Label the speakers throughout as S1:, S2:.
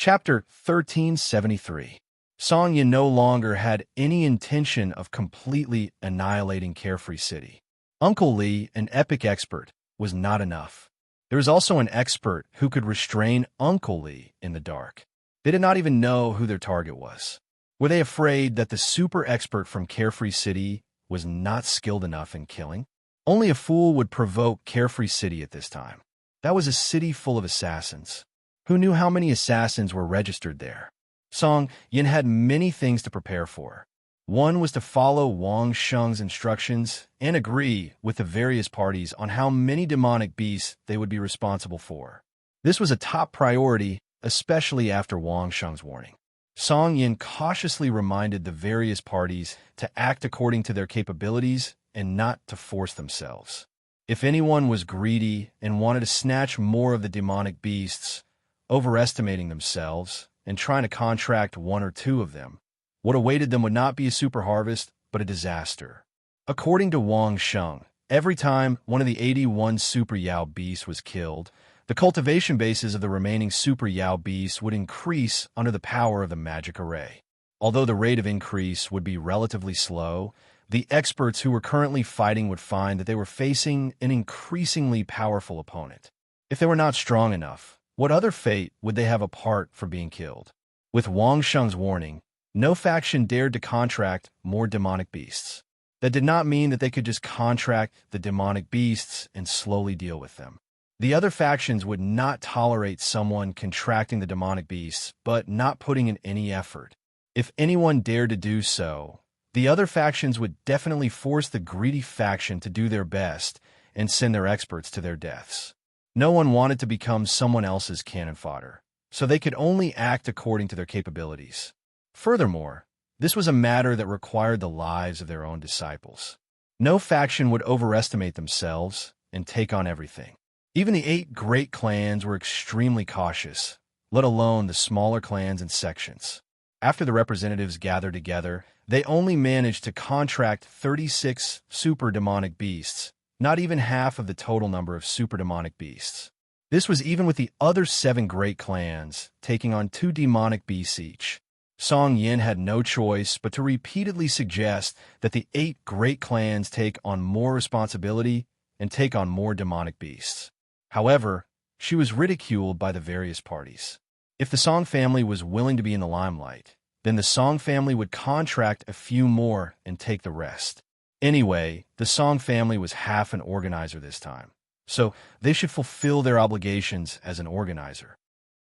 S1: Chapter 1373. Song Yin no longer had any intention of completely annihilating Carefree City. Uncle Lee, an epic expert, was not enough. There was also an expert who could restrain Uncle Lee in the dark. They did not even know who their target was. Were they afraid that the super expert from Carefree City was not skilled enough in killing? Only a fool would provoke Carefree City at this time. That was a city full of assassins. Who knew how many assassins were registered there? Song Yin had many things to prepare for. One was to follow Wang Sheng's instructions and agree with the various parties on how many demonic beasts they would be responsible for. This was a top priority, especially after Wang Sheng's warning. Song Yin cautiously reminded the various parties to act according to their capabilities and not to force themselves. If anyone was greedy and wanted to snatch more of the demonic beasts, overestimating themselves and trying to contract one or two of them, what awaited them would not be a super harvest, but a disaster. According to Wang Sheng, every time one of the 81 Super Yao beasts was killed, the cultivation bases of the remaining Super Yao beasts would increase under the power of the magic array. Although the rate of increase would be relatively slow, the experts who were currently fighting would find that they were facing an increasingly powerful opponent. If they were not strong enough, what other fate would they have apart from being killed? With Wang Sheng's warning, no faction dared to contract more demonic beasts. That did not mean that they could just contract the demonic beasts and slowly deal with them. The other factions would not tolerate someone contracting the demonic beasts, but not putting in any effort. If anyone dared to do so, the other factions would definitely force the greedy faction to do their best and send their experts to their deaths. No one wanted to become someone else's cannon fodder, so they could only act according to their capabilities. Furthermore, this was a matter that required the lives of their own disciples. No faction would overestimate themselves and take on everything. Even the 8 great clans were extremely cautious, let alone the smaller clans and sections. After the representatives gathered together, they only managed to contract 36 super demonic beasts, not even half of the total number of super demonic beasts. This was even with the other 7 great clans taking on 2 demonic beasts each. Song Yin had no choice but to repeatedly suggest that the 8 great clans take on more responsibility and take on more demonic beasts. However, she was ridiculed by the various parties. If the Song family was willing to be in the limelight, then the Song family would contract a few more and take the rest. Anyway, the Song family was half an organizer this time, so they should fulfill their obligations as an organizer.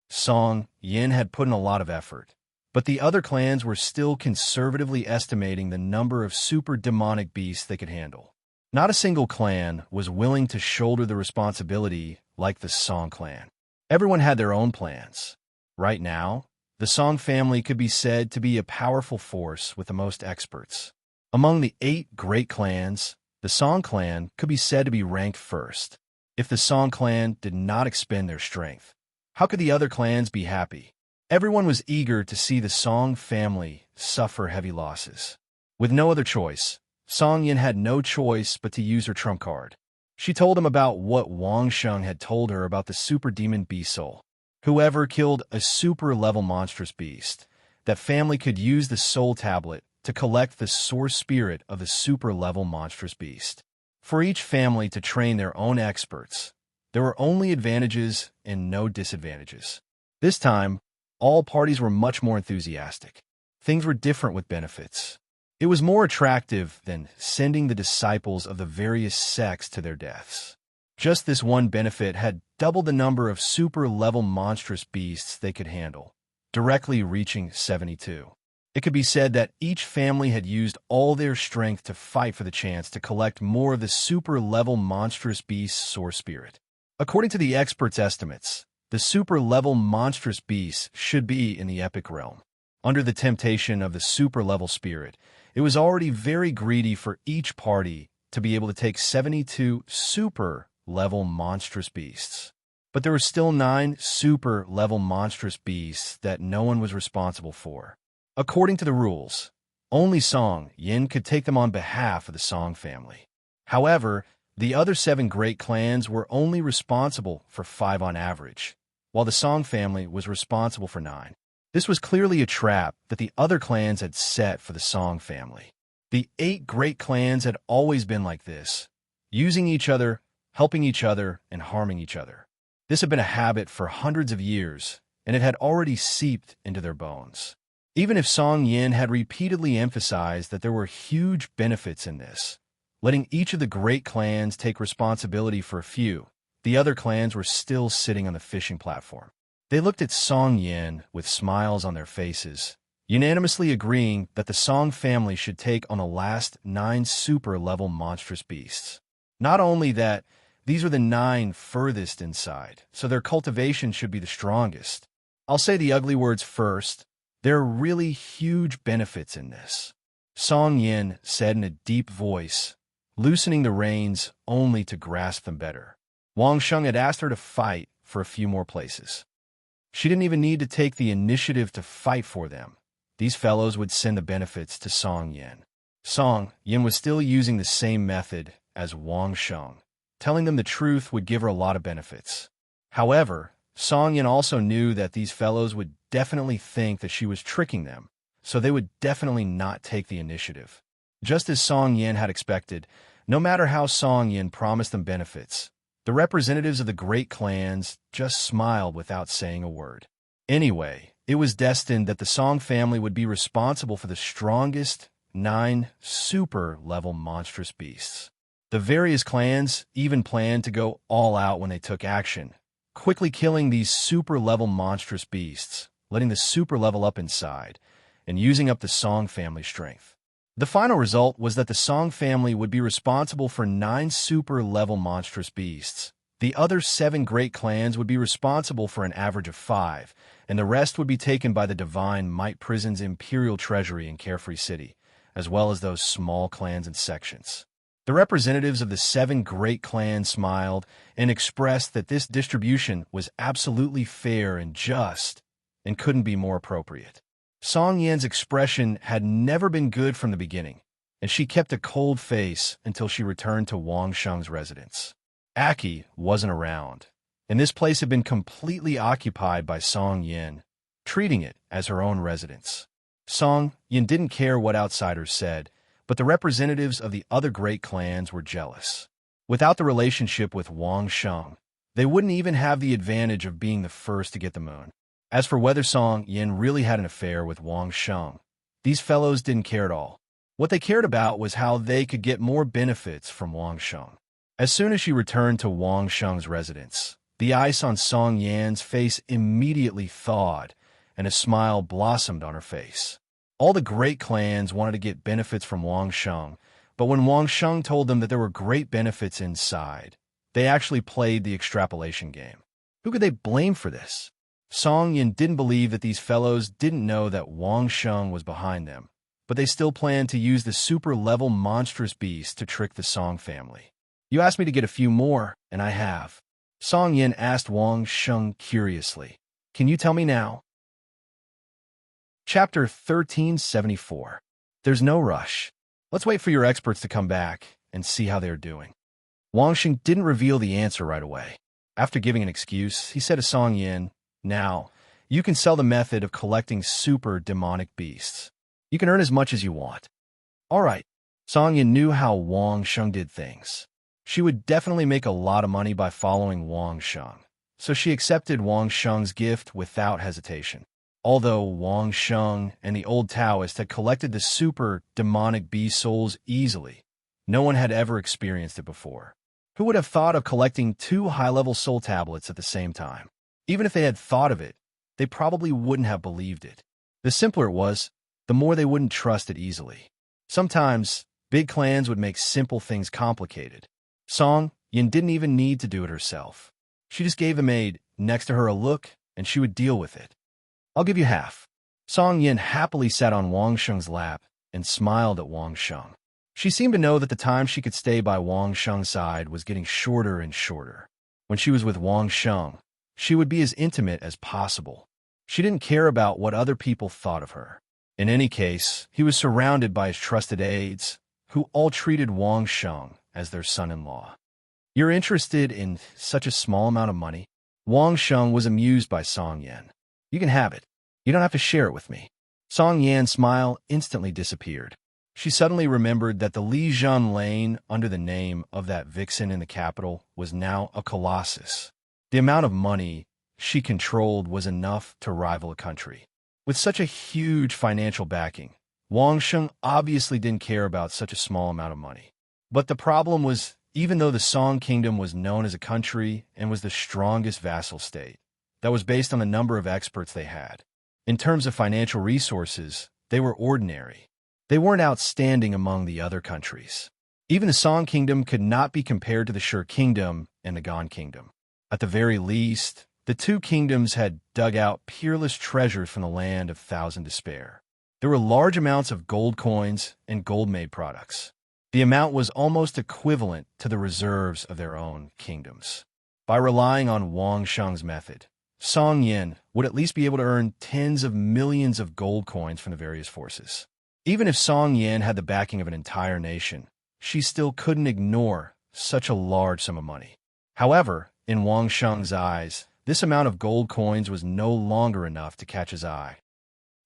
S1: Song Yin had put in a lot of effort, but the other clans were still conservatively estimating the number of super demonic beasts they could handle. Not a single clan was willing to shoulder the responsibility like the Song clan. Everyone had their own plans. Right now, the Song family could be said to be a powerful force with the most experts. Among the 8 great clans, the Song clan could be said to be ranked first. If the Song clan did not expend their strength, how could the other clans be happy? Everyone was eager to see the Song family suffer heavy losses. With no other choice, Song Yin had no choice but to use her trump card. She told him about what Wang Sheng had told her about the super demon beast soul. Whoever killed a super-level monstrous beast, that family could use the soul tablet to collect the source spirit of the super-level monstrous beast. For each family to train their own experts, there were only advantages and no disadvantages. This time, all parties were much more enthusiastic. Things were different with benefits. It was more attractive than sending the disciples of the various sects to their deaths. Just this one benefit had doubled the number of super-level monstrous beasts they could handle, directly reaching 72. It could be said that each family had used all their strength to fight for the chance to collect more of the super-level monstrous beast's source spirit. According to the experts' estimates, the super-level monstrous beast should be in the epic realm. Under the temptation of the super-level spirit, it was already very greedy for each party to be able to take 72 super-level monstrous beasts. But there were still 9 super-level monstrous beasts that no one was responsible for. According to the rules, only Song Yin could take them on behalf of the Song family. However, the other 7 great clans were only responsible for 5 on average, while the Song family was responsible for 9. This was clearly a trap that the other clans had set for the Song family. The 8 great clans had always been like this, using each other, helping each other, and harming each other. This had been a habit for hundreds of years, and it had already seeped into their bones. Even if Song Yin had repeatedly emphasized that there were huge benefits in this, letting each of the great clans take responsibility for a few, the other clans were still sitting on the fishing platform. They looked at Song Yin with smiles on their faces, unanimously agreeing that the Song family should take on the last 9 super-level monstrous beasts. Not only that, these were the 9 furthest inside, so their cultivation should be the strongest. I'll say the ugly words first. There are really huge benefits in this, Song Yin said in a deep voice, loosening the reins only to grasp them better. Wang Sheng had asked her to fight for a few more places. She didn't even need to take the initiative to fight for them. These fellows would send the benefits to Song Yin. Song Yin was still using the same method as Wang Sheng. Telling them the truth would give her a lot of benefits. However, Song Yin also knew that these fellows would definitely think that she was tricking them, so they would definitely not take the initiative. Just as Song Yin had expected, no matter how Song Yin promised them benefits, the representatives of the great clans just smiled without saying a word. Anyway, it was destined that the Song family would be responsible for the strongest 9 super-level monstrous beasts. The various clans even planned to go all out when they took action, quickly killing these super-level monstrous beasts, letting the super level up inside, and using up the Song family strength. The final result was that the Song family would be responsible for 9 super-level monstrous beasts. The other 7 great clans would be responsible for an average of 5, and the rest would be taken by the Divine Might Prison's Imperial Treasury in Carefree City, as well as those small clans and sections. The representatives of the 7 great clans smiled and expressed that this distribution was absolutely fair and just, and couldn't be more appropriate. Song Yan's expression had never been good from the beginning, and she kept a cold face until she returned to Wang Sheng's residence. Aki wasn't around, and this place had been completely occupied by Song Yin, treating it as her own residence. Song Yin didn't care what outsiders said, but the representatives of the other great clans were jealous. Without the relationship with Wang Sheng, they wouldn't even have the advantage of being the first to get the moon. As for whether Song Yin really had an affair with Wang Sheng, these fellows didn't care at all. What they cared about was how they could get more benefits from Wang Sheng. As soon as she returned to Wang Sheng's residence, the ice on Song Yan's face immediately thawed, and a smile blossomed on her face. All the great clans wanted to get benefits from Wang Sheng, but when Wang Sheng told them that there were great benefits inside, they actually played the extrapolation game. Who could they blame for this? Song Yin didn't believe that these fellows didn't know that Wang Sheng was behind them, but they still planned to use the super-level monstrous beast to trick the Song family. You asked me to get a few more, and I have. Song Yin asked Wang Sheng curiously. Can you tell me now? Chapter 1374. There's no rush. Let's wait for your experts to come back and see how they're doing. Wang Sheng didn't reveal the answer right away. After giving an excuse, he said to Song Yin, Now, you can sell the method of collecting super demonic beasts. You can earn as much as you want. All right. Song Yin knew how Wang Sheng did things. She would definitely make a lot of money by following Wang Sheng, so she accepted Wang Sheng's gift without hesitation. Although Wang Sheng and the old Taoist had collected the super demonic beast souls easily, no one had ever experienced it before. Who would have thought of collecting 2 high-level soul tablets at the same time? Even if they had thought of it, they probably wouldn't have believed it. The simpler it was, the more they wouldn't trust it easily. Sometimes, big clans would make simple things complicated. Song Yin didn't even need to do it herself. She just gave the maid next to her a look, and she would deal with it. I'll give you half. Song Yin happily sat on Wang Sheng's lap and smiled at Wang Sheng. She seemed to know that the time she could stay by Wang Sheng's side was getting shorter and shorter. When she was with Wang Sheng, she would be as intimate as possible. She didn't care about what other people thought of her. In any case, he was surrounded by his trusted aides, who all treated Wang Sheng as their son-in-law. You're interested in such a small amount of money? Wang Sheng was amused by Song Yan. You can have it. You don't have to share it with me. Song Yan's smile instantly disappeared. She suddenly remembered that the Lijian Lane, under the name of that vixen in the capital, was now a colossus. The amount of money she controlled was enough to rival a country. With such a huge financial backing, Wang Sheng obviously didn't care about such a small amount of money. But the problem was, even though the Song Kingdom was known as a country and was the strongest vassal state, that was based on the number of experts they had. In terms of financial resources, they were ordinary. They weren't outstanding among the other countries. Even the Song Kingdom could not be compared to the Sher Kingdom and the Gan Kingdom. At the very least, the two kingdoms had dug out peerless treasures from the land of Thousand Despair. There were large amounts of gold coins and gold-made products. The amount was almost equivalent to the reserves of their own kingdoms. By relying on Wang Sheng's method, Song Yan would at least be able to earn tens of millions of gold coins from the various forces. Even if Song Yan had the backing of an entire nation, she still couldn't ignore such a large sum of money. However, in Wang Sheng's eyes, this amount of gold coins was no longer enough to catch his eye.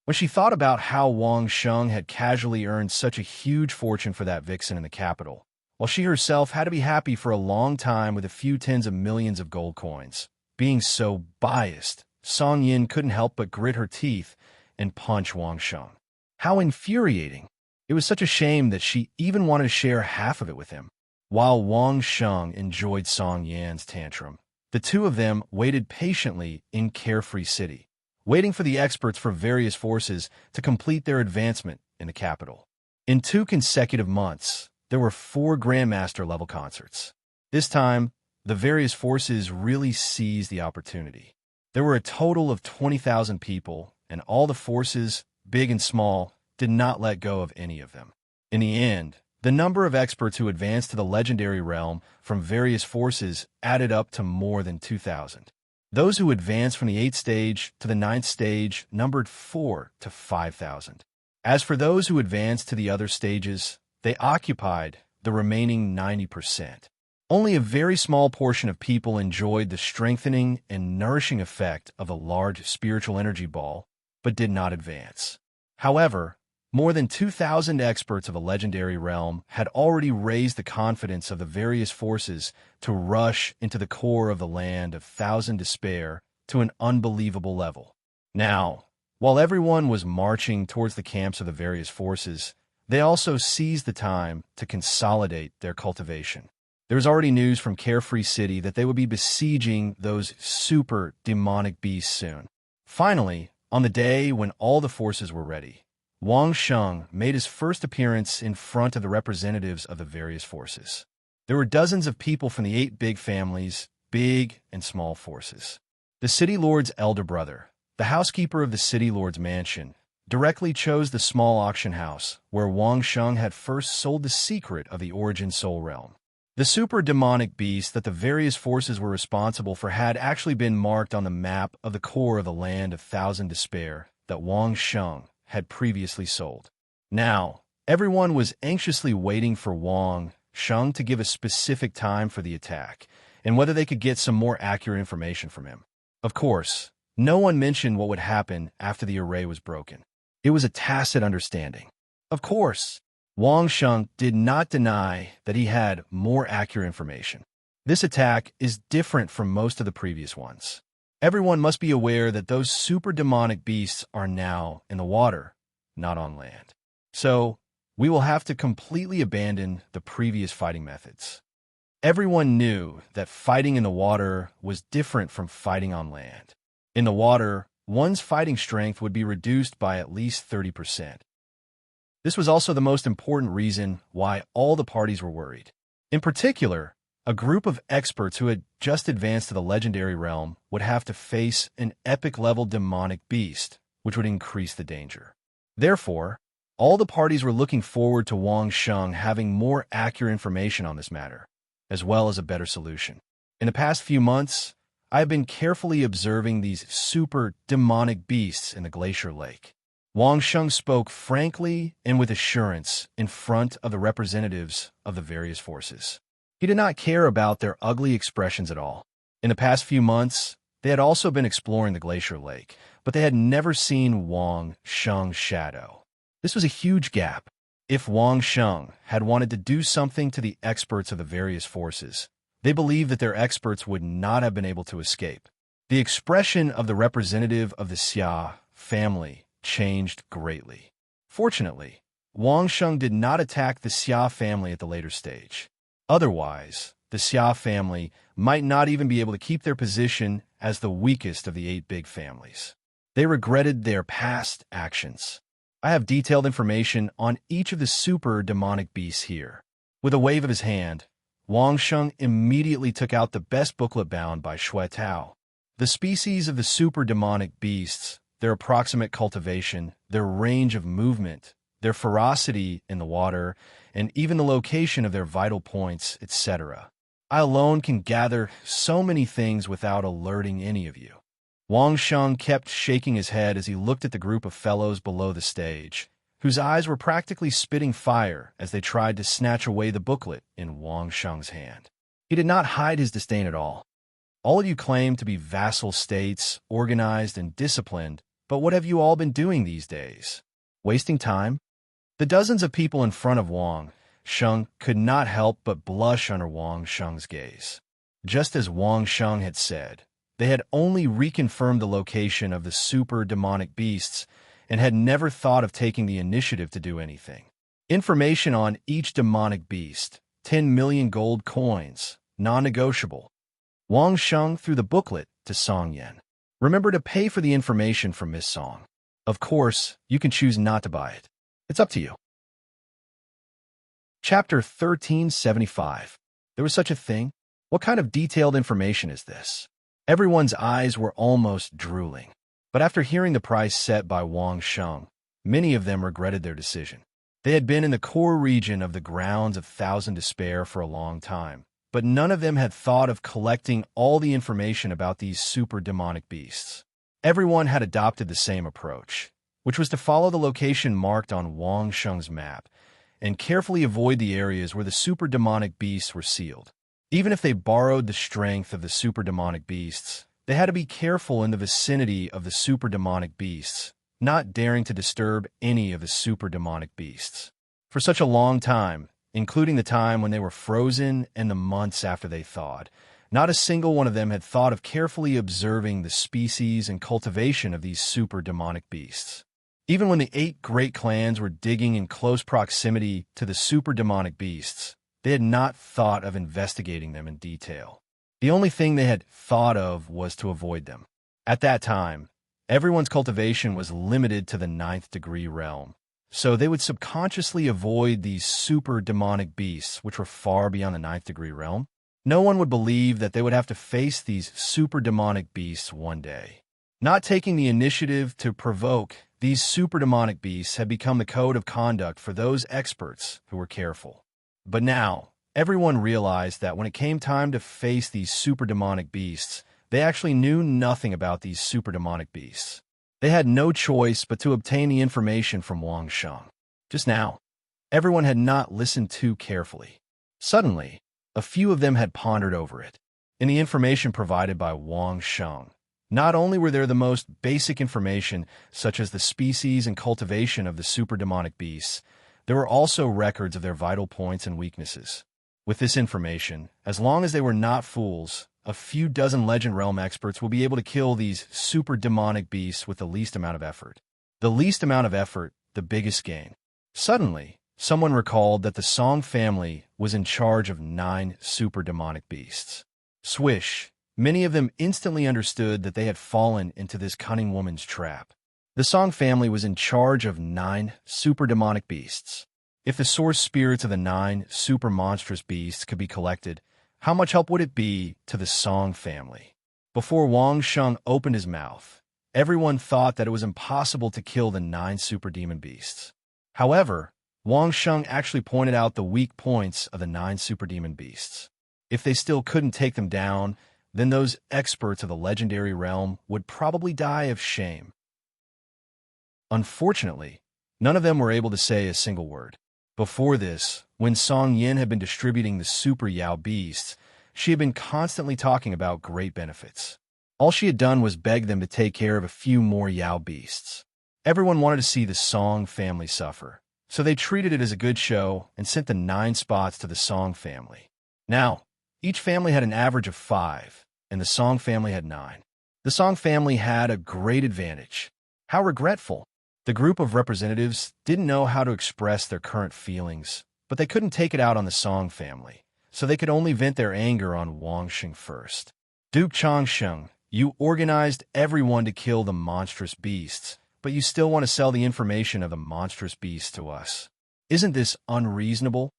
S1: When she thought about how Wang Sheng had casually earned such a huge fortune for that vixen in the capital, while she herself had to be happy for a long time with a few tens of millions of gold coins, being so biased, Song Yin couldn't help but grit her teeth and punch Wang Sheng. How infuriating! It was such a shame that she even wanted to share half of it with him. While Wang Sheng enjoyed Song Yan's tantrum, the two of them waited patiently in Carefree City, waiting for the experts for various forces to complete their advancement in the capital. In 2 consecutive months, there were 4 Grandmaster-level concerts. This time, the various forces really seized the opportunity. There were a total of 20,000 people, and all the forces, big and small, did not let go of any of them. In the end, the number of experts who advanced to the legendary realm from various forces added up to more than 2,000. Those who advanced from the 8th stage to the 9th stage numbered 4 to 5,000. As for those who advanced to the other stages, they occupied the remaining 90%. Only a very small portion of people enjoyed the strengthening and nourishing effect of a large spiritual energy ball, but did not advance. However, more than 2,000 experts of a legendary realm had already raised the confidence of the various forces to rush into the core of the land of Thousand Despair to an unbelievable level. Now, while everyone was marching towards the camps of the various forces, they also seized the time to consolidate their cultivation. There was already news from Carefree City that they would be besieging those super demonic beasts soon. Finally, on the day when all the forces were ready, Wang Sheng made his first appearance in front of the representatives of the various forces. There were dozens of people from the 8 big families, big and small forces. The city lord's elder brother, the housekeeper of the city lord's mansion, directly chose the small auction house where Wang Sheng had first sold the secret of the Origin Soul Realm. The super demonic beast that the various forces were responsible for had actually been marked on the map of the core of the land of Thousand Despair that Wang Sheng had previously sold. Now, everyone was anxiously waiting for Wang Sheng to give a specific time for the attack, and whether they could get some more accurate information from him. Of course, no one mentioned what would happen after the array was broken. It was a tacit understanding. Of course, Wang Sheng did not deny that he had more accurate information. This attack is different from most of the previous ones. Everyone must be aware that those super demonic beasts are now in the water, not on land. So, we will have to completely abandon the previous fighting methods. Everyone knew that fighting in the water was different from fighting on land. In the water, one's fighting strength would be reduced by at least 30%. This was also the most important reason why all the parties were worried. In particular, a group of experts who had just advanced to the legendary realm would have to face an epic-level demonic beast, which would increase the danger. Therefore, all the parties were looking forward to Wang Sheng having more accurate information on this matter, as well as a better solution. In the past few months, I have been carefully observing these super demonic beasts in the glacier lake. Wang Sheng spoke frankly and with assurance in front of the representatives of the various forces. He did not care about their ugly expressions at all. In the past few months, They had also been exploring the glacier lake, but they had never seen Wang Sheng's shadow. This was a huge gap. If Wang Sheng had wanted to do something to the experts of the various forces, they believed that their experts would not have been able to escape. The expression of the representative of the Xia family changed greatly. Fortunately, Wang Sheng did not attack the Xia family at the later stage. Otherwise, the Xia family might not even be able to keep their position as the weakest of the 8 big families. They regretted their past actions. I have detailed information on each of the super demonic beasts here. With a wave of his hand, Wang Sheng immediately took out the best booklet bound by Shui Tao. The species of the super demonic beasts, their approximate cultivation, their range of movement, their ferocity in the water, and even the location of their vital points, etc. I alone can gather so many things without alerting any of you. Wang Sheng kept shaking his head as he looked at the group of fellows below the stage, whose eyes were practically spitting fire as they tried to snatch away the booklet in Wang Sheng's hand. He did not hide his disdain at all. All of you claim to be vassal states, organized and disciplined, but what have you all been doing these days? Wasting time? The dozens of people in front of Wang Sheng could not help but blush under Wang Sheng's gaze. Just as Wang Sheng had said, they had only reconfirmed the location of the super demonic beasts and had never thought of taking the initiative to do anything. Information on each demonic beast, 10 million gold coins, non-negotiable. Wang Sheng threw the booklet to Song Yan. Remember to pay for the information from Miss Song. Of course, you can choose not to buy it. It's up to you. Chapter 1375. There was such a thing? What kind of detailed information is this? Everyone's eyes were almost drooling. But after hearing the price set by Wang Sheng, many of them regretted their decision. They had been in the core region of the grounds of Thousand Despair for a long time, but none of them had thought of collecting all the information about these super demonic beasts. Everyone had adopted the same approach, which was to follow the location marked on Wang Sheng's map and carefully avoid the areas where the super demonic beasts were sealed. Even if they borrowed the strength of the super demonic beasts, they had to be careful in the vicinity of the super demonic beasts, not daring to disturb any of the super demonic beasts. For such a long time, including the time when they were frozen and the months after they thawed, not a single one of them had thought of carefully observing the species and cultivation of these super demonic beasts. Even when the 8 great clans were digging in close proximity to the super demonic beasts, they had not thought of investigating them in detail. The only thing they had thought of was to avoid them. At that time, everyone's cultivation was limited to the 9th degree realm, so they would subconsciously avoid these super demonic beasts which were far beyond the 9th degree realm. No one would believe that they would have to face these super demonic beasts one day. Not taking the initiative to provoke these super demonic beasts had become the code of conduct for those experts who were careful. But now, everyone realized that when it came time to face these super demonic beasts, they actually knew nothing about these super demonic beasts. They had no choice but to obtain the information from Wang Sheng. Just now, everyone had not listened too carefully. Suddenly, a few of them had pondered over it. In the information provided by Wang Sheng, not only were there the most basic information, such as the species and cultivation of the super demonic beasts, there were also records of their vital points and weaknesses. With this information, as long as they were not fools, a few dozen Legend Realm experts will be able to kill these super demonic beasts with the least amount of effort. The least amount of effort, the biggest gain. Suddenly, someone recalled that the Song family was in charge of 9 super demonic beasts. Swish, many of them instantly understood that they had fallen into this cunning woman's trap. The Song family was in charge of 9 super demonic beasts. If the source spirits of the 9 super monstrous beasts could be collected, how much help would it be to the Song family? Before Wang Sheng opened his mouth, everyone thought that it was impossible to kill the 9 super demon beasts. However, Wang Sheng actually pointed out the weak points of the 9 super demon beasts. If they still couldn't take them down, then those experts of the legendary realm would probably die of shame. Unfortunately, none of them were able to say a single word. Before this, when Song Yin had been distributing the super Yao beasts, she had been constantly talking about great benefits. All she had done was beg them to take care of a few more Yao beasts. Everyone wanted to see the Song family suffer, so they treated it as a good show and sent the 9 spots to the Song family. Now, each family had an average of 5, and the Song family had 9. The Song family had a great advantage. How regretful! The group of representatives didn't know how to express their current feelings, but they couldn't take it out on the Song family, so they could only vent their anger on Wang Sheng first. Duke Changsheng, you organized everyone to kill the monstrous beasts, but you still want to sell the information of the monstrous beasts to us. Isn't this unreasonable?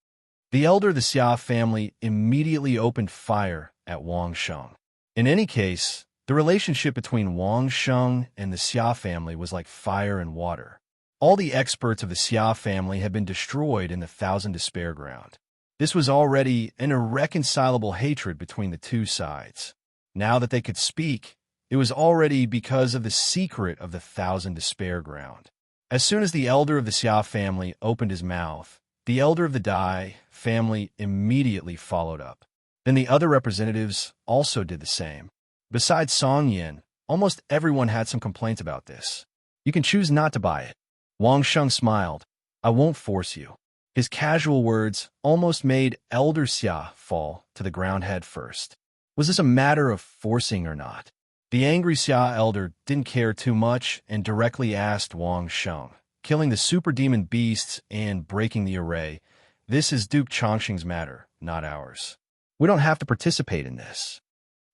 S1: The elder of the Xia family immediately opened fire at Wang Sheng. In any case, the relationship between Wang Sheng and the Xia family was like fire and water. All the experts of the Xia family had been destroyed in the Thousand Despair Ground. This was already an irreconcilable hatred between the two sides. Now that they could speak, it was already because of the secret of the Thousand Despair Ground. As soon as the elder of the Xia family opened his mouth, the elder of the Dai family immediately followed up. Then the other representatives also did the same. Besides Song Yin, almost everyone had some complaints about this. You can choose not to buy it. Wang Sheng smiled. I won't force you. His casual words almost made Elder Xia fall to the ground head first. Was this a matter of forcing or not? The angry Xia elder didn't care too much and directly asked Wang Sheng, killing the super demon beasts and breaking the array. This is Duke Changsheng's matter, not ours. We don't have to participate in this.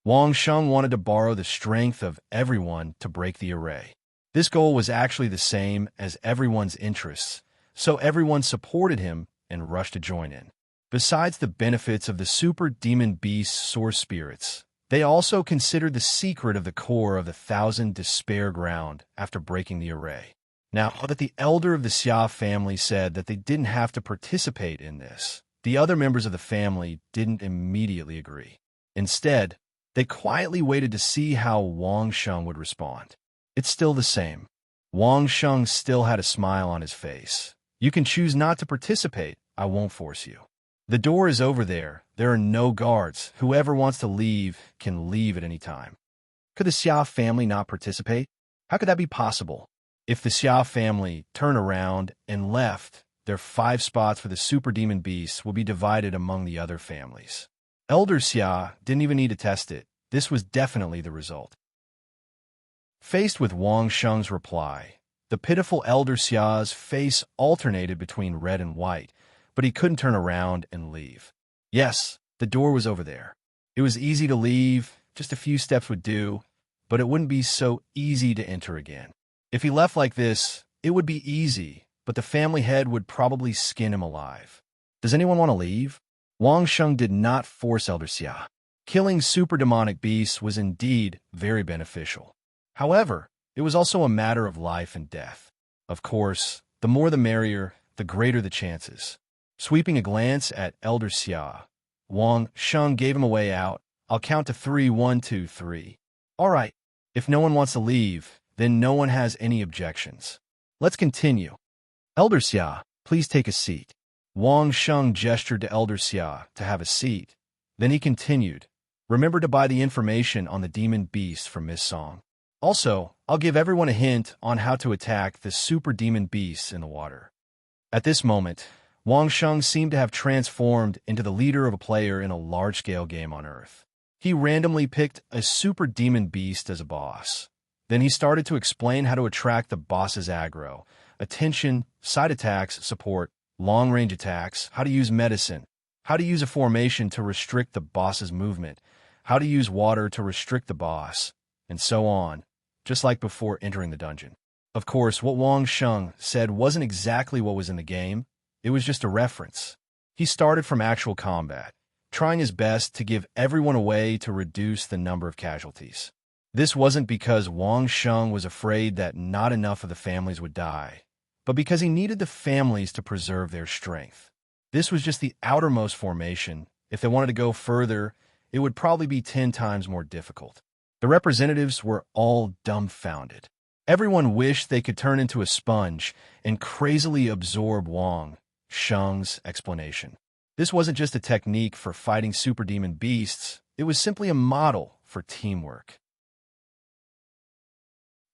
S1: Wang Sheng wanted to borrow the strength of everyone to break the array. This goal was actually the same as everyone's interests, so everyone supported him and rushed to join in. Besides the benefits of the super demon beast source spirits, they also considered the secret of the core of the Thousand Despair Ground after breaking the array. Now that the elder of the Xia family said that they didn't have to participate in this, the other members of the family didn't immediately agree. Instead, they quietly waited to see how Wang Sheng would respond. It's still the same. Wang Sheng still had a smile on his face. You can choose not to participate. I won't force you. The door is over there. There are no guards. Whoever wants to leave can leave at any time. Could the Xia family not participate? How could that be possible? If the Xia family turned around and left, their 5 spots for the super demon beasts will be divided among the other families. Elder Xia didn't even need to test it. This was definitely the result. Faced with Wang Sheng's reply, the pitiful Elder Xia's face alternated between red and white, but he couldn't turn around and leave. Yes, the door was over there. It was easy to leave, just a few steps would do, but it wouldn't be so easy to enter again. If he left like this, it would be easy, but the family head would probably skin him alive. Does anyone want to leave? Wang Sheng did not force Elder Xia. Killing super demonic beasts was indeed very beneficial. However, it was also a matter of life and death. Of course, the more the merrier, the greater the chances. Sweeping a glance at Elder Xia, Wang Sheng gave him a way out. I'll count to 3, 1, 2, 3. All right, if no one wants to leave, then no one has any objections. Let's continue. Elder Xia, please take a seat. Wang Sheng gestured to Elder Xia to have a seat. Then he continued, remember to buy the information on the demon beast from Miss Song. Also, I'll give everyone a hint on how to attack the super demon beasts in the water. At this moment, Wang Sheng seemed to have transformed into the leader of a player in a large-scale game on Earth. He randomly picked a super demon beast as a boss. Then he started to explain how to attract the boss's aggro, attention, side attacks, support, long-range attacks, how to use medicine, how to use a formation to restrict the boss's movement, how to use water to restrict the boss, and so on, just like before entering the dungeon. Of course, what Wang Sheng said wasn't exactly what was in the game. It was just a reference. He started from actual combat, trying his best to give everyone a way to reduce the number of casualties. This wasn't because Wang Sheng was afraid that not enough of the families would die, but because he needed the families to preserve their strength. This was just the outermost formation. If they wanted to go further, it would probably be 10 times more difficult. The representatives were all dumbfounded. Everyone wished they could turn into a sponge and crazily absorb Wang Sheng's explanation. This wasn't just a technique for fighting super demon beasts, it was simply a model for teamwork.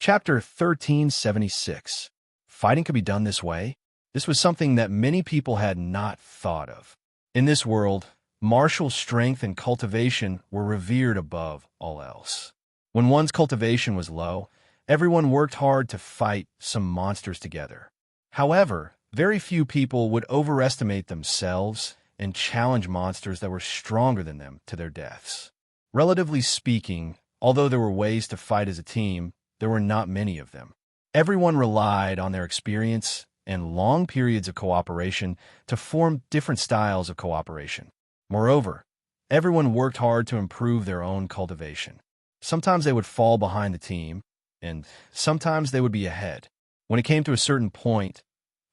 S1: Chapter 1376. Fighting could be done this way? This was something that many people had not thought of. In this world, martial strength and cultivation were revered above all else. When one's cultivation was low, everyone worked hard to fight some monsters together. However, very few people would overestimate themselves and challenge monsters that were stronger than them to their deaths. Relatively speaking, although there were ways to fight as a team, there were not many of them. Everyone relied on their experience and long periods of cooperation to form different styles of cooperation. Moreover, everyone worked hard to improve their own cultivation. Sometimes they would fall behind the team, and sometimes they would be ahead. When it came to a certain point,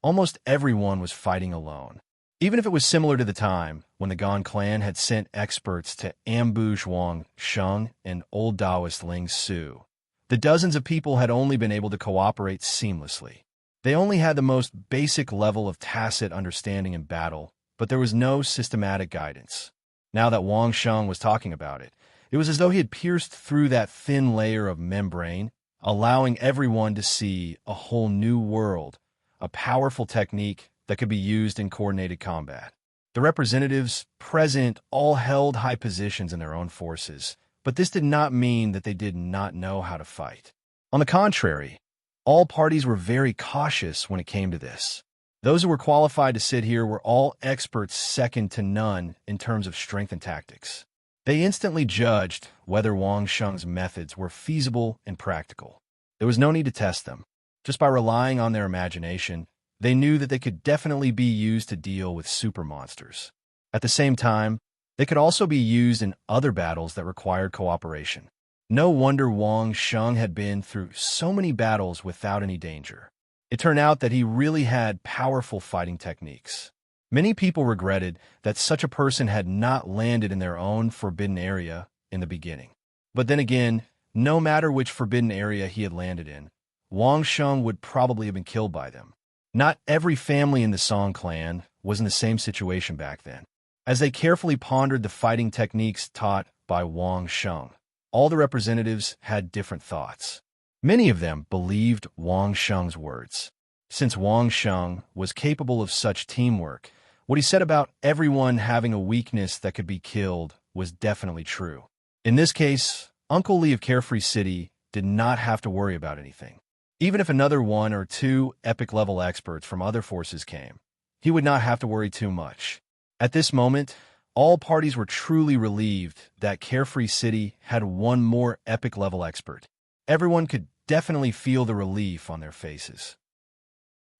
S1: almost everyone was fighting alone. Even if it was similar to the time when the Gan clan had sent experts to ambush Wang Sheng and old Taoist Ling Su, the dozens of people had only been able to cooperate seamlessly. They only had the most basic level of tacit understanding in battle, but there was no systematic guidance. Now that Wang Sheng was talking about it, it was as though he had pierced through that thin layer of membrane, allowing everyone to see a whole new world, a powerful technique that could be used in coordinated combat. The representatives present all held high positions in their own forces, but this did not mean that they did not know how to fight. On the contrary, all parties were very cautious when it came to this. Those who were qualified to sit here were all experts second to none in terms of strength and tactics. They instantly judged whether Wang Sheng's methods were feasible and practical. There was no need to test them. Just by relying on their imagination, they knew that they could definitely be used to deal with super monsters. At the same time, they could also be used in other battles that required cooperation. No wonder Wang Sheng had been through so many battles without any danger. It turned out that he really had powerful fighting techniques. Many people regretted that such a person had not landed in their own forbidden area in the beginning. But then again, no matter which forbidden area he had landed in, Wang Sheng would probably have been killed by them. Not every family in the Song clan was in the same situation back then. As they carefully pondered the fighting techniques taught by Wang Sheng, all the representatives had different thoughts. Many of them believed Wang Sheng's words. Since Wang Sheng was capable of such teamwork, what he said about everyone having a weakness that could be killed was definitely true. In this case, Uncle Lee of Carefree City did not have to worry about anything. Even if another 1 or 2 epic-level experts from other forces came, he would not have to worry too much. At this moment, all parties were truly relieved that Carefree City had one more epic-level expert. Everyone could definitely feel the relief on their faces.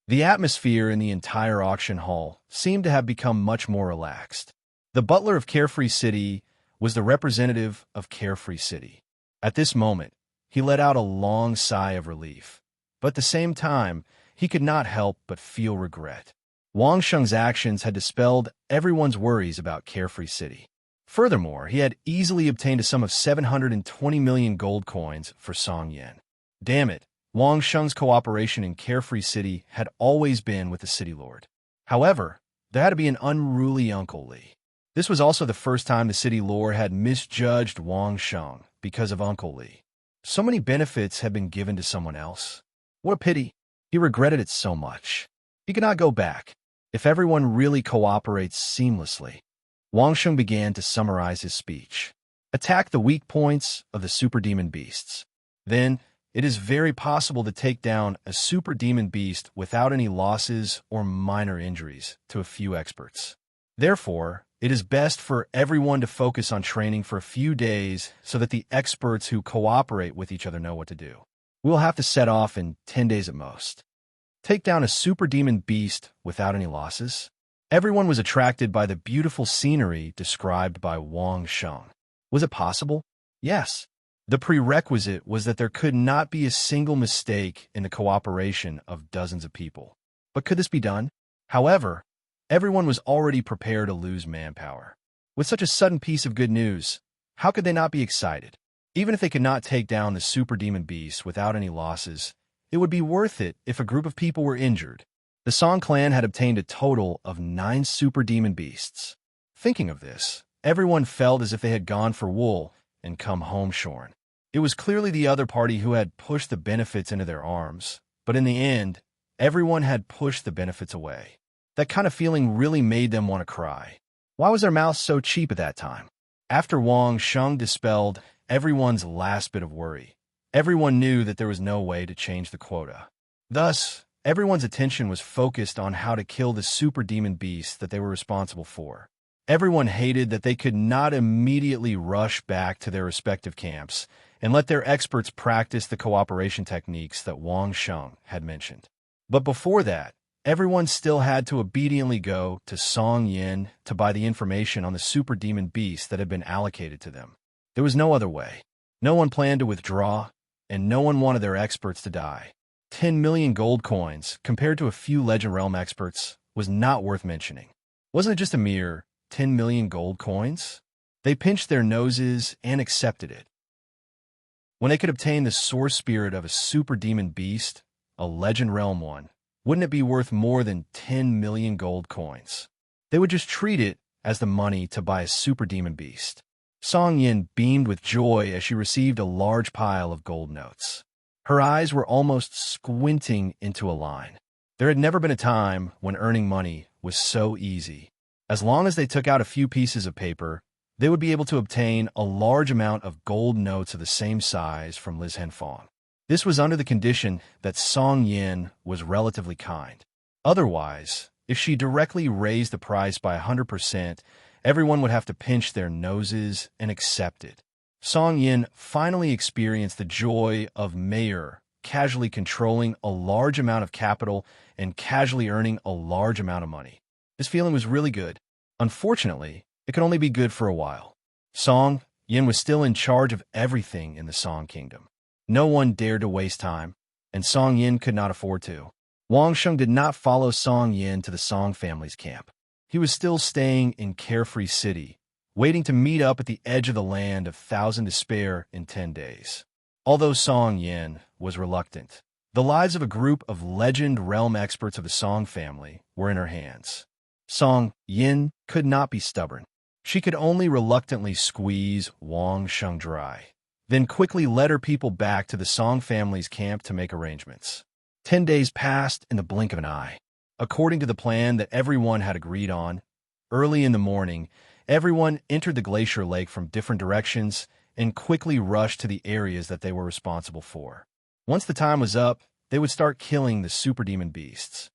S1: The atmosphere in the entire auction hall seemed to have become much more relaxed. The butler of Carefree City was the representative of Carefree City. At this moment, he let out a long sigh of relief. But at the same time, he could not help but feel regret. Wang Sheng's actions had dispelled everyone's worries about Carefree City. Furthermore, he had easily obtained a sum of 720 million gold coins for Song Yen. Damn it, Wang Sheng's cooperation in Carefree City had always been with the city lord. However, there had to be an unruly Uncle Lee. This was also the first time the city lord had misjudged Wang Sheng because of Uncle Lee. So many benefits had been given to someone else. What a pity. He regretted it so much. He could not go back. If everyone really cooperates seamlessly. Wang Sheng began to summarize his speech. Attack the weak points of the super demon beasts. Then, it is very possible to take down a super demon beast without any losses or minor injuries to a few experts. Therefore, it is best for everyone to focus on training for a few days so that the experts who cooperate with each other know what to do. We will have to set off in 10 days at most. Take down a super demon beast without any losses? Everyone was attracted by the beautiful scenery described by Wang Sheng. Was it possible? Yes. The prerequisite was that there could not be a single mistake in the cooperation of dozens of people. But could this be done? However, everyone was already prepared to lose manpower. With such a sudden piece of good news, how could they not be excited? Even if they could not take down the super demon beast without any losses, it would be worth it if a group of people were injured. The Song clan had obtained a total of 9 super demon beasts. Thinking of this, everyone felt as if they had gone for wool and come home shorn. It was clearly the other party who had pushed the benefits into their arms, but in the end, everyone had pushed the benefits away. That kind of feeling really made them want to cry. Why was their mouth so cheap at that time? After Wang Sheng dispelled everyone's last bit of worry, everyone knew that there was no way to change the quota. Thus, everyone's attention was focused on how to kill the super demon beast that they were responsible for. Everyone hated that they could not immediately rush back to their respective camps and let their experts practice the cooperation techniques that Wang Sheng had mentioned. But before that, everyone still had to obediently go to Song Yin to buy the information on the super demon beast that had been allocated to them. There was no other way. No one planned to withdraw, and no one wanted their experts to die. 10 million gold coins, compared to a few Legend Realm experts, was not worth mentioning. Wasn't it just a mere 10 million gold coins? They pinched their noses and accepted it. When they could obtain the source spirit of a super demon beast, a Legend Realm one, wouldn't it be worth more than 10 million gold coins? They would just treat it as the money to buy a super demon beast. Song Yin beamed with joy as she received a large pile of gold notes. Her eyes were almost squinting into a line. There had never been a time when earning money was so easy. As long as they took out a few pieces of paper, they would be able to obtain a large amount of gold notes of the same size from Liz Henfong. This was under the condition that Song Yin was relatively kind. Otherwise, if she directly raised the price by 100%, everyone would have to pinch their noses and accept it. Song Yin finally experienced the joy of mayor casually controlling a large amount of capital and casually earning a large amount of money. This feeling was really good. Unfortunately, it could only be good for a while. Song Yin was still in charge of everything in the Song Kingdom. No one dared to waste time, and Song Yin could not afford to. Wang Sheng did not follow Song Yin to the Song family's camp. He was still staying in Carefree City, waiting to meet up at the edge of the land of Thousand Despair in 10 days. Although Song Yin was reluctant, the lives of a group of Legend Realm experts of the Song family were in her hands. Song Yin could not be stubborn. She could only reluctantly squeeze Wang Sheng dry, then quickly led her people back to the Song family's camp to make arrangements. 10 days passed in the blink of an eye. According to the plan that everyone had agreed on, early in the morning, everyone entered the glacier lake from different directions and quickly rushed to the areas that they were responsible for. Once the time was up, they would start killing the super demon beasts.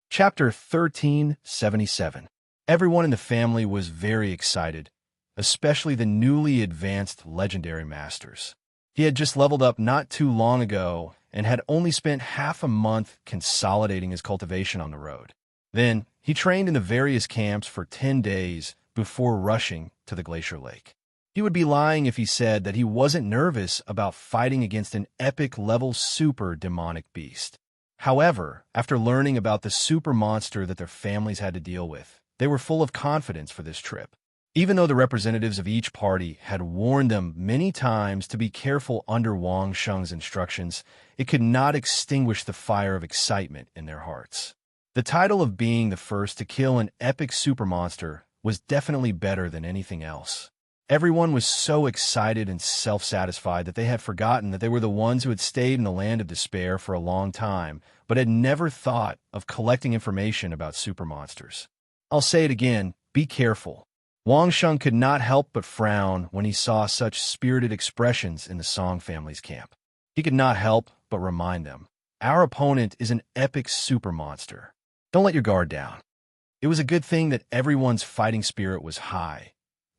S1: Chapter 1377. Everyone in the family was very excited, especially the newly advanced legendary masters. He had just leveled up not too long ago and had only spent half a month consolidating his cultivation on the road. Then, he trained in the various camps for 10 days before rushing to the glacier lake. He would be lying if he said that he wasn't nervous about fighting against an epic-level super demonic beast. However, after learning about the super monster that their families had to deal with, they were full of confidence for this trip. Even though the representatives of each party had warned them many times to be careful under Wang Sheng's instructions, it could not extinguish the fire of excitement in their hearts. The title of being the first to kill an epic super monster was definitely better than anything else. Everyone was so excited and self-satisfied that they had forgotten that they were the ones who had stayed in the land of despair for a long time, but had never thought of collecting information about super monsters. I'll say it again, be careful. Wang Sheng could not help but frown when he saw such spirited expressions in the Song family's camp. He could not help but remind them, our opponent is an epic super monster. Don't let your guard down. It was a good thing that everyone's fighting spirit was high,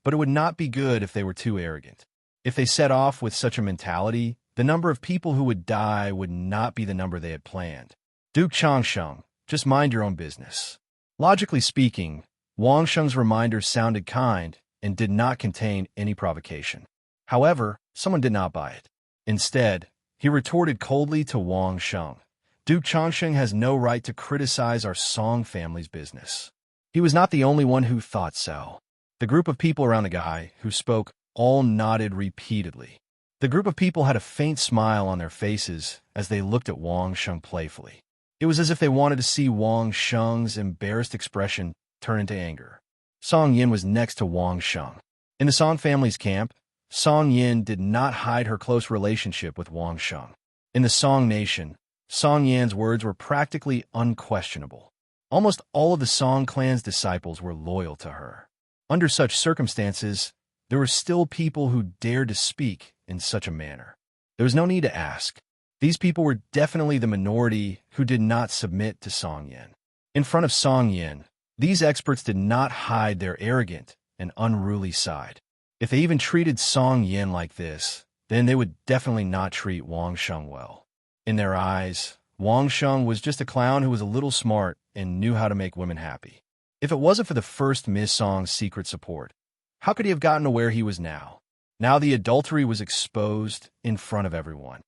S1: but it would not be good if they were too arrogant. If they set off with such a mentality, the number of people who would die would not be the number they had planned. Duke Changsheng, just mind your own business. Logically speaking, Wang Sheng's reminder sounded kind and did not contain any provocation. However, someone did not buy it. Instead, he retorted coldly to Wang Sheng, Duke Changsheng has no right to criticize our Song family's business. He was not the only one who thought so. The group of people around the guy who spoke all nodded repeatedly. The group of people had a faint smile on their faces as they looked at Wang Sheng playfully. It was as if they wanted to see Wang Sheng's embarrassed expression turn into anger. Song Yin was next to Wang Sheng. In the Song family's camp, Song Yin did not hide her close relationship with Wang Sheng. In the Song Nation, Song Yan's words were practically unquestionable. Almost all of the Song clan's disciples were loyal to her. Under such circumstances, there were still people who dared to speak in such a manner. There was no need to ask. These people were definitely the minority who did not submit to Song Yin. In front of Song Yin, these experts did not hide their arrogant and unruly side. If they even treated Song Yin like this, then they would definitely not treat Wang Sheng well. In their eyes, Wang Sheng was just a clown who was a little smart and knew how to make women happy. If it wasn't for the first Miss Song's secret support, how could he have gotten to where he was now? Now the adultery was exposed in front of everyone.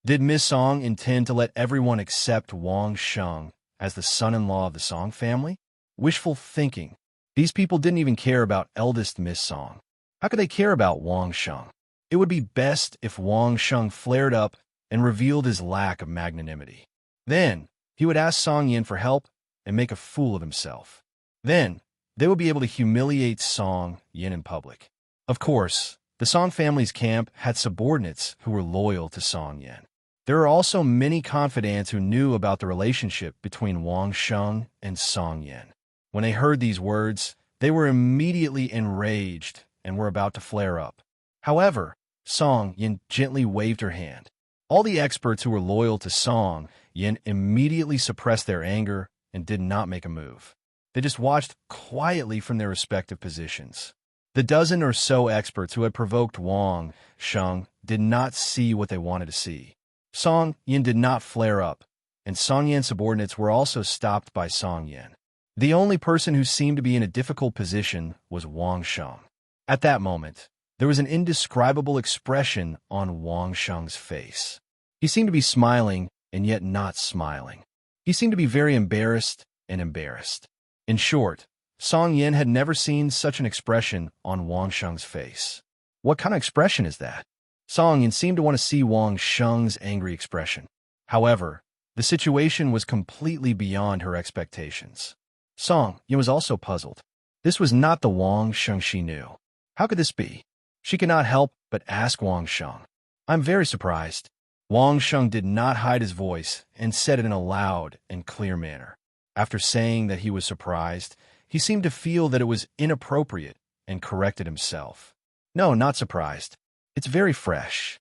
S1: Did Miss Song intend to let everyone accept Wang Sheng as the son-in-law of the Song family? Wishful thinking. These people didn't even care about eldest Miss Song. How could they care about Wang Sheng? It would be best if Wang Sheng flared up and revealed his lack of magnanimity. Then, he would ask Song Yin for help and make a fool of himself. Then, they would be able to humiliate Song Yin in public. Of course, the Song family's camp had subordinates who were loyal to Song Yin. There are also many confidants who knew about the relationship between Wang Sheng and Song Yin. When they heard these words, they were immediately enraged and were about to flare up. However, Song Yin gently waved her hand. All the experts who were loyal to Song Yin immediately suppressed their anger and did not make a move. They just watched quietly from their respective positions. The dozen or so experts who had provoked Wang Sheng did not see what they wanted to see. Song Yin did not flare up, and Song Yin's subordinates were also stopped by Song Yin. The only person who seemed to be in a difficult position was Wang Sheng. At that moment, there was an indescribable expression on Wang Sheng's face. He seemed to be smiling and yet not smiling. He seemed to be very embarrassed and embarrassed. In short, Song Yin had never seen such an expression on Wang Sheng's face. What kind of expression is that? Song Yin seemed to want to see Wang Sheng's angry expression. However, the situation was completely beyond her expectations. Song Yin was also puzzled. This was not the Wang Sheng she knew. How could this be? She could not help but ask Wang Sheng. I'm very surprised. Wang Sheng did not hide his voice and said it in a loud and clear manner. After saying that he was surprised, he seemed to feel that it was inappropriate and corrected himself. No, not surprised. It's very fresh.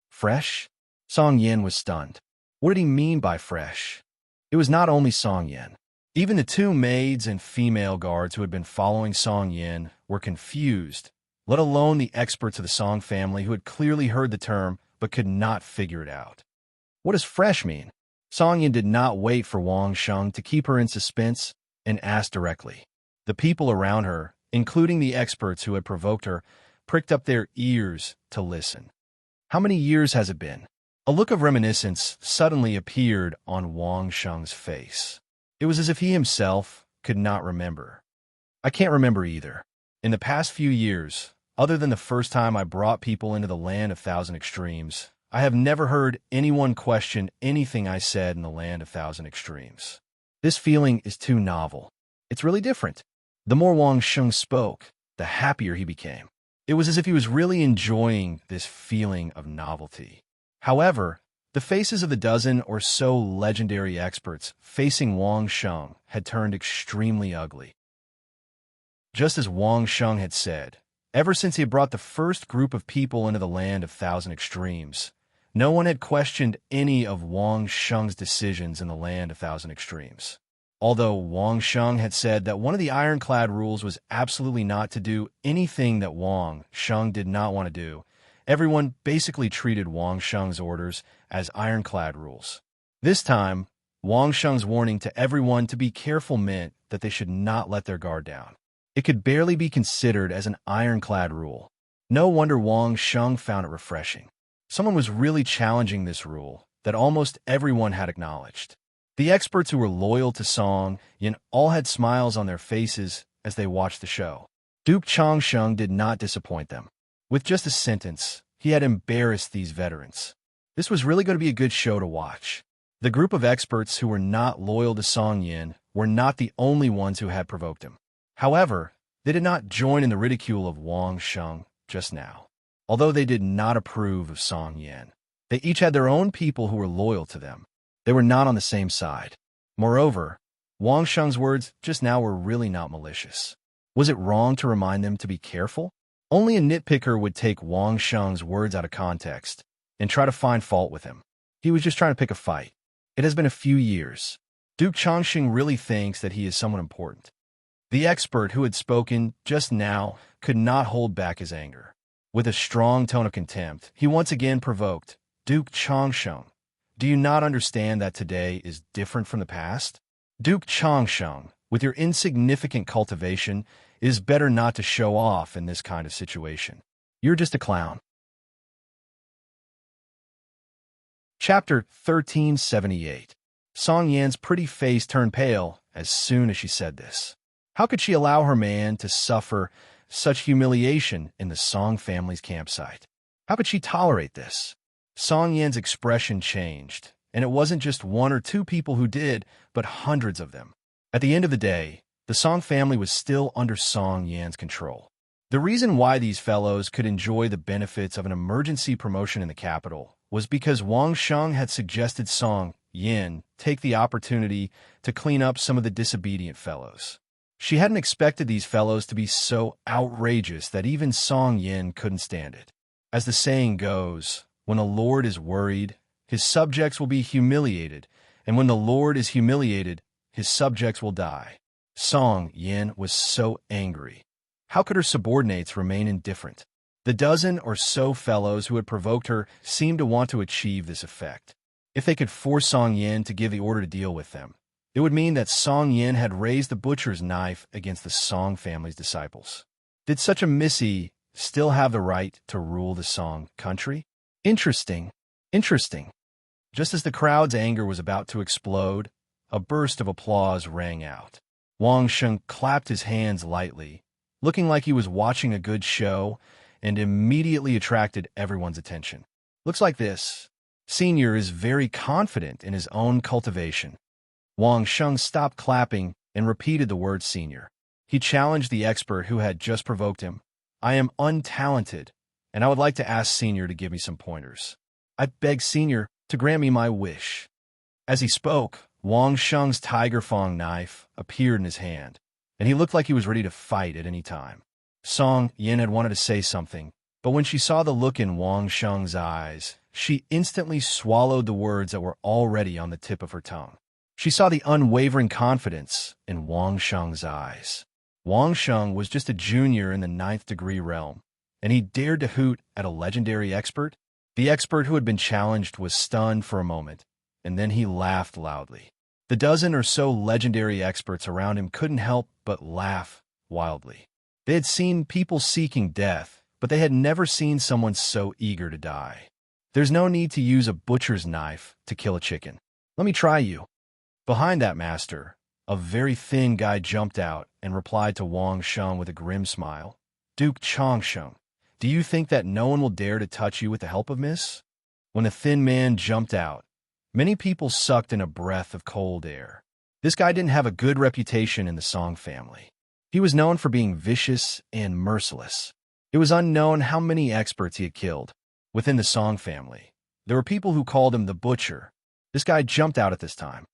S1: Fresh? Song Yin was stunned. What did he mean by fresh? It was not only Song Yin. Even the two maids and female guards who had been following Song Yin were confused, let alone the experts of the Song family who had clearly heard the term but could not figure it out. What does fresh mean? Song Yin did not wait for Wang Sheng to keep her in suspense and asked directly. The people around her, including the experts who had provoked her, pricked up their ears to listen. How many years has it been? A look of reminiscence suddenly appeared on Wang Sheng's face. It was as if he himself could not remember. I can't remember either. In the past few years, other than the first time I brought people into the land of thousand extremes, I have never heard anyone question anything I said in the land of thousand extremes. This feeling is too novel. It's really different. The more Wang Sheng spoke, the happier he became. It was as if he was really enjoying this feeling of novelty. However, the faces of the dozen or so legendary experts facing Wang Sheng had turned extremely ugly. Just as Wang Sheng had said, ever since he had brought the first group of people into the land of thousand extremes, no one had questioned any of Wang Sheng's decisions in the land of thousand extremes. Although Wang Sheng had said that one of the ironclad rules was absolutely not to do anything that Wang Sheng did not want to do, everyone basically treated Wang Sheng's orders as ironclad rules. This time, Wang Sheng's warning to everyone to be careful meant that they should not let their guard down. It could barely be considered as an ironclad rule. No wonder Wang Sheng found it refreshing. Someone was really challenging this rule that almost everyone had acknowledged. The experts who were loyal to Song Yin all had smiles on their faces as they watched the show. Duke Changsheng did not disappoint them. With just a sentence, he had embarrassed these veterans. This was really going to be a good show to watch. The group of experts who were not loyal to Song Yin were not the only ones who had provoked him. However, they did not join in the ridicule of Wang Sheng just now. Although they did not approve of Song Yin, they each had their own people who were loyal to them. They were not on the same side. Moreover, Wang Sheng's words just now were really not malicious. Was it wrong to remind them to be careful? Only a nitpicker would take Wang Sheng's words out of context and try to find fault with him. He was just trying to pick a fight. It has been a few years. Duke Chongqing really thinks that he is someone important. The expert who had spoken just now could not hold back his anger. With a strong tone of contempt, he once again provoked, Duke Chongqing, do you not understand that today is different from the past? Duke Chongqing, with your insignificant cultivation, it is better not to show off in this kind of situation. You're just a clown. Chapter 1378. Song Yan's pretty face turned pale as soon as she said this. How could she allow her man to suffer such humiliation in the Song family's campsite? How could she tolerate this? Song Yan's expression changed, and it wasn't just one or two people who did, but hundreds of them. At the end of the day, the Song family was still under Song Yan's control. The reason why these fellows could enjoy the benefits of an emergency promotion in the capital was because Wang Sheng had suggested Song Yin take the opportunity to clean up some of the disobedient fellows. She hadn't expected these fellows to be so outrageous that even Song Yin couldn't stand it. As the saying goes, when a lord is worried, his subjects will be humiliated, and when the lord is humiliated, his subjects will die. Song Yin was so angry. How could her subordinates remain indifferent? The dozen or so fellows who had provoked her seemed to want to achieve this effect. If they could force Song Yin to give the order to deal with them, it would mean that Song Yin had raised the butcher's knife against the Song family's disciples. Did such a misty still have the right to rule the Song country? Interesting. Just as the crowd's anger was about to explode, a burst of applause rang out. Wang Sheng clapped his hands lightly, looking like he was watching a good show, and immediately attracted everyone's attention. Looks like this. Senior is very confident in his own cultivation. Wang Sheng stopped clapping and repeated the word senior. He challenged the expert who had just provoked him. I am untalented, and I would like to ask Senior to give me some pointers. I beg Senior to grant me my wish. As he spoke, Wang Sheng's tiger fang knife appeared in his hand, and he looked like he was ready to fight at any time. Song Yin had wanted to say something, but when she saw the look in Wang Sheng's eyes, she instantly swallowed the words that were already on the tip of her tongue. She saw the unwavering confidence in Wang Sheng's eyes. Wang Sheng was just a junior in the 9th degree realm, and he dared to hoot at a legendary expert. The expert who had been challenged was stunned for a moment, and then he laughed loudly. The dozen or so legendary experts around him couldn't help but laugh wildly. They had seen people seeking death, but they had never seen someone so eager to die. There's no need to use a butcher's knife to kill a chicken. Let me try you. Behind that master, a very thin guy jumped out and replied to Wang Sheng with a grim smile. Duke Chongqing, do you think that no one will dare to touch you with the help of Miss? When a thin man jumped out, many people sucked in a breath of cold air. This guy didn't have a good reputation in the Song family. He was known for being vicious and merciless. It was unknown how many experts he had killed. Within the Song family, there were people who called him the Butcher. This guy jumped out at this time.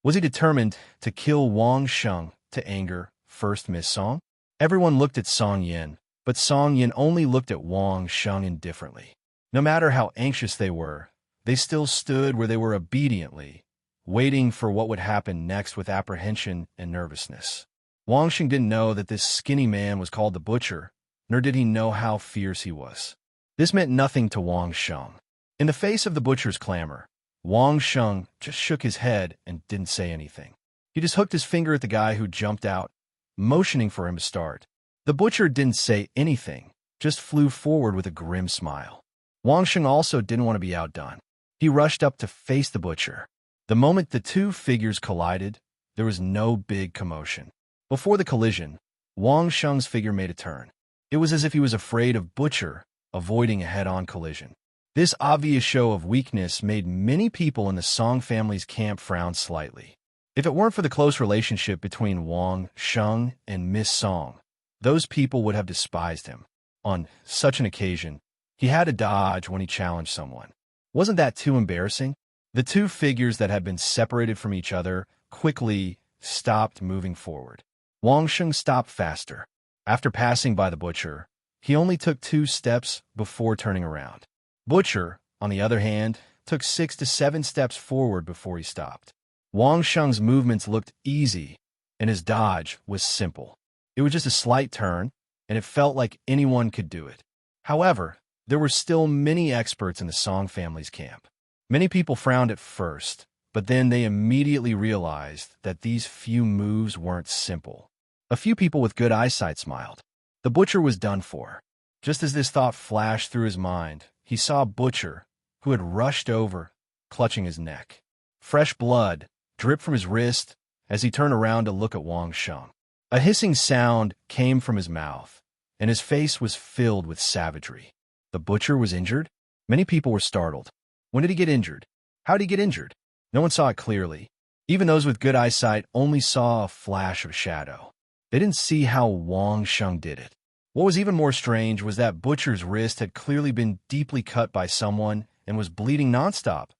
S1: Was he determined to kill Wang Sheng to anger first Miss Song? Everyone looked at Song Yin, but Song Yin only looked at Wang Sheng indifferently. No matter how anxious they were, they still stood where they were obediently, waiting for what would happen next with apprehension and nervousness. Wang Sheng didn't know that this skinny man was called the Butcher, nor did he know how fierce he was. This meant nothing to Wang Sheng. In the face of the Butcher's clamor, Wang Sheng just shook his head and didn't say anything. He just hooked his finger at the guy who jumped out, motioning for him to start. The Butcher didn't say anything, just flew forward with a grim smile. Wang Sheng also didn't want to be outdone. He rushed up to face the Butcher. The moment the two figures collided, there was no big commotion. Before the collision, Wang Sheng's figure made a turn. It was as if he was afraid of Butcher avoiding a head-on collision. This obvious show of weakness made many people in the Song family's camp frown slightly. If it weren't for the close relationship between Wang Sheng and Miss Song, those people would have despised him. On such an occasion, he had to dodge when he challenged someone. Wasn't that too embarrassing? The two figures that had been separated from each other quickly stopped moving forward. Wang Sheng stopped faster. After passing by the butcher, he only took 2 steps before turning around. Butcher, on the other hand, took 6 to 7 steps forward before he stopped. Wang Sheng's movements looked easy, and his dodge was simple. It was just a slight turn, and it felt like anyone could do it. However, there were still many experts in the Song family's camp. Many people frowned at first, but then they immediately realized that these few moves weren't simple. A few people with good eyesight smiled. The butcher was done for. Just as this thought flashed through his mind, he saw Butcher, who had rushed over, clutching his neck. Fresh blood dripped from his wrist as he turned around to look at Wang Sheng. A hissing sound came from his mouth, and his face was filled with savagery. The butcher was injured? Many people were startled. When did he get injured? How did he get injured? No one saw it clearly. Even those with good eyesight only saw a flash of shadow. They didn't see how Wang Sheng did it. What was even more strange was that Butcher's wrist had clearly been deeply cut by someone and was bleeding nonstop.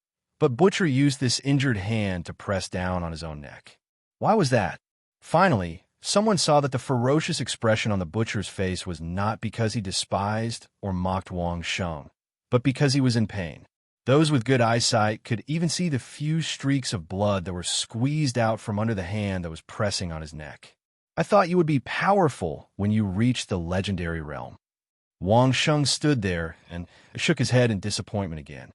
S1: But Butcher used this injured hand to press down on his own neck. Why was that? Finally, someone saw that the ferocious expression on the Butcher's face was not because he despised or mocked Wang Sheng, but because he was in pain. Those with good eyesight could even see the few streaks of blood that were squeezed out from under the hand that was pressing on his neck. I thought you would be powerful when you reached the legendary realm. Wang Sheng stood there and shook his head in disappointment again.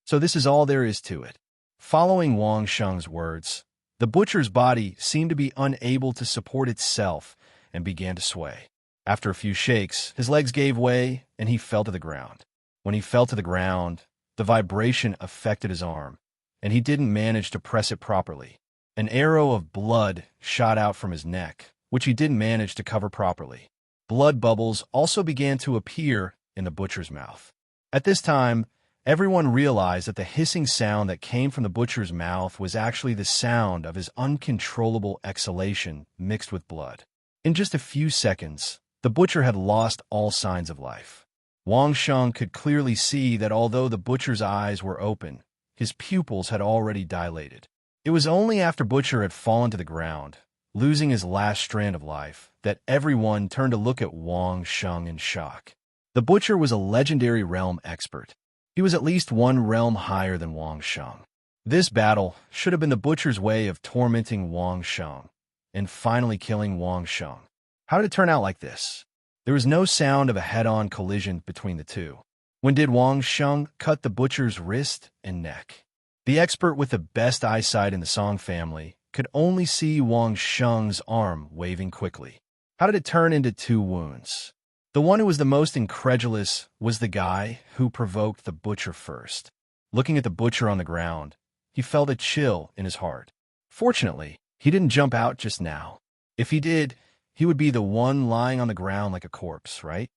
S1: So this is all there is to it. Following Wang Sheng's words, the butcher's body seemed to be unable to support itself and began to sway. After a few shakes, his legs gave way and he fell to the ground. When he fell to the ground, the vibration affected his arm, and he didn't manage to press it properly. An arrow of blood shot out from his neck, which he didn't manage to cover properly. Blood bubbles also began to appear in the butcher's mouth. At this time, everyone realized that the hissing sound that came from the butcher's mouth was actually the sound of his uncontrollable exhalation mixed with blood. In just a few seconds, the butcher had lost all signs of life. Wang Sheng could clearly see that although the butcher's eyes were open, his pupils had already dilated. It was only after Butcher had fallen to the ground, losing his last strand of life, that everyone turned to look at Wang Sheng in shock. The Butcher was a legendary realm expert. He was at least 1 realm higher than Wang Sheng. This battle should have been the Butcher's way of tormenting Wang Sheng and finally killing Wang Sheng. How did it turn out like this? There was no sound of a head-on collision between the two. When did Wang Sheng cut the Butcher's wrist and neck? The expert with the best eyesight in the Song family could only see Wang Sheng's arm waving quickly. How did it turn into 2 wounds? The one who was the most incredulous was the guy who provoked the Butcher first. Looking at the Butcher on the ground, he felt a chill in his heart. Fortunately, he didn't jump out just now. If he did, he would be the one lying on the ground like a corpse, right?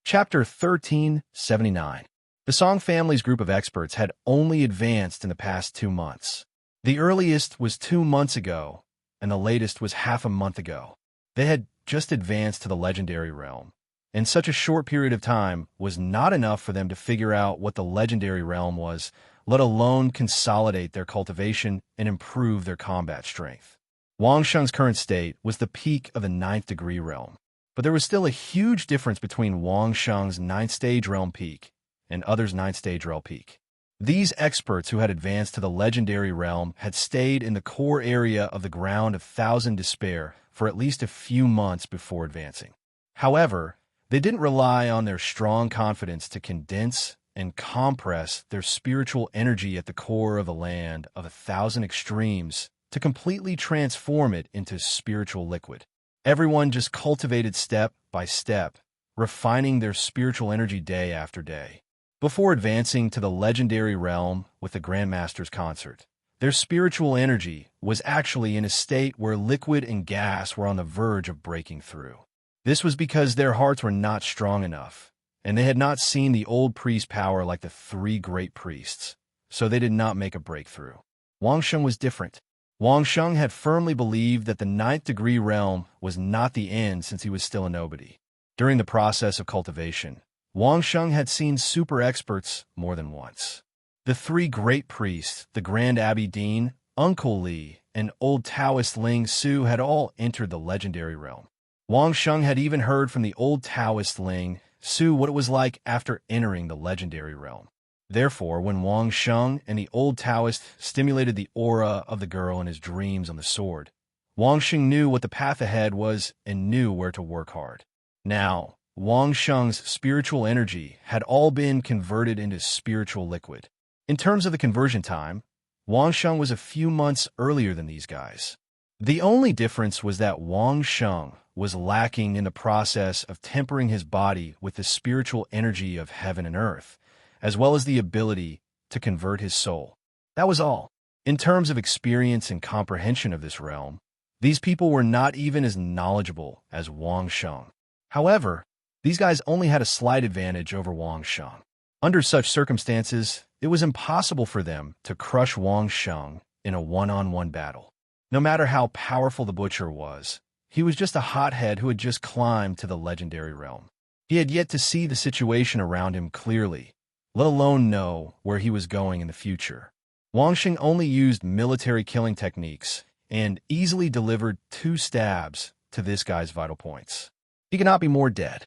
S1: Chapter 1379. The Song family's group of experts had only advanced in the past 2 months. The earliest was 2 months ago, and the latest was half a month ago. They had just advanced to the legendary realm, and such a short period of time was not enough for them to figure out what the legendary realm was, let alone consolidate their cultivation and improve their combat strength. Wang Sheng's current state was the peak of the 9th degree realm, but there was still a huge difference between Wang Sheng's 9th stage realm peak and others' 9th stage realm peak. These experts who had advanced to the legendary realm had stayed in the core area of the ground of Thousand Despair for at least a few months before advancing. However, they didn't rely on their strong confidence to condense and compress their spiritual energy at the core of the land of 1,000 extremes to completely transform it into spiritual liquid. Everyone just cultivated step by step, refining their spiritual energy day after day. Before advancing to the legendary realm with the Grandmaster's concert, their spiritual energy was actually in a state where liquid and gas were on the verge of breaking through. This was because their hearts were not strong enough, and they had not seen the old priest power like the 3 great priests, so they did not make a breakthrough. Wang Sheng was different. Wang Sheng had firmly believed that the ninth degree realm was not the end since he was still a nobody. During the process of cultivation, Wang Sheng had seen super experts more than once. The three great priests, the Grand Abbey Dean, Uncle Li, and old Taoist Ling Su had all entered the legendary realm. Wang Sheng had even heard from the old Taoist Ling Su what it was like after entering the legendary realm. Therefore, when Wang Sheng and the old Taoist stimulated the aura of the girl in his dreams on the sword, Wang Sheng knew what the path ahead was and knew where to work hard. Now, Wang Sheng's spiritual energy had all been converted into spiritual liquid. In terms of the conversion time, Wang Sheng was a few months earlier than these guys. The only difference was that Wang Sheng was lacking in the process of tempering his body with the spiritual energy of heaven and earth, as well as the ability to convert his soul. That was all. In terms of experience and comprehension of this realm, these people were not even as knowledgeable as Wang Sheng. However, these guys only had a slight advantage over Wang Sheng. Under such circumstances, it was impossible for them to crush Wang Sheng in a one-on-one battle. No matter how powerful the butcher was, he was just a hothead who had just climbed to the legendary realm. He had yet to see the situation around him clearly, let alone know where he was going in the future. Wang Sheng only used military killing techniques and easily delivered 2 stabs to this guy's vital points. He could not be more dead.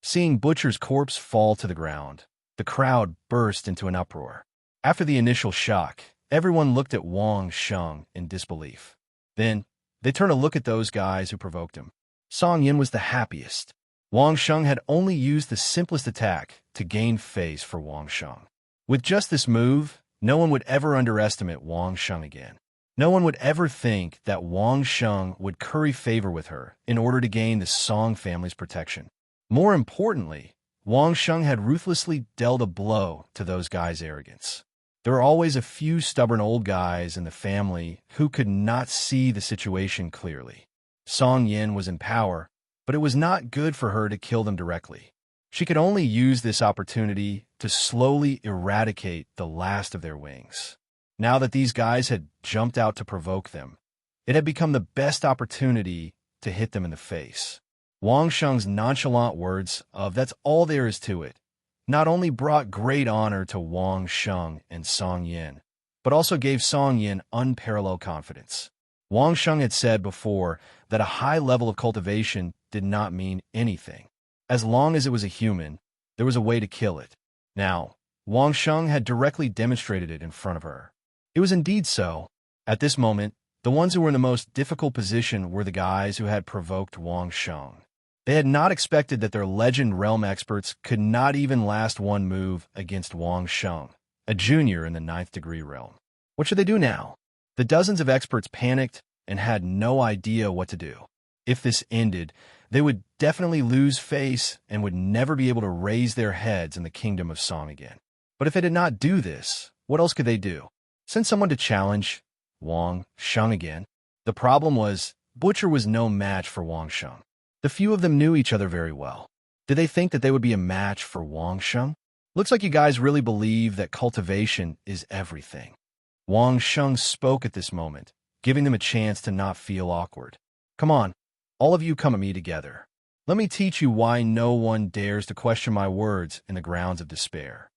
S1: Seeing Butcher's corpse fall to the ground, the crowd burst into an uproar. After the initial shock, everyone looked at Wang Sheng in disbelief. Then, they turned to look at those guys who provoked him. Song Yin was the happiest. Wang Sheng had only used the simplest attack to gain face for Wang Sheng. With just this move, no one would ever underestimate Wang Sheng again. No one would ever think that Wang Sheng would curry favor with her in order to gain the Song family's protection. More importantly, Wang Sheng had ruthlessly dealt a blow to those guys' arrogance. There were always a few stubborn old guys in the family who could not see the situation clearly. Song Yin was in power, but it was not good for her to kill them directly. She could only use this opportunity to slowly eradicate the last of their wings. Now that these guys had jumped out to provoke them, it had become the best opportunity to hit them in the face. Wang Sheng's nonchalant words of "that's all there is to it" not only brought great honor to Wang Sheng and Song Yin, but also gave Song Yin unparalleled confidence. Wang Sheng had said before that a high level of cultivation did not mean anything. As long as it was a human, there was a way to kill it. Now, Wang Sheng had directly demonstrated it in front of her. It was indeed so. At this moment, the ones who were in the most difficult position were the guys who had provoked Wang Sheng. They had not expected that their legend realm experts could not even last one move against Wang Sheng, a junior in the 9th degree realm. What should they do now? The dozens of experts panicked and had no idea what to do. If this ended, they would definitely lose face and would never be able to raise their heads in the kingdom of Song again. But if they did not do this, what else could they do? Send someone to challenge Wang Sheng again? The problem was, Butcher was no match for Wang Sheng. The few of them knew each other very well. Did they think that they would be a match for Wang Sheng? Looks like you guys really believe that cultivation is everything. Wang Sheng spoke at this moment, giving them a chance to not feel awkward. Come on, all of you come at me together. Let me teach you why no one dares to question my words in the grounds of despair.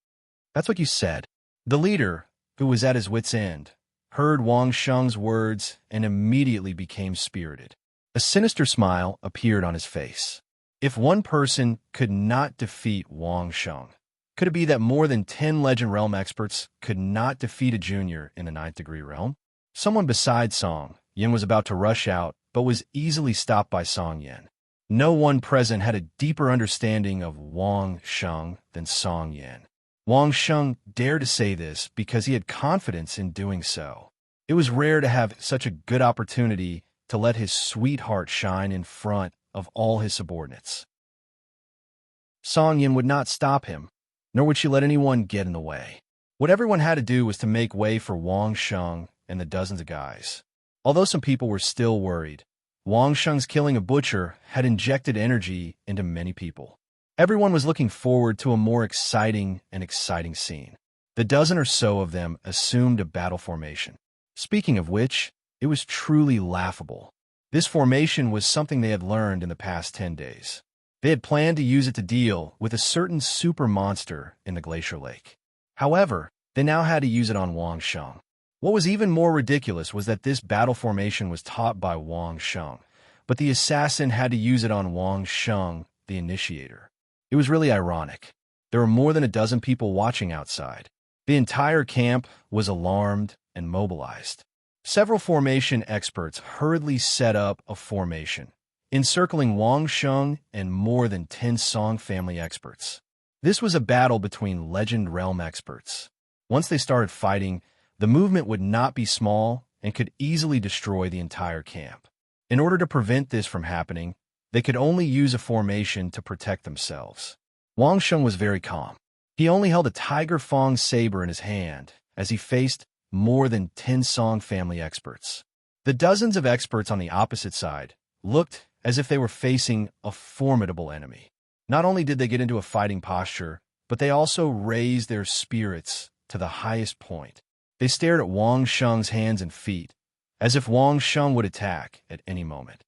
S1: That's what you said. The leader, who was at his wit's end, heard Wang Sheng's words and immediately became spirited. A sinister smile appeared on his face. If one person could not defeat Wang Sheng, could it be that more than 10 Legend Realm experts could not defeat a junior in the 9th degree realm? Someone besides Song Yin was about to rush out, but was easily stopped by Song Yin. No one present had a deeper understanding of Wang Sheng than Song Yin. Wang Sheng dared to say this because he had confidence in doing so. It was rare to have such a good opportunity to let his sweetheart shine in front of all his subordinates. Song Yin would not stop him, nor would she let anyone get in the way. What everyone had to do was to make way for Wang Sheng and the dozens of guys. Although some people were still worried, Wang Sheng's killing a butcher had injected energy into many people. Everyone was looking forward to a more exciting scene. The dozen or so of them assumed a battle formation. Speaking of which, it was truly laughable. This formation was something they had learned in the past 10 days. They had planned to use it to deal with a certain super monster in the glacier lake. However, they now had to use it on Wang Sheng. What was even more ridiculous was that this battle formation was taught by Wang Sheng, but the assassin had to use it on Wang Sheng, the initiator. It was really ironic. There were more than a dozen people watching outside. The entire camp was alarmed and mobilized. Several formation experts hurriedly set up a formation, encircling Wang Sheng and more than 10 Song family experts. This was a battle between Legend Realm experts. Once they started fighting, the movement would not be small and could easily destroy the entire camp. In order to prevent this from happening, they could only use a formation to protect themselves. Wang Sheng was very calm. He only held a Tiger Fong saber in his hand as he faced more than 10 Song family experts. The dozens of experts on the opposite side looked as if they were facing a formidable enemy. Not only did they get into a fighting posture, but they also raised their spirits to the highest point. They stared at Wang Sheng's hands and feet, as if Wang Sheng would attack at any moment.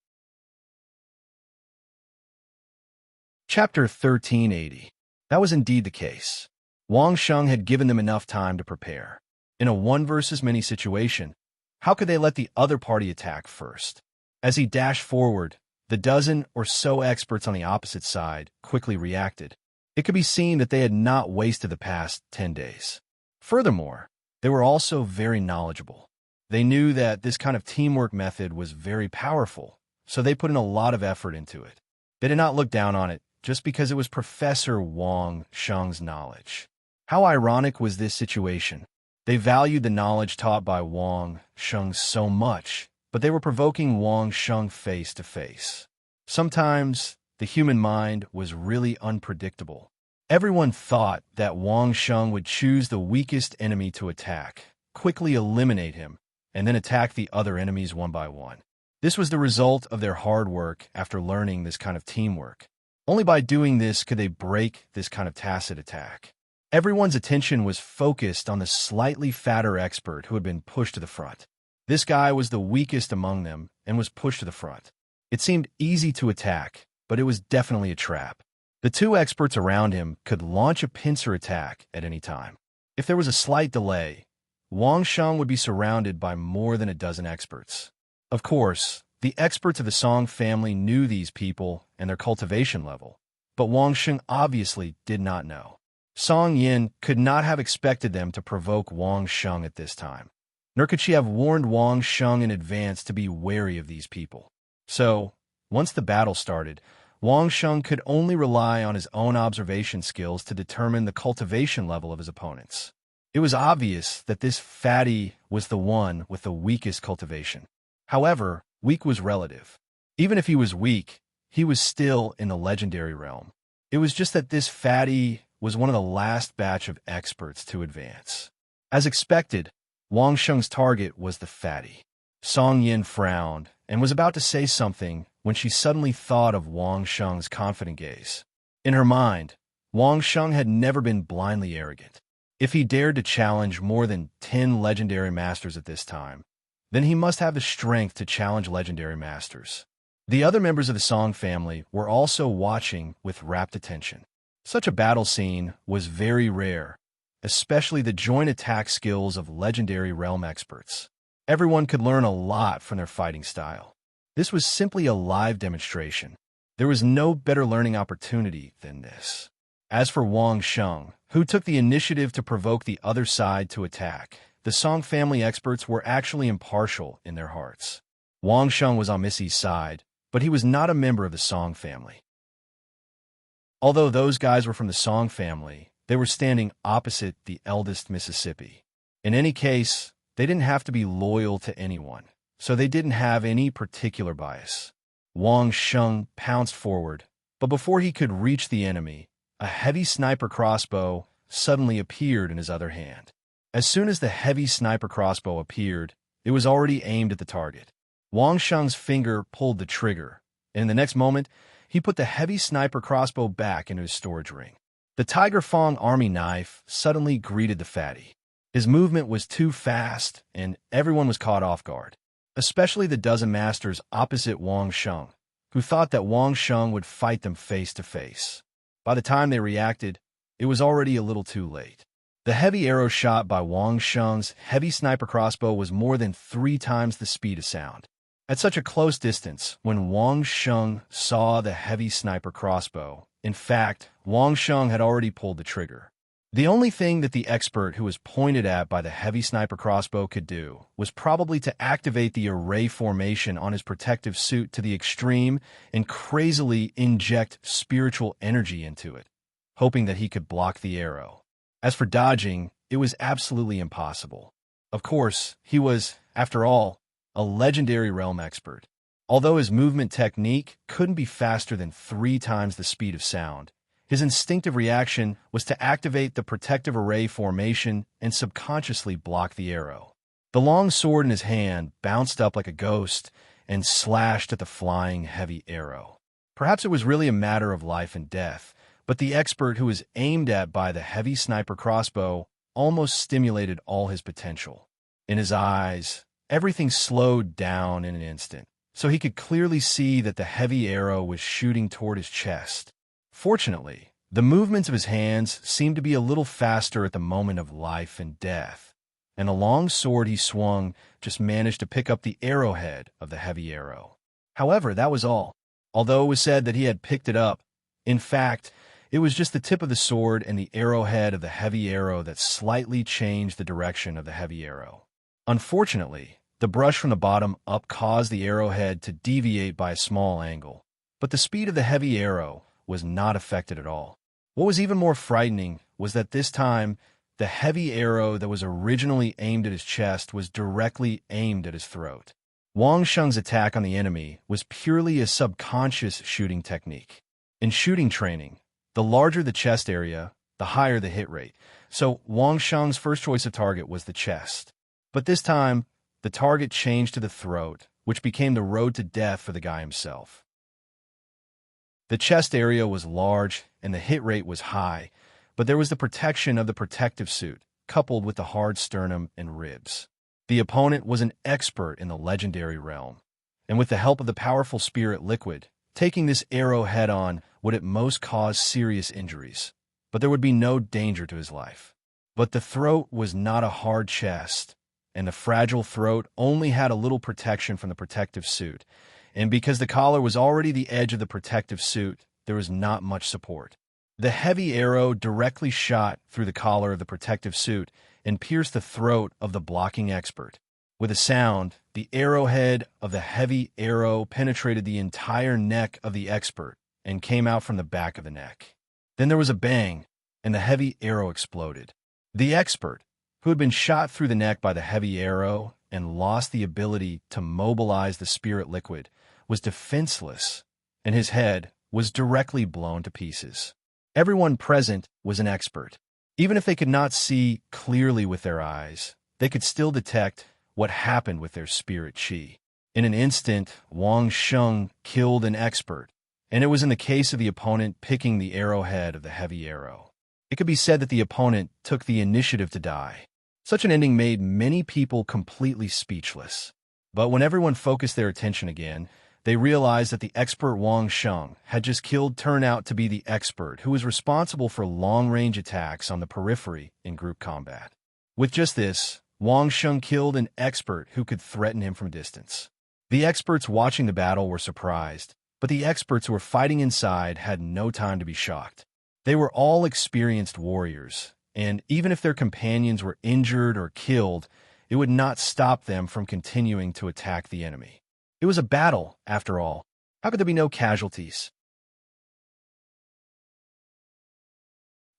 S1: Chapter 1380. That was indeed the case. Wang Sheng had given them enough time to prepare. In a one versus many situation, how could they let the other party attack first? As he dashed forward, the dozen or so experts on the opposite side quickly reacted. It could be seen that they had not wasted the past 10 days. Furthermore, they were also very knowledgeable. They knew that this kind of teamwork method was very powerful, so they put in a lot of effort into it. They did not look down on it just because it was Professor Wang Sheng's knowledge. How ironic was this situation? They valued the knowledge taught by Wang Sheng so much, but they were provoking Wang Sheng face to face. Sometimes, the human mind was really unpredictable. Everyone thought that Wang Sheng would choose the weakest enemy to attack, quickly eliminate him, and then attack the other enemies one by one. This was the result of their hard work after learning this kind of teamwork. Only by doing this could they break this kind of tacit attack. Everyone's attention was focused on the slightly fatter expert who had been pushed to the front. This guy was the weakest among them and was pushed to the front. It seemed easy to attack, but it was definitely a trap. The two experts around him could launch a pincer attack at any time. If there was a slight delay, Wang Sheng would be surrounded by more than a dozen experts. Of course, the experts of the Song family knew these people and their cultivation level, but Wang Sheng obviously did not know. Song Yin could not have expected them to provoke Wang Sheng at this time, nor could she have warned Wang Sheng in advance to be wary of these people. So, once the battle started, Wang Sheng could only rely on his own observation skills to determine the cultivation level of his opponents. It was obvious that this fatty was the one with the weakest cultivation. However, weak was relative. Even if he was weak, he was still in the legendary realm. It was just that this fatty was one of the last batch of experts to advance. As expected, Wang Sheng's target was the fatty. Song Yin frowned and was about to say something when she suddenly thought of Wang Sheng's confident gaze. In her mind, Wang Sheng had never been blindly arrogant. If he dared to challenge more than 10 legendary masters at this time, then he must have the strength to challenge legendary masters. The other members of the Song family were also watching with rapt attention. Such a battle scene was very rare, especially the joint attack skills of legendary realm experts. Everyone could learn a lot from their fighting style. This was simply a live demonstration. There was no better learning opportunity than this. As for Wang Sheng, who took the initiative to provoke the other side to attack, the Song family experts were actually impartial in their hearts. Wang Sheng was on Missy's side, but he was not a member of the Song family. Although those guys were from the Song family, they were standing opposite the eldest Mississippi. In any case, they didn't have to be loyal to anyone, so they didn't have any particular bias. Wang Sheng pounced forward, but before he could reach the enemy, a heavy sniper crossbow suddenly appeared in his other hand. As soon as the heavy sniper crossbow appeared, it was already aimed at the target. Wang Sheng's finger pulled the trigger, and in the next moment, he put the heavy sniper crossbow back into his storage ring. The Tiger Fong army knife suddenly greeted the fatty. His movement was too fast, and everyone was caught off guard, especially the dozen masters opposite Wang Sheng, who thought that Wang Sheng would fight them face to face. By the time they reacted, it was already a little too late. The heavy arrow shot by Wang Sheng's heavy sniper crossbow was more than 3 times the speed of sound. At such a close distance, when Wang Sheng saw the heavy sniper crossbow, in fact, Wang Sheng had already pulled the trigger. The only thing that the expert who was pointed at by the heavy sniper crossbow could do was probably to activate the array formation on his protective suit to the extreme and crazily inject spiritual energy into it, hoping that he could block the arrow. As for dodging, it was absolutely impossible. Of course, he was, after all, a legendary realm expert. Although his movement technique couldn't be faster than 3 times the speed of sound, his instinctive reaction was to activate the protective array formation and subconsciously block the arrow. The long sword in his hand bounced up like a ghost and slashed at the flying heavy arrow. Perhaps it was really a matter of life and death, but the expert who was aimed at by the heavy sniper crossbow almost stimulated all his potential. In his eyes, everything slowed down in an instant, so he could clearly see that the heavy arrow was shooting toward his chest. Fortunately, the movements of his hands seemed to be a little faster at the moment of life and death, and the long sword he swung just managed to pick up the arrowhead of the heavy arrow. However, that was all. Although it was said that he had picked it up, in fact, it was just the tip of the sword and the arrowhead of the heavy arrow that slightly changed the direction of the heavy arrow. Unfortunately, the brush from the bottom up caused the arrowhead to deviate by a small angle, but the speed of the heavy arrow was not affected at all. What was even more frightening was that this time, the heavy arrow that was originally aimed at his chest was directly aimed at his throat. Wang Sheng's attack on the enemy was purely a subconscious shooting technique. In shooting training, the larger the chest area, the higher the hit rate, so Wang Sheng's first choice of target was the chest. But this time, the target changed to the throat, which became the road to death for the guy himself. The chest area was large and the hit rate was high, but there was the protection of the protective suit, coupled with the hard sternum and ribs. The opponent was an expert in the legendary realm, and with the help of the powerful spirit liquid, taking this arrow head-on would at most cause serious injuries, but there would be no danger to his life. But the throat was not a hard chest, and the fragile throat only had a little protection from the protective suit, and because the collar was already the edge of the protective suit, there was not much support. The heavy arrow directly shot through the collar of the protective suit and pierced the throat of the blocking expert. With a sound, the arrowhead of the heavy arrow penetrated the entire neck of the expert and came out from the back of the neck. Then there was a bang, and the heavy arrow exploded. The expert, who had been shot through the neck by the heavy arrow and lost the ability to mobilize the spirit liquid, was defenseless, and his head was directly blown to pieces. Everyone present was an expert. Even if they could not see clearly with their eyes, they could still detect what happened with their spirit chi. In an instant, Wang Sheng killed an expert, and it was in the case of the opponent picking the arrowhead of the heavy arrow. It could be said that the opponent took the initiative to die. Such an ending made many people completely speechless. But when everyone focused their attention again, they realized that the expert Wang Sheng had just turned out to be the expert who was responsible for long-range attacks on the periphery in group combat. With just this, Wang Sheng killed an expert who could threaten him from a distance. The experts watching the battle were surprised, but the experts who were fighting inside had no time to be shocked. They were all experienced warriors, and even if their companions were injured or killed, it would not stop them from continuing to attack the enemy. It was a battle, after all. How could there be no casualties?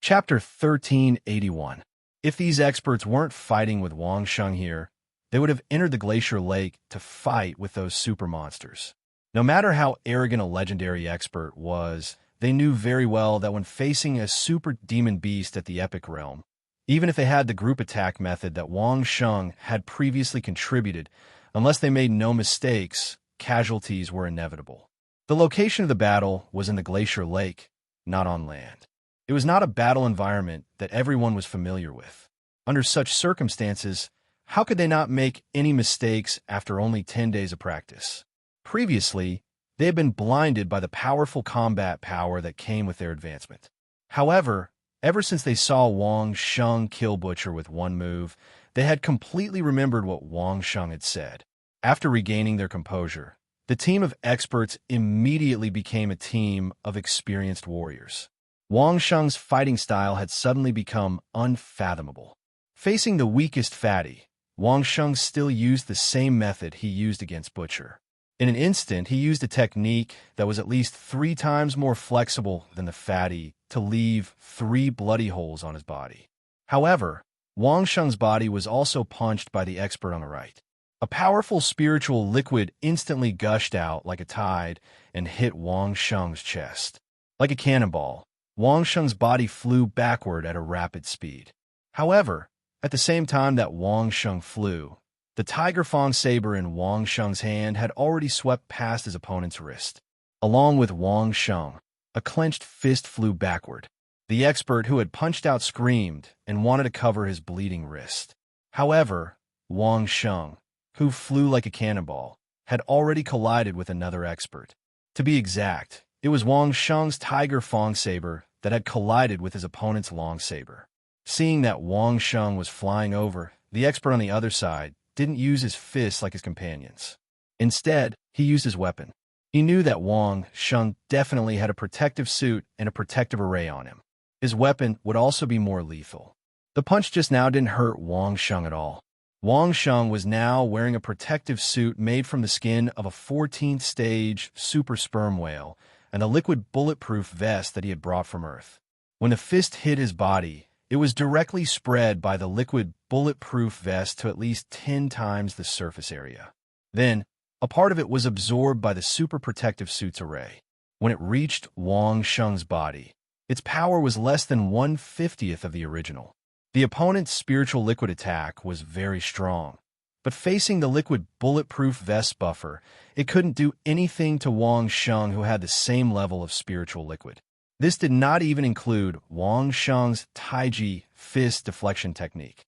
S1: Chapter 1381. If these experts weren't fighting with Wang Sheng here, they would have entered the glacier lake to fight with those super monsters. No matter how arrogant a legendary expert was, they knew very well that when facing a super demon beast at the epic realm, even if they had the group attack method that Wang Sheng had previously contributed, unless they made no mistakes, casualties were inevitable. The location of the battle was in the glacier lake, not on land. It was not a battle environment that everyone was familiar with. Under such circumstances, how could they not make any mistakes after only 10 days of practice? Previously, they had been blinded by the powerful combat power that came with their advancement. However, ever since they saw Wang Sheng kill Butcher with one move, they had completely remembered what Wang Sheng had said. After regaining their composure, the team of experts immediately became a team of experienced warriors. Wang Sheng's fighting style had suddenly become unfathomable. Facing the weakest fatty, Wang Sheng still used the same method he used against Butcher. In an instant, he used a technique that was at least 3 times more flexible than the fatty to leave 3 bloody holes on his body. However, Wang Sheng's body was also punched by the expert on the right. A powerful spiritual liquid instantly gushed out like a tide and hit Wang Sheng's chest. Like a cannonball, Wang Sheng's body flew backward at a rapid speed. However, at the same time that Wang Sheng flew, the Tiger Fang saber in Wang Sheng's hand had already swept past his opponent's wrist. Along with Wang Sheng, a clenched fist flew backward. The expert who had punched out screamed and wanted to cover his bleeding wrist. However, Wang Sheng, who flew like a cannonball, had already collided with another expert. To be exact, it was Wang Sheng's Tiger Fang saber that had collided with his opponent's long saber. Seeing that Wang Sheng was flying over, the expert on the other side didn't use his fists like his companions. Instead, he used his weapon. He knew that Wang Sheng definitely had a protective suit and a protective array on him. His weapon would also be more lethal. The punch just now didn't hurt Wang Sheng at all. Wang Sheng was now wearing a protective suit made from the skin of a 14th stage super sperm whale and a liquid bulletproof vest that he had brought from Earth. When the fist hit his body, it was directly spread by the liquid bulletproof vest to at least 10 times the surface area. Then, a part of it was absorbed by the super protective suit's array. When it reached Wang Sheng's body, its power was less than 1/50th of the original. The opponent's spiritual liquid attack was very strong, but facing the liquid bulletproof vest buffer, it couldn't do anything to Wang Sheng, who had the same level of spiritual liquid. This did not even include Wang Sheng's Taiji fist deflection technique.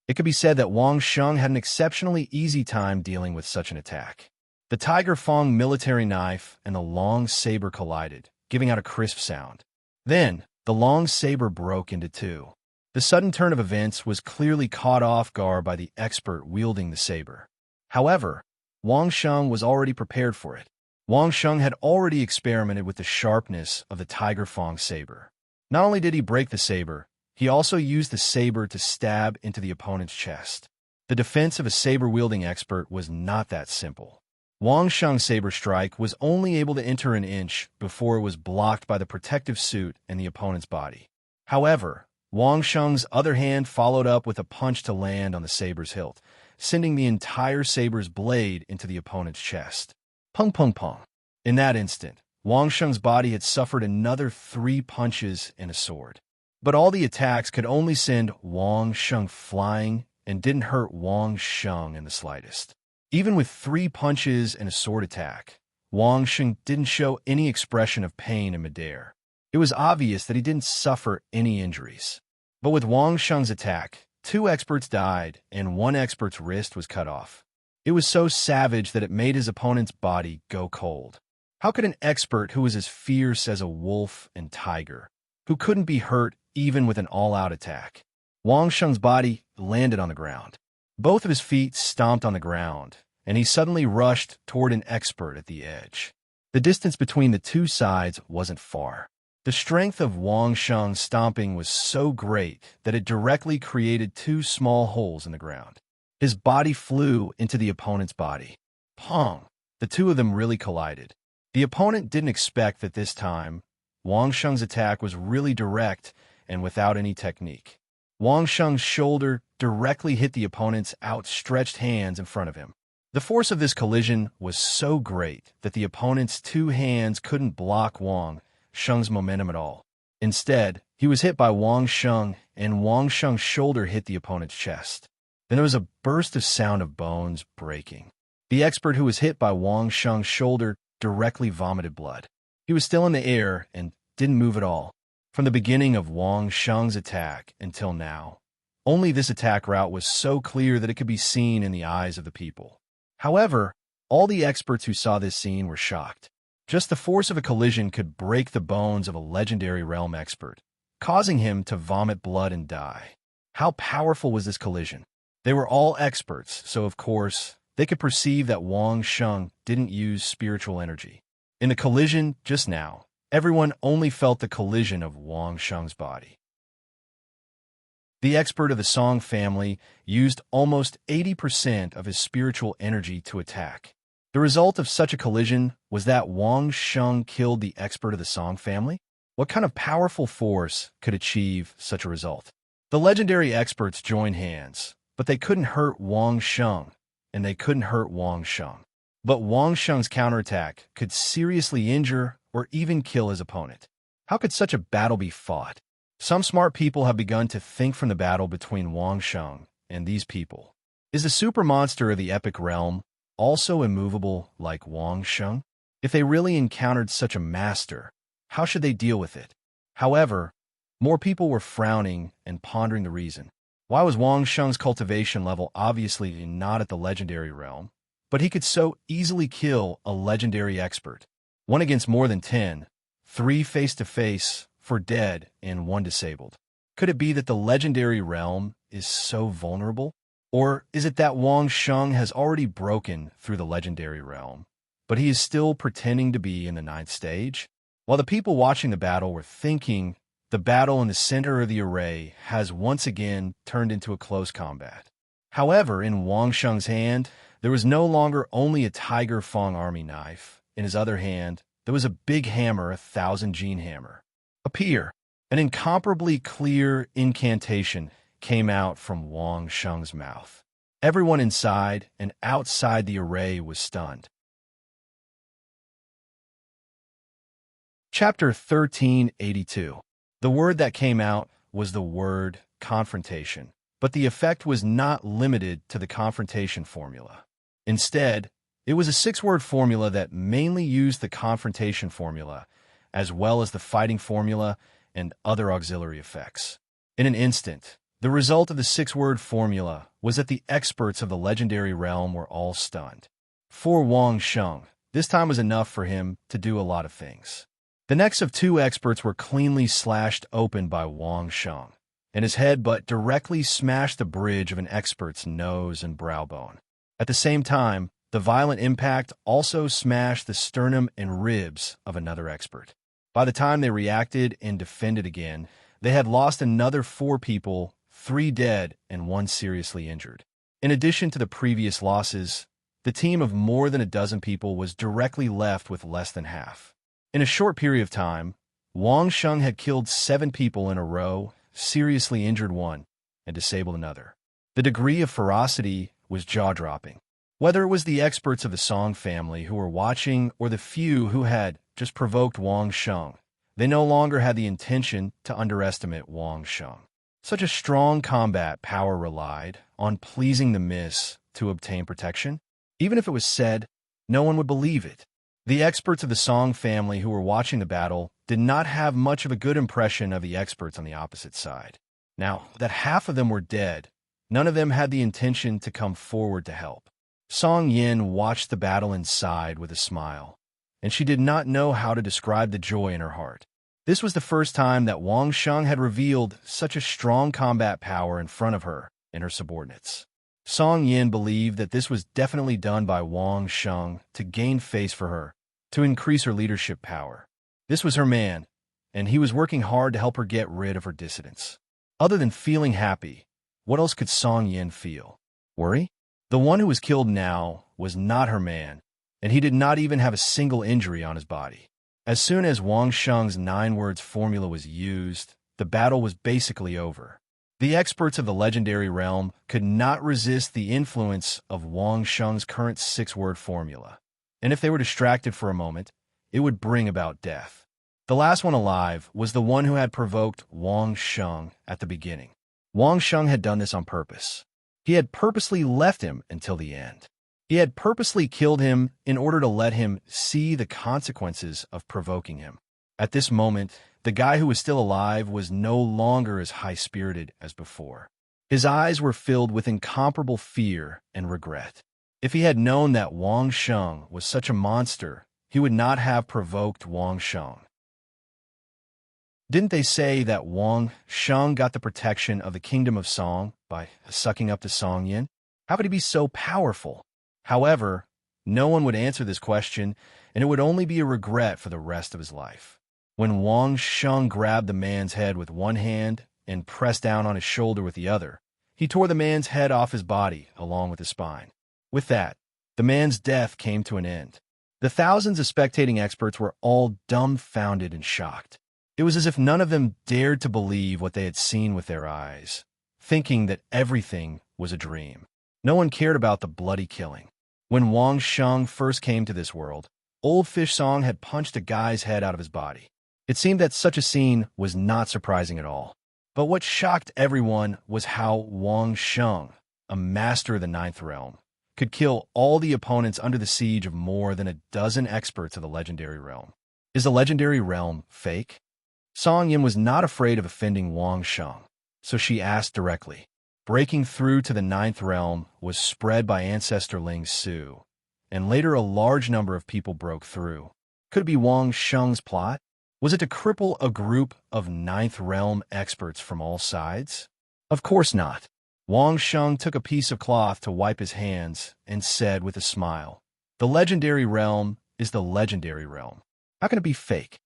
S1: It could be said that Wang Sheng had an exceptionally easy time dealing with such an attack. The Tiger Fang military knife and the long saber collided, giving out a crisp sound. Then, the long saber broke into 2. The sudden turn of events was clearly caught off guard by the expert wielding the saber. However, Wang Sheng was already prepared for it. Wang Sheng had already experimented with the sharpness of the Tiger Fang saber. Not only did he break the saber, he also used the saber to stab into the opponent's chest. The defense of a saber-wielding expert was not that simple. Wang Sheng's saber strike was only able to enter an inch before it was blocked by the protective suit and the opponent's body. However, Wang Sheng's other hand followed up with a punch to land on the saber's hilt, sending the entire saber's blade into the opponent's chest. Pung pung pung. In that instant, Wang Sheng's body had suffered another 3 punches and a sword. But all the attacks could only send Wang Sheng flying and didn't hurt Wang Sheng in the slightest. Even with 3 punches and a sword attack, Wang Sheng didn't show any expression of pain in midair. It was obvious that he didn't suffer any injuries. But with Wang Sheng's attack, 2 experts died and 1 expert's wrist was cut off. It was so savage that it made his opponent's body go cold. How could an expert who was as fierce as a wolf and tiger, who couldn't be hurt even with an all-out attack? Wang Sheng's body landed on the ground. Both of his feet stomped on the ground, and he suddenly rushed toward an expert at the edge. The distance between the 2 sides wasn't far. The strength of Wang Sheng's stomping was so great that it directly created 2 small holes in the ground. His body flew into the opponent's body. Pong! The 2 of them really collided. The opponent didn't expect that this time, Wang Sheng's attack was really direct and without any technique. Wang Sheng's shoulder directly hit the opponent's outstretched hands in front of him. The force of this collision was so great that the opponent's 2 hands couldn't block Wang Sheng's momentum at all. Instead, he was hit by Wang Sheng, and Wang Sheng's shoulder hit the opponent's chest. Then there was a burst of sound of bones breaking. The expert who was hit by Wang Sheng's shoulder directly vomited blood. He was still in the air and didn't move at all. From the beginning of Wang Sheng's attack until now, Only this attack route was so clear that it could be seen in the eyes of the people. However, all the experts who saw this scene were shocked. Just the force of a collision could break the bones of a legendary realm expert, causing him to vomit blood and die. How powerful was this collision? They were all experts, so of course, they could perceive that Wang Sheng didn't use spiritual energy. In the collision just now, everyone only felt the collision of Wang Sheng's body. The expert of the Song family used almost 80% of his spiritual energy to attack. The result of such a collision was that Wang Sheng killed the expert of the Song family? What kind of powerful force could achieve such a result? The legendary experts joined hands, but they couldn't hurt Wang Sheng, and they couldn't hurt Wang Sheng. But Wang Sheng's counterattack could seriously injure or even kill his opponent. How could such a battle be fought? Some smart people have begun to think from the battle between Wang Sheng and these people. Is the super monster of the epic realm also immovable like Wang Sheng? If they really encountered such a master, how should they deal with it? However, more people were frowning and pondering the reason. Why was Wang Sheng's cultivation level obviously not at the legendary realm, but he could so easily kill a legendary expert? 1 against more than 10, 3 face-to-face for dead and 1 disabled. Could it be that the legendary realm is so vulnerable? Or is it that Wang Sheng has already broken through the legendary realm, but he is still pretending to be in the 9th stage? While the people watching the battle were thinking, the battle in the center of the array has once again turned into a close combat. However, in Wang Sheng's hand, there was no longer only a Tiger Fong army knife. In his other hand, there was a big hammer, a 1000-gene hammer. Appear. An incomparably clear incantation came out from Wang Sheng's mouth. Everyone inside and outside the array was stunned. Chapter 1382. The word that came out was the word confrontation, but the effect was not limited to the confrontation formula. Instead, it was a 6-word formula that mainly used the confrontation formula, as well as the fighting formula and other auxiliary effects. In an instant, the result of the 6-word formula was that the experts of the legendary realm were all stunned. For Wang Sheng, this time was enough for him to do a lot of things. The necks of 2 experts were cleanly slashed open by Wang Sheng, and his headbutt directly smashed the bridge of an expert's nose and brow bone. At the same time, the violent impact also smashed the sternum and ribs of another expert. By the time they reacted and defended again, they had lost another 4 people, 3 dead and 1 seriously injured. In addition to the previous losses, the team of more than a dozen people was directly left with less than half. In a short period of time, Wang Sheng had killed 7 people in a row, seriously injured 1, and disabled another. The degree of ferocity was jaw-dropping. Whether it was the experts of the Song family who were watching or the few who had just provoked Wang Sheng, they no longer had the intention to underestimate Wang Sheng. Such a strong combat power relied on pleasing the miss to obtain protection. Even if it was said, no one would believe it. The experts of the Song family who were watching the battle did not have much of a good impression of the experts on the opposite side. Now that half of them were dead, none of them had the intention to come forward to help. Song Yin watched the battle and sighed with a smile, and she did not know how to describe the joy in her heart. This was the first time that Wang Sheng had revealed such a strong combat power in front of her and her subordinates. Song Yin believed that this was definitely done by Wang Sheng to gain face for her, to increase her leadership power. This was her man, and he was working hard to help her get rid of her dissidents. Other than feeling happy, what else could Song Yin feel? Worry? The one who was killed now was not her man, and he did not even have a single injury on his body. As soon as Wang Sheng's 9-words formula was used, the battle was basically over. The experts of the legendary realm could not resist the influence of Wang Sheng's current 6-word formula, and if they were distracted for a moment, it would bring about death. The last one alive was the one who had provoked Wang Sheng at the beginning. Wang Sheng had done this on purpose. He had purposely left him until the end. He had purposely killed him in order to let him see the consequences of provoking him. At this moment, the guy who was still alive was no longer as high-spirited as before. His eyes were filled with incomparable fear and regret. If he had known that Wang Sheng was such a monster, he would not have provoked Wang Sheng. Didn't they say that Wang Sheng got the protection of the kingdom of Song by sucking up to Song Yin? How could he be so powerful? However, no one would answer this question, and it would only be a regret for the rest of his life. When Wang Sheng grabbed the man's head with one hand and pressed down on his shoulder with the other, he tore the man's head off his body along with his spine. With that, the man's death came to an end. The thousands of spectating experts were all dumbfounded and shocked. It was as if none of them dared to believe what they had seen with their eyes, thinking that everything was a dream. No one cared about the bloody killing. When Wang Sheng first came to this world, Old Fish Song had punched a guy's head out of his body. It seemed that such a scene was not surprising at all. But what shocked everyone was how Wang Sheng, a master of the Ninth Realm, could kill all the opponents under the siege of more than a dozen experts of the Legendary Realm. Is the Legendary Realm fake? Song Yin was not afraid of offending Wang Sheng, so she asked directly. Breaking through to the Ninth Realm was spread by Ancestor Ling Su, and later a large number of people broke through. Could it be Wang Sheng's plot? Was it to cripple a group of Ninth Realm experts from all sides? Of course not. Wang Sheng took a piece of cloth to wipe his hands and said with a smile, "The Legendary Realm is the Legendary Realm. How can it be fake?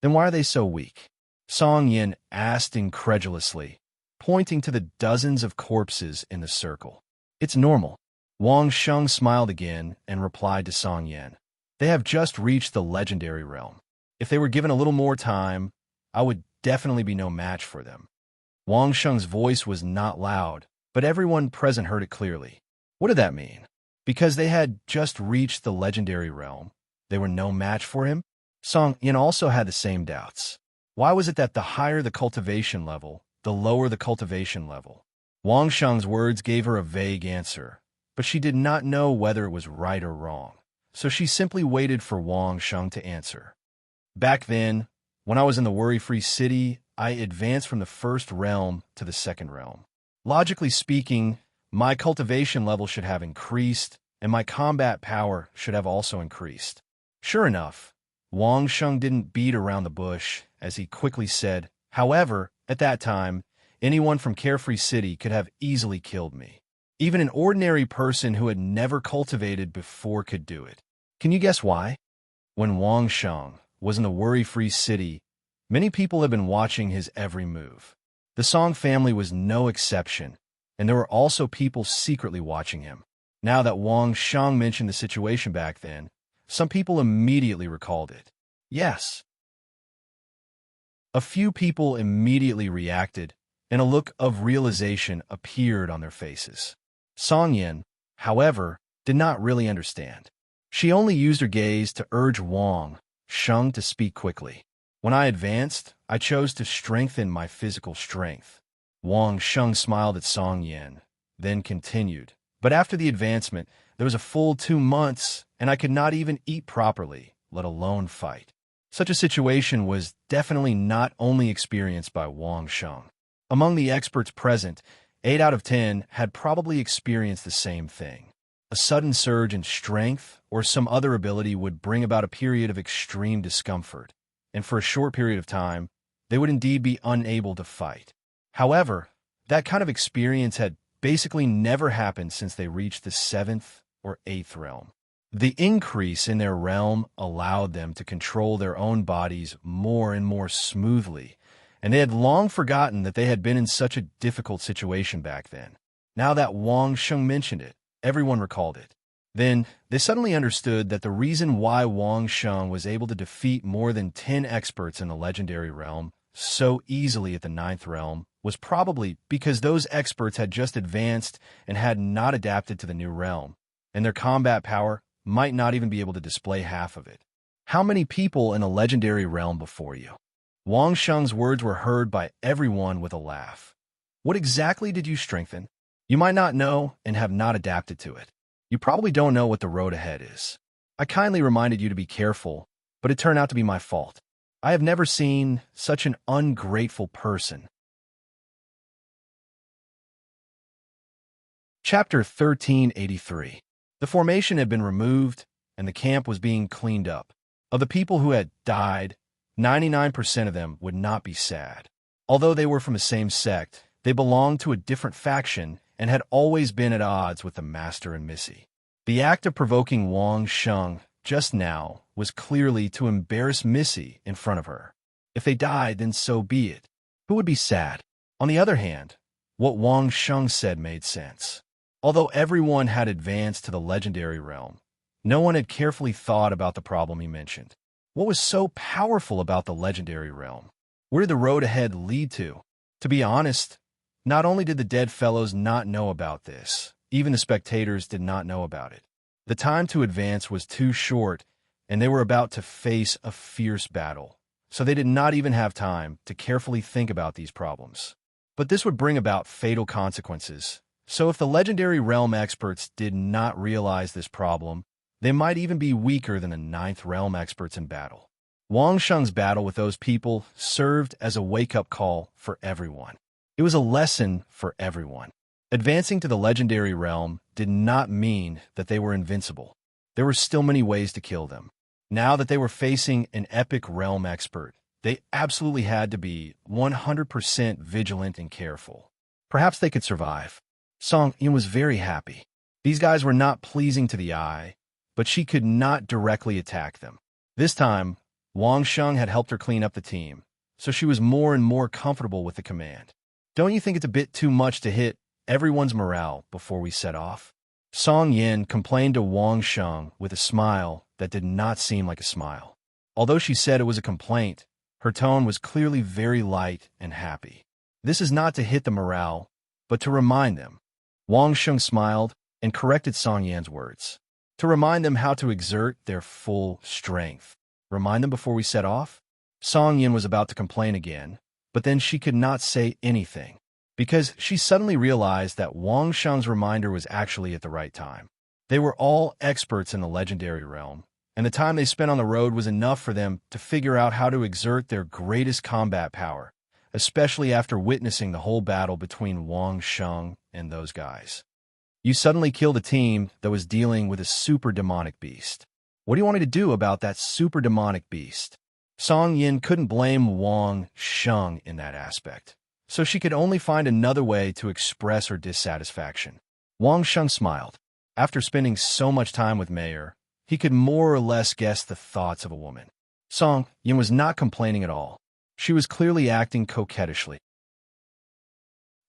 S1: Then why are they so weak?" Song Yin asked incredulously, pointing to the dozens of corpses in the circle. "It's normal." Wang Sheng smiled again and replied to Song Yin, "They have just reached the Legendary Realm. If they were given a little more time, I would definitely be no match for them." Wang Sheng's voice was not loud, but everyone present heard it clearly. What did that mean? Because they had just reached the Legendary Realm, they were no match for him? Song Yin also had the same doubts. Why was it that the higher the cultivation level, the lower the cultivation level? Wang Sheng's words gave her a vague answer, but she did not know whether it was right or wrong, so she simply waited for Wang Sheng to answer. Back then, when I was in the worry-free city, I advanced from the first realm to the second realm. Logically speaking, my cultivation level should have increased, and my combat power should have also increased. Sure enough, Wang Sheng didn't beat around the bush, as he quickly said, "However, at that time, anyone from Carefree City could have easily killed me. Even an ordinary person who had never cultivated before could do it." Can you guess why? When Wang Sheng was in the worry-free city, many people had been watching his every move. The Song family was no exception, and there were also people secretly watching him. Now that Wang Sheng mentioned the situation back then, some people immediately recalled it. Yes. A few people immediately reacted, and a look of realization appeared on their faces. Song Yin, however, did not really understand. She only used her gaze to urge Wang Sheng to speak quickly. "When I advanced, I chose to strengthen my physical strength." Wang Sheng smiled at Song Yin, then continued, "But after the advancement, there was a full 2 months, and I could not even eat properly, let alone fight." Such a situation was definitely not only experienced by Wang Sheng. Among the experts present, 8 out of 10 had probably experienced the same thing. A sudden surge in strength or some other ability would bring about a period of extreme discomfort, and for a short period of time, they would indeed be unable to fight. However, that kind of experience had basically never happened since they reached the 7th or 8th realm. The increase in their realm allowed them to control their own bodies more and more smoothly, and they had long forgotten that they had been in such a difficult situation back then. Now that Wang Sheng mentioned it, everyone recalled it. Then, they suddenly understood that the reason why Wang Sheng was able to defeat more than 10 experts in the Legendary Realm so easily at the 9th realm was probably because those experts had just advanced and had not adapted to the new realm, and their combat power might not even be able to display half of it. How many people in the Legendary Realm before you? Wang Sheng's words were heard by everyone with a laugh. What exactly did you strengthen? You might not know and have not adapted to it. You probably don't know what the road ahead is. I kindly reminded you to be careful, but it turned out to be my fault. I have never seen such an ungrateful person. Chapter 1383. The formation had been removed, and the camp was being cleaned up. Of the people who had died, 99% of them would not be sad. Although they were from the same sect, they belonged to a different faction and had always been at odds with the Master and Missy. The act of provoking Wang Sheng just now was clearly to embarrass Missy in front of her. If they died, then so be it. Who would be sad? On the other hand, what Wang Sheng said made sense. Although everyone had advanced to the legendary realm, no one had carefully thought about the problem he mentioned. What was so powerful about the legendary realm? Where did the road ahead lead to? To be honest, not only did the dead fellows not know about this, even the spectators did not know about it. The time to advance was too short, and they were about to face a fierce battle, so they did not even have time to carefully think about these problems. But this would bring about fatal consequences, so if the legendary realm experts did not realize this problem, they might even be weaker than the ninth realm experts in battle. Wang Sheng's battle with those people served as a wake-up call for everyone. It was a lesson for everyone. Advancing to the legendary realm did not mean that they were invincible. There were still many ways to kill them. Now that they were facing an epic realm expert, they absolutely had to be 100% vigilant and careful. Perhaps they could survive. Song Yin was very happy. These guys were not pleasing to the eye, but she could not directly attack them. This time, Wang Sheng had helped her clean up the team, so she was more and more comfortable with the command. Don't you think it's a bit too much to hit everyone's morale before we set off? Song Yin complained to Wang Sheng with a smile that did not seem like a smile. Although she said it was a complaint, her tone was clearly very light and happy. This is not to hit the morale, but to remind them. Wang Sheng smiled and corrected Song Yan's words. To remind them how to exert their full strength. Remind them before we set off? Song Yin was about to complain again, but then she could not say anything, because she suddenly realized that Wang Sheng's reminder was actually at the right time. They were all experts in the legendary realm, and the time they spent on the road was enough for them to figure out how to exert their greatest combat power, especially after witnessing the whole battle between Wang Sheng and those guys. You suddenly killed a team that was dealing with a super demonic beast. What do you want me to do about that super demonic beast? Song Yin couldn't blame Wang Sheng in that aspect, so she could only find another way to express her dissatisfaction. Wang Sheng smiled. After spending so much time with Mayor, he could more or less guess the thoughts of a woman. Song Yin was not complaining at all. She was clearly acting coquettishly.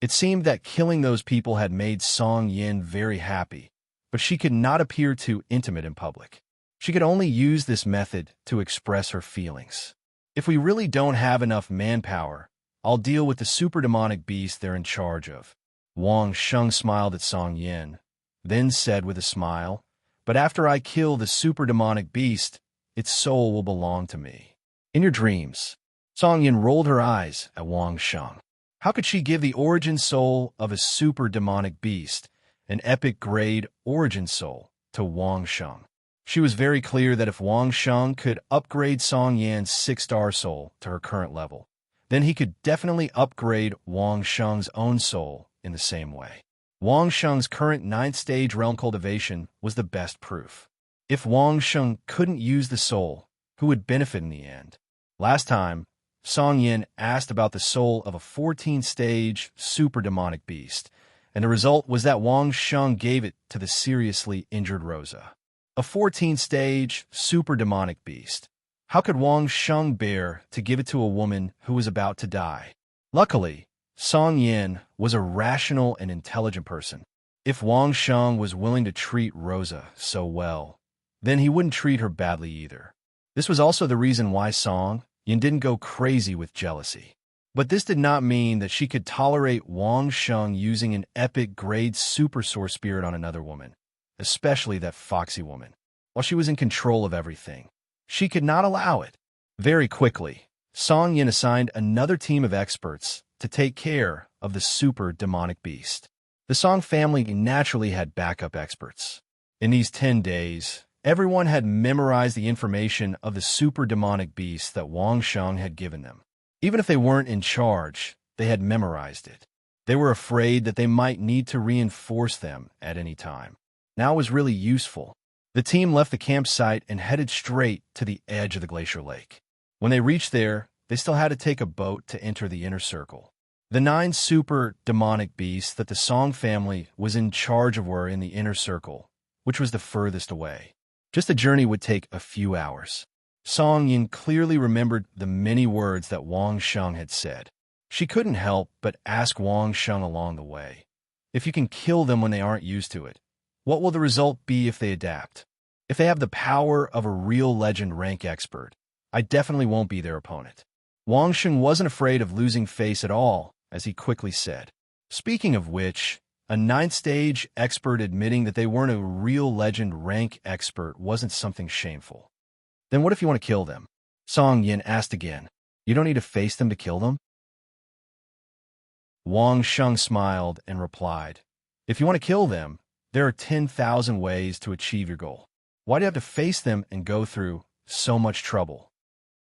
S1: It seemed that killing those people had made Song Yin very happy, but she could not appear too intimate in public. She could only use this method to express her feelings. If we really don't have enough manpower, I'll deal with the super demonic beast they're in charge of. Wang Sheng smiled at Song Yin, then said with a smile, but after I kill the super demonic beast, its soul will belong to me. In your dreams. Song Yin rolled her eyes at Wang Sheng. How could she give the origin soul of a super demonic beast, an epic grade origin soul, to Wang Sheng? She was very clear that if Wang Sheng could upgrade Song Yan's 6-star soul to her current level, then he could definitely upgrade Wang Sheng's own soul in the same way. Wang Sheng's current 9th stage realm cultivation was the best proof. If Wang Sheng couldn't use the soul, who would benefit in the end? Last time, Song Yin asked about the soul of a 14th-stage super demonic beast, and the result was that Wang Sheng gave it to the seriously injured Rosa. A 14th-stage super demonic beast. How could Wang Sheng bear to give it to a woman who was about to die? Luckily, Song Yin was a rational and intelligent person. If Wang Sheng was willing to treat Rosa so well, then he wouldn't treat her badly either. This was also the reason why Song Yin didn't go crazy with jealousy. But this did not mean that she could tolerate Wang Sheng using an epic grade super source spirit on another woman, especially that foxy woman, while she was in control of everything. She could not allow it. Very quickly, Song Yin assigned another team of experts to take care of the super demonic beast. The Song family naturally had backup experts. In these 10 days, everyone had memorized the information of the super demonic beast that Wang Sheng had given them. Even if they weren't in charge, they had memorized it. They were afraid that they might need to reinforce them at any time. Now it was really useful. The team left the campsite and headed straight to the edge of the glacier lake. When they reached there, they still had to take a boat to enter the inner circle. The 9 super demonic beasts that the Song family was in charge of were in the inner circle, which was the furthest away. Just the journey would take a few hours. Song Yin clearly remembered the many words that Wang Sheng had said. She couldn't help but ask Wang Sheng along the way, if you can kill them when they aren't used to it, what will the result be if they adapt? If they have the power of a real legend rank expert, I definitely won't be their opponent. Wang Sheng wasn't afraid of losing face at all, as he quickly said. Speaking of which, a 9th stage expert admitting that they weren't a real legend rank expert wasn't something shameful. Then what if you want to kill them? Song Yin asked again. You don't need to face them to kill them? Wang Sheng smiled and replied, if you want to kill them, there are 10,000 ways to achieve your goal. Why do you have to face them and go through so much trouble?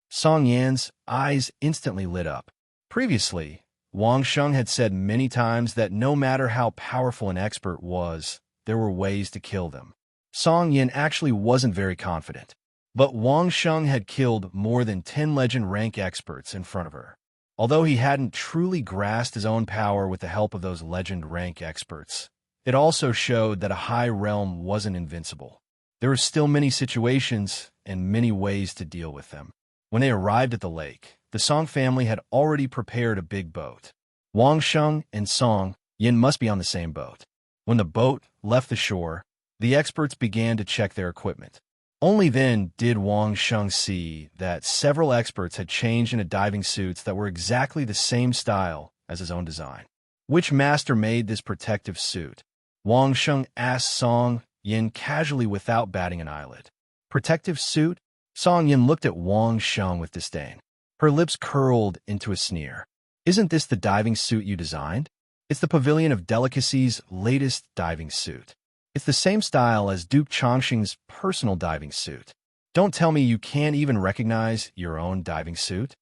S1: Song Yan's eyes instantly lit up. Previously, Wang Sheng had said many times that no matter how powerful an expert was, there were ways to kill them. Song Yan actually wasn't very confident. But Wang Sheng had killed more than 10 legend rank experts in front of her. Although he hadn't truly grasped his own power with the help of those legend rank experts, it also showed that a high realm wasn't invincible. There were still many situations and many ways to deal with them. When they arrived at the lake, the Song family had already prepared a big boat. Wang Sheng and Song Yin must be on the same boat. When the boat left the shore, the experts began to check their equipment. Only then did Wang Sheng see that several experts had changed into diving suits that were exactly the same style as his own design. Which master made this protective suit? Wang Sheng asked Song Yin casually without batting an eyelid. Protective suit? Song Yin looked at Wang Sheng with disdain. Her lips curled into a sneer. Isn't this the diving suit you designed? It's the Pavilion of Delicacy's latest diving suit. It's the same style as Duke Chongqing's personal diving suit. Don't tell me you can't even recognize your own diving suit?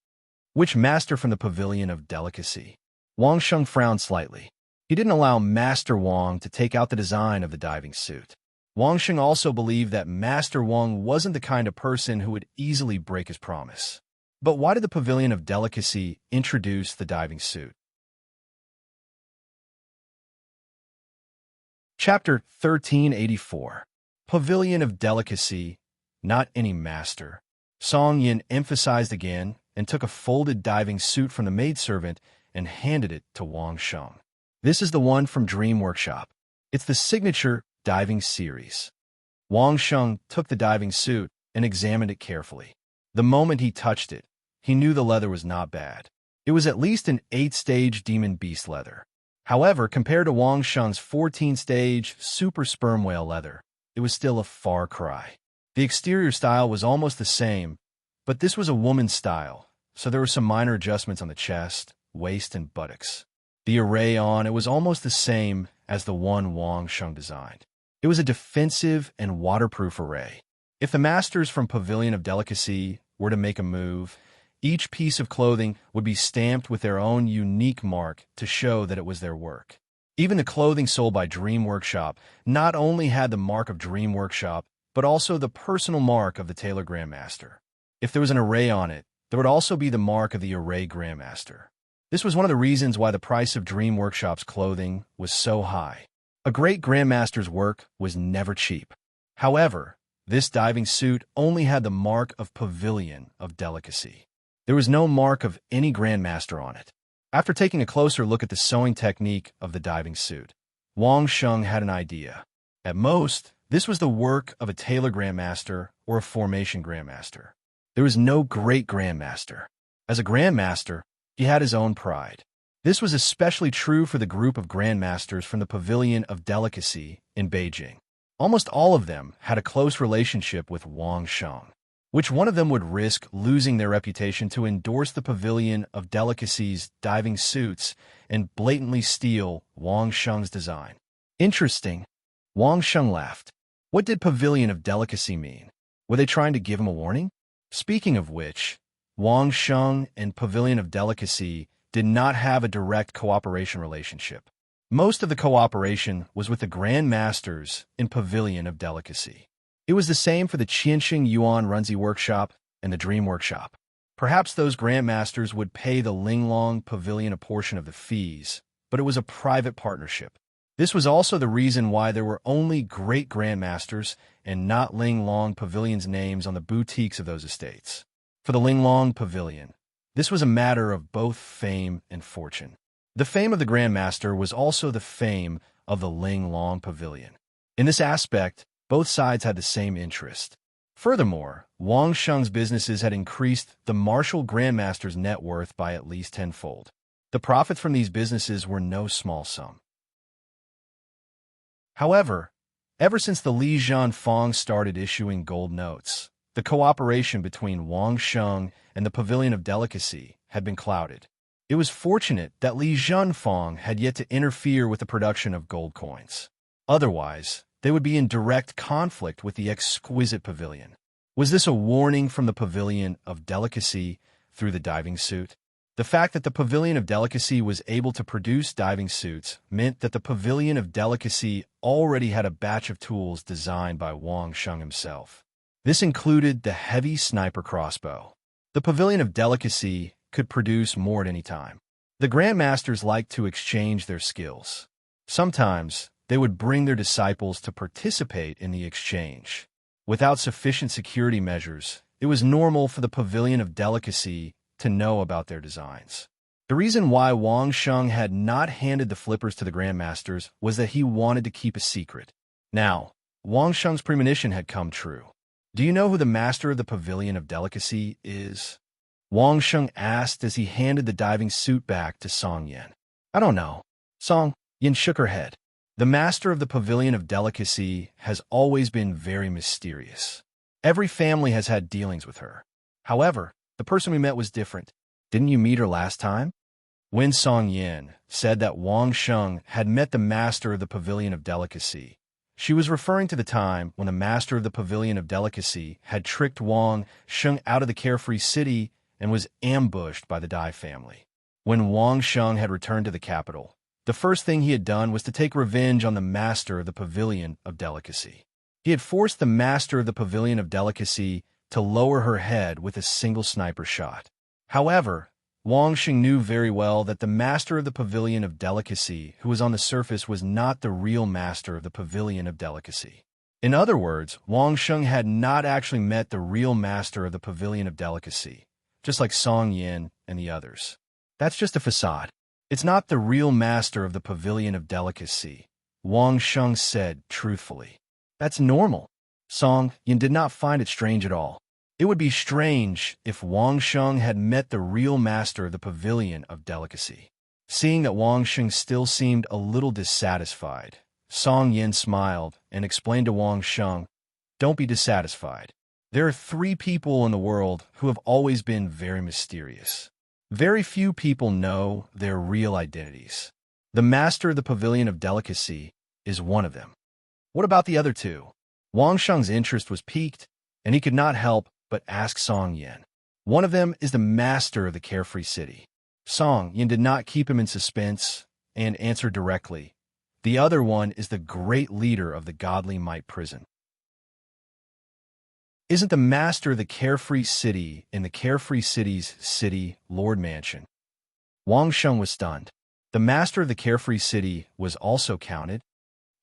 S1: Which master from the Pavilion of Delicacy? Wang Sheng frowned slightly. He didn't allow Master Wang to take out the design of the diving suit. Wang Sheng also believed that Master Wang wasn't the kind of person who would easily break his promise. But why did the Pavilion of Delicacy introduce the diving suit? Chapter 1384. Pavilion of Delicacy, not any master. Song Yin emphasized again and took a folded diving suit from the maidservant and handed it to Wang Sheng. This is the one from Dream Workshop. It's the signature diving series. Wang Sheng took the diving suit and examined it carefully. The moment he touched it, he knew the leather was not bad. It was at least an 8-stage demon beast leather. However, compared to Wang Sheng's 14-stage super sperm whale leather, it was still a far cry. The exterior style was almost the same, but this was a woman's style, so there were some minor adjustments on the chest, waist, and buttocks. The array on it was almost the same as the one Wang Sheng designed. It was a defensive and waterproof array. If the masters from Pavilion of Delicacy were to make a move, each piece of clothing would be stamped with their own unique mark to show that it was their work. Even the clothing sold by Dream Workshop not only had the mark of Dream Workshop, but also the personal mark of the Tailor Grandmaster. If there was an array on it, there would also be the mark of the Array Grandmaster. This was one of the reasons why the price of Dream Workshop's clothing was so high. A great Grandmaster's work was never cheap. However, this diving suit only had the mark of Pavilion of Delicacy. There was no mark of any Grandmaster on it. After taking a closer look at the sewing technique of the diving suit, Wang Sheng had an idea. At most, this was the work of a Tailor Grandmaster or a Formation Grandmaster. There was no great Grandmaster. As a Grandmaster, he had his own pride. This was especially true for the group of Grandmasters from the Pavilion of Delicacy in Beijing. Almost all of them had a close relationship with Wang Sheng. Which one of them would risk losing their reputation to endorse the Pavilion of Delicacy's diving suits and blatantly steal Wang Sheng's design? Interesting. Wang Sheng laughed. What did Pavilion of Delicacy mean? Were they trying to give him a warning? Speaking of which, Wang Sheng and Pavilion of Delicacy did not have a direct cooperation relationship. Most of the cooperation was with the Grand Masters in Pavilion of Delicacy. It was the same for the Qianxing Yuan Runzi Workshop and the Dream Workshop. Perhaps those Grand Masters would pay the Linglong Pavilion a portion of the fees, but it was a private partnership. This was also the reason why there were only great Grandmasters and not Linglong Pavilion's names on the boutiques of those estates. For the Linglong Pavilion, this was a matter of both fame and fortune. The fame of the Grandmaster was also the fame of the Linglong Pavilion. In this aspect, both sides had the same interest. Furthermore, Wang Sheng's businesses had increased the martial Grandmaster's net worth by at least tenfold. The profits from these businesses were no small sum. However, ever since the Li Zhanfang started issuing gold notes, the cooperation between Wang Sheng and the Pavilion of Delicacy had been clouded. It was fortunate that Li Zhanfang had yet to interfere with the production of gold coins. Otherwise, they would be in direct conflict with the exquisite pavilion. Was this a warning from the Pavilion of Delicacy through the diving suit? The fact that the Pavilion of Delicacy was able to produce diving suits meant that the Pavilion of Delicacy already had a batch of tools designed by Wang Sheng himself. This included the heavy sniper crossbow. The Pavilion of Delicacy could produce more at any time. The Grandmasters liked to exchange their skills. Sometimes, they would bring their disciples to participate in the exchange. Without sufficient security measures, it was normal for the Pavilion of Delicacy to know about their designs. The reason why Wang Sheng had not handed the flippers to the Grandmasters was that he wanted to keep a secret. Now, Wang Sheng's premonition had come true. Do you know who the master of the Pavilion of Delicacy is? Wang Sheng asked as he handed the diving suit back to Song Yin. I don't know. Song Yin shook her head. The master of the Pavilion of Delicacy has always been very mysterious. Every family has had dealings with her. However, the person we met was different. Didn't you meet her last time? When Song Yin said that Wang Sheng had met the master of the Pavilion of Delicacy, she was referring to the time when the master of the Pavilion of Delicacy had tricked Wang Sheng out of the carefree city and was ambushed by the Dai family. When Wang Sheng had returned to the capital, the first thing he had done was to take revenge on the master of the Pavilion of Delicacy. He had forced the master of the Pavilion of Delicacy to lower her head with a single sniper shot. However, Wang Sheng knew very well that the master of the Pavilion of Delicacy, who was on the surface, was not the real master of the Pavilion of Delicacy. In other words, Wang Sheng had not actually met the real master of the Pavilion of Delicacy, just like Song Yin and the others. That's just a facade. It's not the real master of the Pavilion of Delicacy, Wang Sheng said truthfully. That's normal. Song Yin did not find it strange at all. It would be strange if Wang Sheng had met the real master of the Pavilion of Delicacy. Seeing that Wang Sheng still seemed a little dissatisfied, Song Yin smiled and explained to Wang Sheng, "Don't be dissatisfied. There are 3 people in the world who have always been very mysterious. Very few people know their real identities. The master of the Pavilion of Delicacy is one of them." What about the other 2? Wang Sheng's interest was piqued, and he could not help but ask Song Yin. One of them is the master of the carefree city. Song Yin did not keep him in suspense and answered directly. The other one is the great leader of the Godly Might prison. Isn't the master of the carefree city in the carefree city's city Lord Mansion? Wang Sheng was stunned. The master of the carefree city was also counted.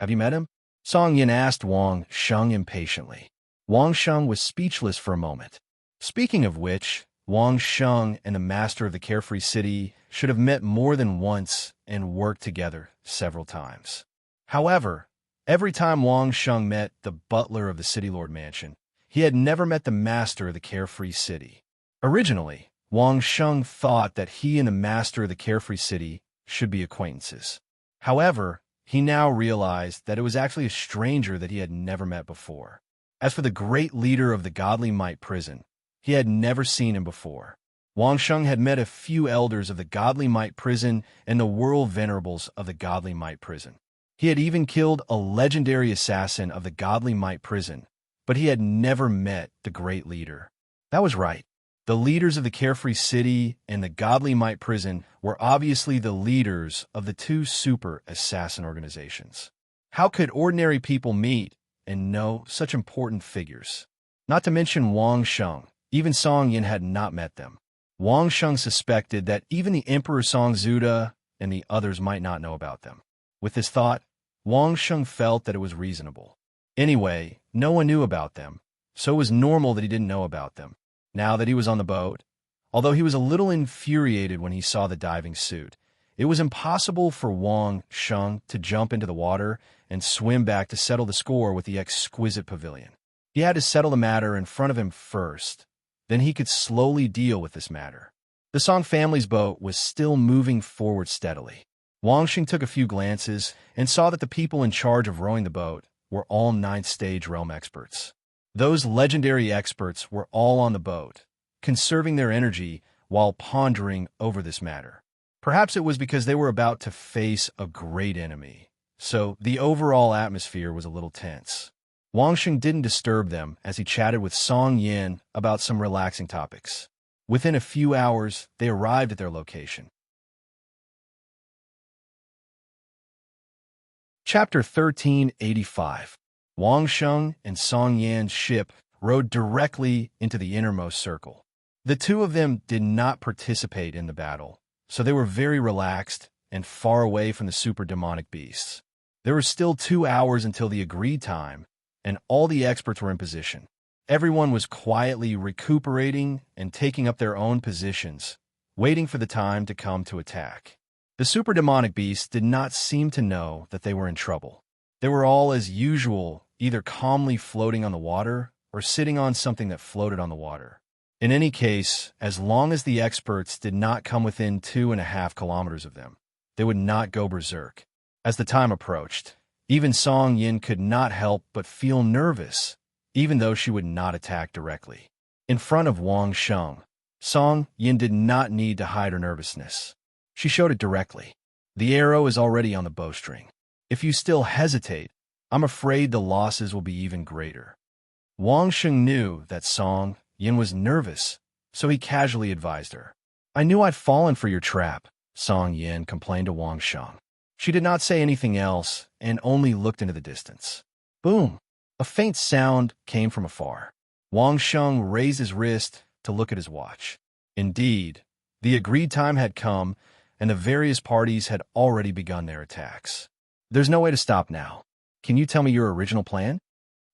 S1: Have you met him? Song Yin asked Wang Sheng impatiently. Wang Sheng was speechless for a moment. Speaking of which, Wang Sheng and the master of the carefree city should have met more than once and worked together several times. However, every time Wang Sheng met the butler of the City Lord Mansion, he had never met the master of the carefree city. Originally, Wang Sheng thought that he and the master of the carefree city should be acquaintances. However, he now realized that it was actually a stranger that he had never met before. As for the great leader of the Godly Might prison, he had never seen him before. Wang Sheng had met a few elders of the Godly Might prison and the world venerables of the Godly Might prison. He had even killed a legendary assassin of the Godly Might prison, but he had never met the great leader. That was right. The leaders of the Carefree City and the Godly Might Prison were obviously the leaders of the two super assassin organizations. How could ordinary people meet and know such important figures? Not to mention Wang Sheng. Even Song Yin had not met them. Wang Sheng suspected that even the Emperor Song Zuda and the others might not know about them. With this thought, Wang Sheng felt that it was reasonable. Anyway, no one knew about them, so it was normal that he didn't know about them. Now that he was on the boat, although he was a little infuriated when he saw the diving suit, it was impossible for Wang Sheng to jump into the water and swim back to settle the score with the exquisite pavilion. He had to settle the matter in front of him first, then he could slowly deal with this matter. The Song family's boat was still moving forward steadily. Wang Sheng took a few glances and saw that the people in charge of rowing the boat were all ninth stage realm experts. Those legendary experts were all on the boat, conserving their energy while pondering over this matter. Perhaps it was because they were about to face a great enemy, so the overall atmosphere was a little tense. Wang Sheng didn't disturb them as he chatted with Song Yin about some relaxing topics. Within a few hours, they arrived at their location. Chapter 1385. Wang Sheng and Song Yan's ship rode directly into the innermost circle. The two of them did not participate in the battle, so they were very relaxed and far away from the super demonic beasts. There were still 2 hours until the agreed time, and all the experts were in position. Everyone was quietly recuperating and taking up their own positions, waiting for the time to come to attack. The super demonic beasts did not seem to know that they were in trouble. They were all, as usual, either calmly floating on the water or sitting on something that floated on the water. In any case, as long as the experts did not come within 2.5 kilometers of them, they would not go berserk. As the time approached, even Song Yin could not help but feel nervous, even though she would not attack directly. In front of Wang Sheng, Song Yin did not need to hide her nervousness. She showed it directly. The arrow is already on the bowstring. If you still hesitate, I'm afraid the losses will be even greater. Wang Sheng knew that Song Yin was nervous, so he casually advised her. I knew I'd fallen for your trap, Song Yin complained to Wang Sheng. She did not say anything else and only looked into the distance. Boom! A faint sound came from afar. Wang Sheng raised his wrist to look at his watch. Indeed, the agreed time had come, and the various parties had already begun their attacks. There's no way to stop now. Can you tell me your original plan?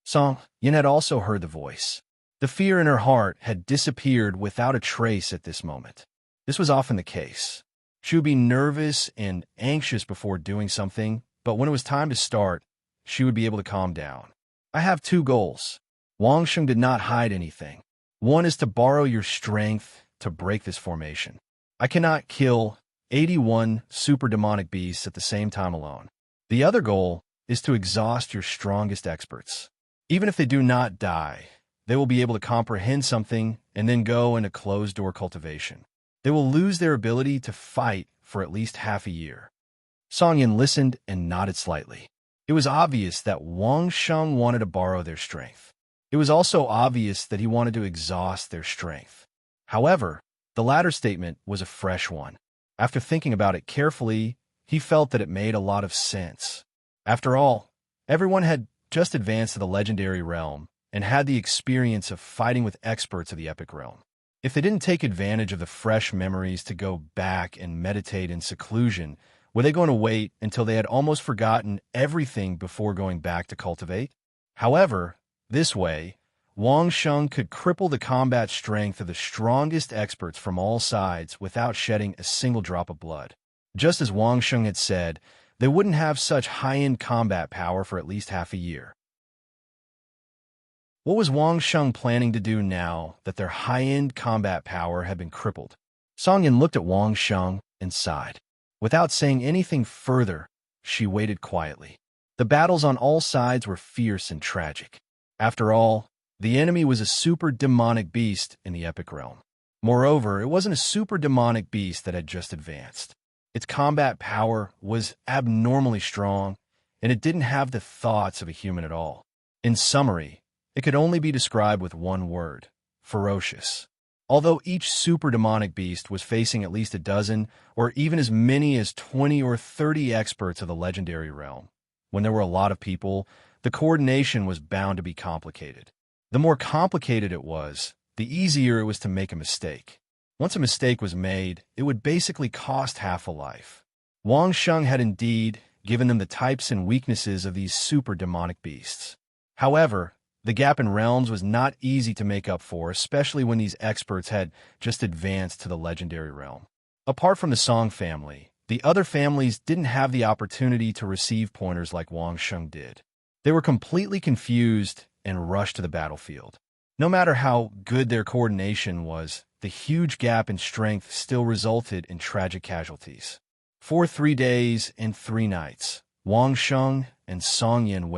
S1: Song Yin had also heard the voice. The fear in her heart had disappeared without a trace at this moment. This was often the case. She would be nervous and anxious before doing something, but when it was time to start, she would be able to calm down. I have 2 goals. Wang Sheng did not hide anything. One is to borrow your strength to break this formation. I cannot kill 81 super demonic beasts at the same time alone. The other goal is to exhaust your strongest experts. Even if they do not die, they will be able to comprehend something and then go into closed-door cultivation. They will lose their ability to fight for at least half a year. Song Yin listened and nodded slightly. It was obvious that Wang Sheng wanted to borrow their strength. It was also obvious that he wanted to exhaust their strength. However, the latter statement was a fresh one. After thinking about it carefully, he felt that it made a lot of sense. After all, everyone had just advanced to the legendary realm and had the experience of fighting with experts of the epic realm. If they didn't take advantage of the fresh memories to go back and meditate in seclusion, were they going to wait until they had almost forgotten everything before going back to cultivate? However, this way, Wang Sheng could cripple the combat strength of the strongest experts from all sides without shedding a single drop of blood. Just as Wang Sheng had said, they wouldn't have such high-end combat power for at least half a year. What was Wang Sheng planning to do now that their high-end combat power had been crippled? Song Yin looked at Wang Sheng and sighed. Without saying anything further, she waited quietly. The battles on all sides were fierce and tragic. After all, the enemy was a super demonic beast in the epic realm. Moreover, it wasn't a super demonic beast that had just advanced. Its combat power was abnormally strong, and it didn't have the thoughts of a human at all. In summary, it could only be described with one word: ferocious. Although each super demonic beast was facing at least a dozen, or even as many as 20 or 30 experts of the legendary realm. When there were a lot of people, the coordination was bound to be complicated. The more complicated it was, the easier it was to make a mistake. Once a mistake was made, it would basically cost half a life. Wang Sheng had indeed given them the types and weaknesses of these super demonic beasts. However, the gap in realms was not easy to make up for, especially when these experts had just advanced to the legendary realm. Apart from the Song family, the other families didn't have the opportunity to receive pointers like Wang Sheng did. They were completely confused and rushed to the battlefield. No matter how good their coordination was, the huge gap in strength still resulted in tragic casualties. For 3 days and 3 nights, Wang Sheng and Song Yin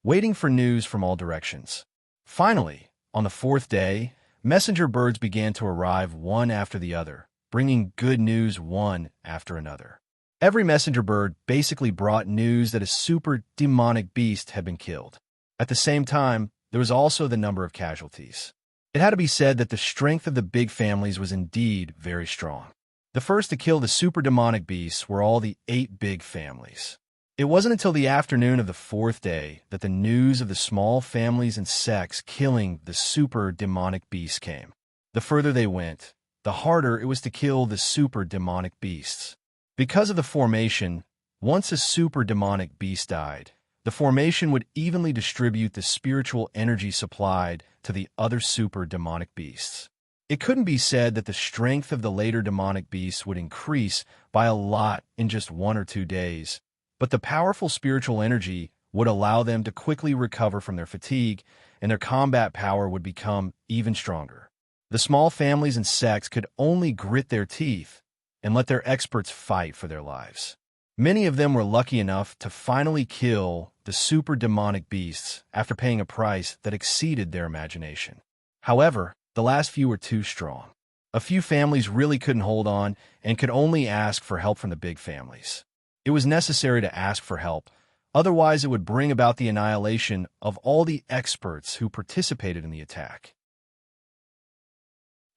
S1: waiting for news from all directions. Finally, on the 4th day, messenger birds began to arrive one after the other, bringing good news one after another. Every messenger bird basically brought news that a super demonic beast had been killed. At the same time, there was also the number of casualties. It had to be said that the strength of the big families was indeed very strong. The first to kill the super demonic beasts were all the 8 big families. It wasn't until the afternoon of the 4th day that the news of the small families and sects killing the super demonic beasts came. The further they went, the harder it was to kill the super demonic beasts. Because of the formation, once a super demonic beast died, the formation would evenly distribute the spiritual energy supplied to the other super demonic beasts. It couldn't be said that the strength of the later demonic beasts would increase by a lot in just 1 or 2 days, but the powerful spiritual energy would allow them to quickly recover from their fatigue, and their combat power would become even stronger. The small families and sects could only grit their teeth and let their experts fight for their lives. Many of them were lucky enough to finally kill the super demonic beasts after paying a price that exceeded their imagination. However, the last few were too strong. A few families really couldn't hold on and could only ask for help from the big families. It was necessary to ask for help, otherwise it would bring about the annihilation of all the experts who participated in the attack.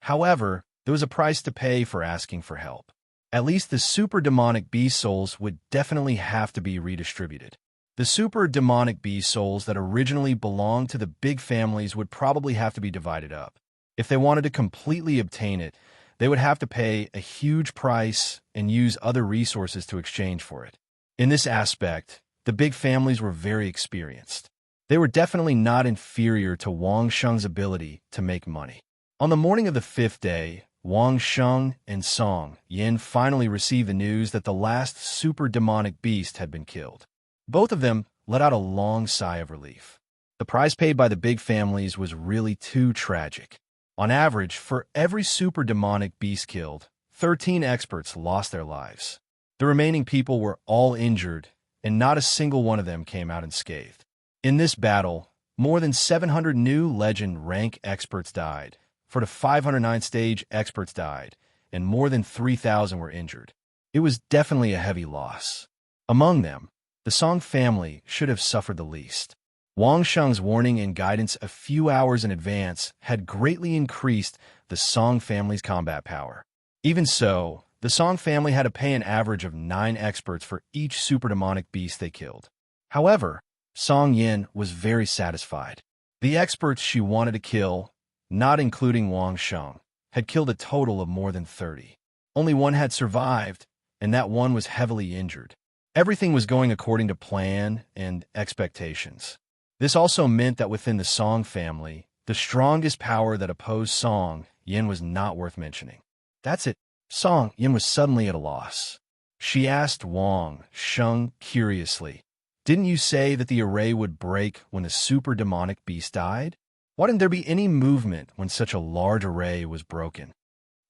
S1: However, there was a price to pay for asking for help. At least the super demonic beast souls would definitely have to be redistributed. The super demonic beast souls that originally belonged to the big families would probably have to be divided up. If they wanted to completely obtain it, they would have to pay a huge price and use other resources to exchange for it. In this aspect, the big families were very experienced. They were definitely not inferior to Wang Sheng's ability to make money. On the morning of the 5th day, Wang Sheng and Song Yin finally received the news that the last super demonic beast had been killed. Both of them let out a long sigh of relief. The price paid by the big families was really too tragic. On average, for every super demonic beast killed, 13 experts lost their lives. The remaining people were all injured, and not a single one of them came out unscathed. In this battle, more than 700 new legend rank experts died, 509 stage experts died, and more than 3,000 were injured. It was definitely a heavy loss. Among them, the Song family should have suffered the least. Wang Sheng's warning and guidance a few hours in advance had greatly increased the Song family's combat power. Even so, the Song family had to pay an average of 9 experts for each super demonic beast they killed. However, Song Yin was very satisfied. The experts she wanted to kill, not including Wang Sheng, had killed a total of more than 30. Only one had survived, and that one was heavily injured. Everything was going according to plan and expectations. This also meant that within the Song family, the strongest power that opposed Song Yin was not worth mentioning. That's it. Song Yin was suddenly at a loss. She asked Wang Sheng curiously, "Didn't you say that the array would break when the super demonic beast died? Why didn't there be any movement when such a large array was broken?"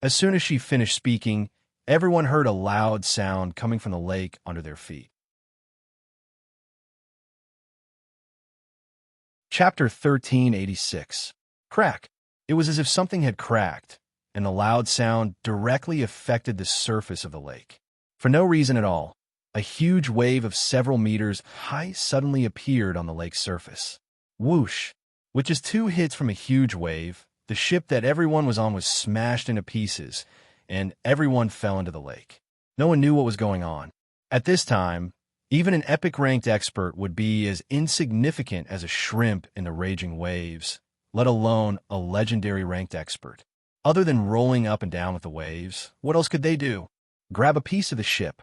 S1: As soon as she finished speaking, everyone heard a loud sound coming from the lake under their feet. Chapter 1386. Crack. It was as if something had cracked, and the loud sound directly affected the surface of the lake. For no reason at all, a huge wave of several meters high suddenly appeared on the lake's surface. Whoosh! With just 2 hits from a huge wave, The ship that everyone was on was smashed into pieces, and everyone fell into the lake. No one knew what was going on. At this time, even an epic-ranked expert would be as insignificant as a shrimp in the raging waves, let alone a legendary ranked expert. Other than rolling up and down with the waves, what else could they do? Grab a piece of the ship.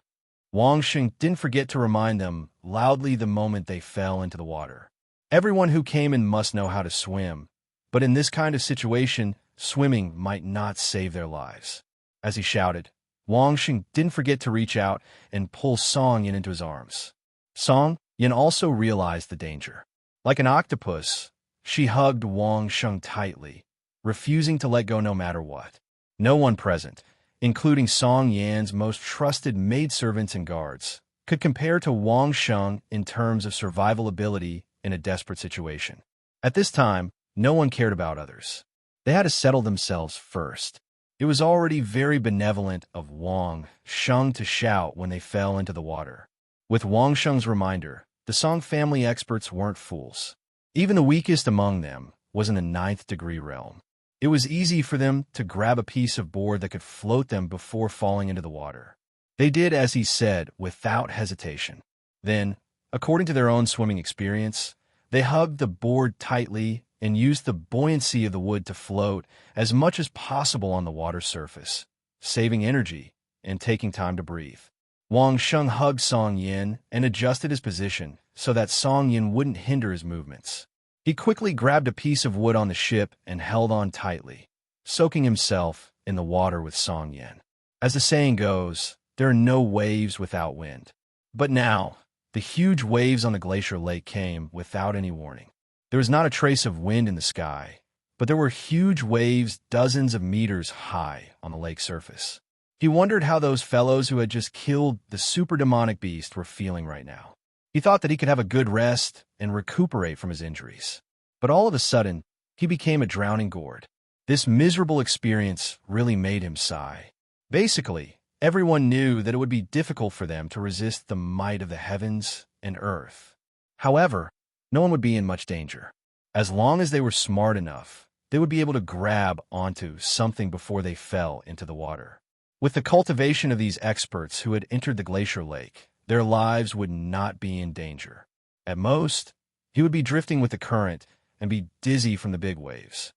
S1: Wang Sheng didn't forget to remind them loudly the moment they fell into the water. Everyone who came in must know how to swim, but in this kind of situation, swimming might not save their lives. As he shouted, Wang Sheng didn't forget to reach out and pull Song Yin into his arms. Song Yin also realized the danger. Like an octopus, she hugged Wang Sheng tightly, refusing to let go no matter what. No one present, including Song Yan's most trusted maidservants and guards, could compare to Wang Sheng in terms of survival ability in a desperate situation. At this time, no one cared about others. They had to settle themselves first. It was already very benevolent of Wang Sheng to shout when they fell into the water. With Wang Sheng's reminder, the Song family experts weren't fools. Even the weakest among them was in the 9th degree realm. It was easy for them to grab a piece of board that could float them before falling into the water. They did as he said without hesitation. Then, according to their own swimming experience, they hugged the board tightly and used the buoyancy of the wood to float as much as possible on the water surface, saving energy and taking time to breathe. Wang Sheng hugged Song Yin and adjusted his position so that Song Yin wouldn't hinder his movements. He quickly grabbed a piece of wood on the ship and held on tightly, soaking himself in the water with Song Yin. As the saying goes, there are no waves without wind. But now, the huge waves on the glacier lake came without any warning. There was not a trace of wind in the sky, but there were huge waves dozens of meters high on the lake surface. He wondered how those fellows who had just killed the super demonic beast were feeling right now. He thought that he could have a good rest and recuperate from his injuries. But all of a sudden, he became a drowning gourd. This miserable experience really made him sigh. Basically, everyone knew that it would be difficult for them to resist the might of the heavens and earth. However, no one would be in much danger. As long as they were smart enough, they would be able to grab onto something before they fell into the water. With the cultivation of these experts who had entered the glacier lake, their lives would not be in danger. At most, he would be drifting with the current and be dizzy from the big waves.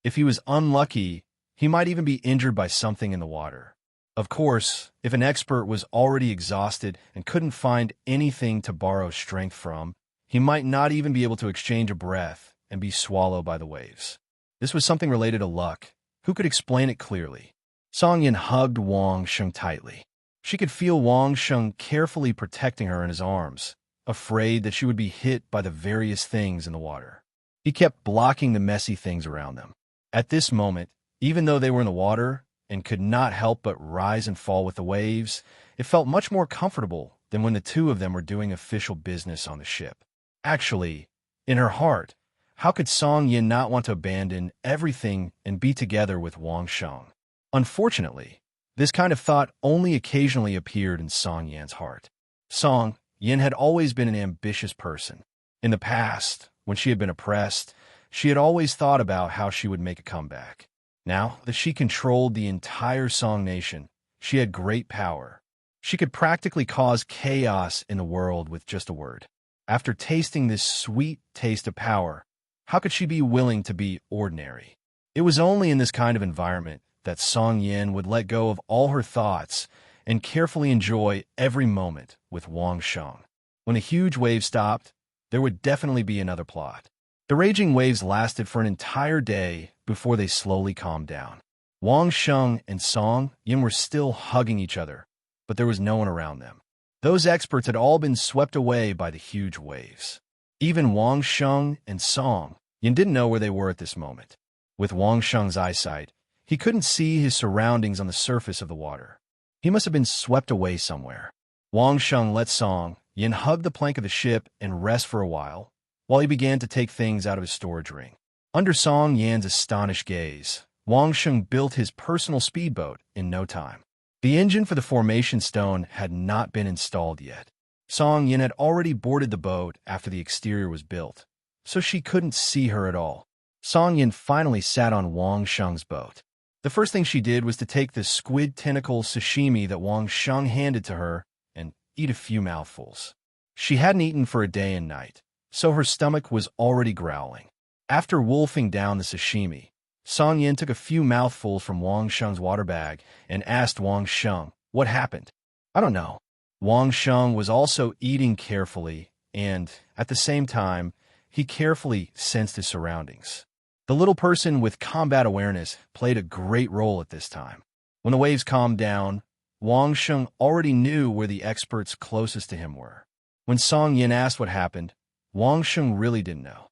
S1: If he was unlucky, he might even be injured by something in the water. Of course, if an expert was already exhausted and couldn't find anything to borrow strength from, he might not even be able to exchange a breath and be swallowed by the waves. This was something related to luck. Who could explain it clearly? Song Yin hugged Wang Sheng tightly. She could feel Wang Sheng carefully protecting her in his arms, afraid that she would be hit by the various things in the water. He kept blocking the messy things around them. At this moment, even though they were in the water and could not help but rise and fall with the waves, it felt much more comfortable than when the two of them were doing official business on the ship. Actually, in her heart, how could Song Yin not want to abandon everything and be together with Wang Sheng? Unfortunately, this kind of thought only occasionally appeared in Song Yan's heart. Song Yin had always been an ambitious person. In the past, when she had been oppressed, she had always thought about how she would make a comeback. Now that she controlled the entire Song nation, she had great power. She could practically cause chaos in the world with just a word. After tasting this sweet taste of power, how could she be willing to be ordinary? It was only in this kind of environment that Song Yin would let go of all her thoughts and carefully enjoy every moment with Wang Sheng. When the huge waves stopped, there would definitely be another plot. The raging waves lasted for an entire day before they slowly calmed down. Wang Sheng and Song Yin were still hugging each other, but there was no one around them. Those experts had all been swept away by the huge waves. Even Wang Sheng and Song Yin didn't know where they were at this moment. With Wang Sheng's eyesight, he couldn't see his surroundings on the surface of the water. He must have been swept away somewhere. Wang Sheng let Song Yin hug the plank of the ship and rest for a while he began to take things out of his storage ring. Under Song Yan's astonished gaze, Wang Sheng built his personal speedboat in no time. The engine for the formation stone had not been installed yet. Song Yin had already boarded the boat after the exterior was built, so she couldn't see her at all. Song Yin finally sat on Wang Sheng's boat. The first thing she did was to take the squid tentacle sashimi that Wang Sheng handed to her and eat a few mouthfuls. She hadn't eaten for a day and night, so her stomach was already growling. After wolfing down the sashimi, Song Yin took a few mouthfuls from Wang Sheng's water bag and asked Wang Sheng, "What happened?" "I don't know." Wang Sheng was also eating carefully, and, at the same time, he carefully sensed his surroundings. The little person with combat awareness played a great role at this time. When the waves calmed down, Wang Sheng already knew where the experts closest to him were. When Song Yin asked what happened, Wang Sheng really didn't know.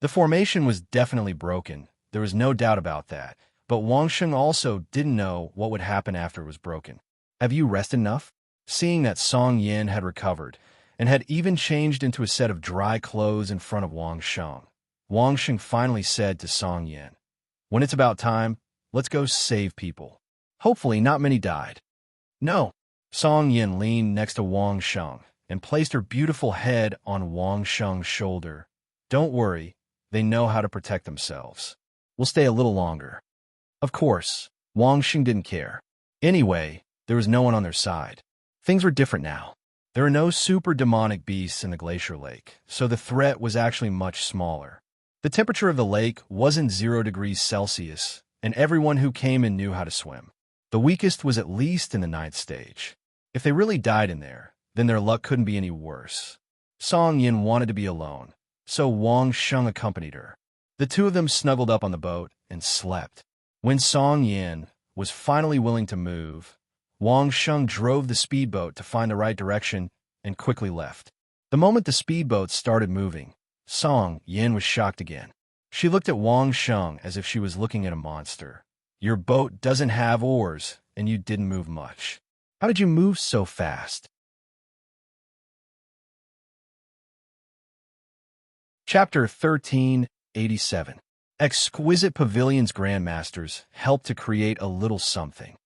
S1: The formation was definitely broken, there was no doubt about that, but Wang Sheng also didn't know what would happen after it was broken. "Have you rested enough?" Seeing that Song Yin had recovered, and had even changed into a set of dry clothes in front of Wang Sheng, Wang Sheng finally said to Song Yin, "When it's about time, let's go save people. Hopefully not many died." "No." Song Yin leaned next to Wang Sheng and placed her beautiful head on Wang Sheng's shoulder. "Don't worry, they know how to protect themselves. We'll stay a little longer." Of course, Wang Sheng didn't care. Anyway, there was no one on their side. Things were different now. There are no super demonic beasts in the glacier lake, so the threat was actually much smaller. The temperature of the lake wasn't 0 degrees Celsius, and everyone who came in knew how to swim. The weakest was at least in the 9th stage. If they really died in there, then their luck couldn't be any worse. Song Yin wanted to be alone, so Wang Sheng accompanied her. The two of them snuggled up on the boat and slept. When Song Yin was finally willing to move, Wang Sheng drove the speedboat to find the right direction and quickly left. The moment the speedboat started moving, Song Yin was shocked again. She looked at Wang Sheng as if she was looking at a monster. "Your boat doesn't have oars, and you didn't move much. How did you move so fast?" Chapter 1387. Exquisite Pavilion's Grandmasters helped to create a little something.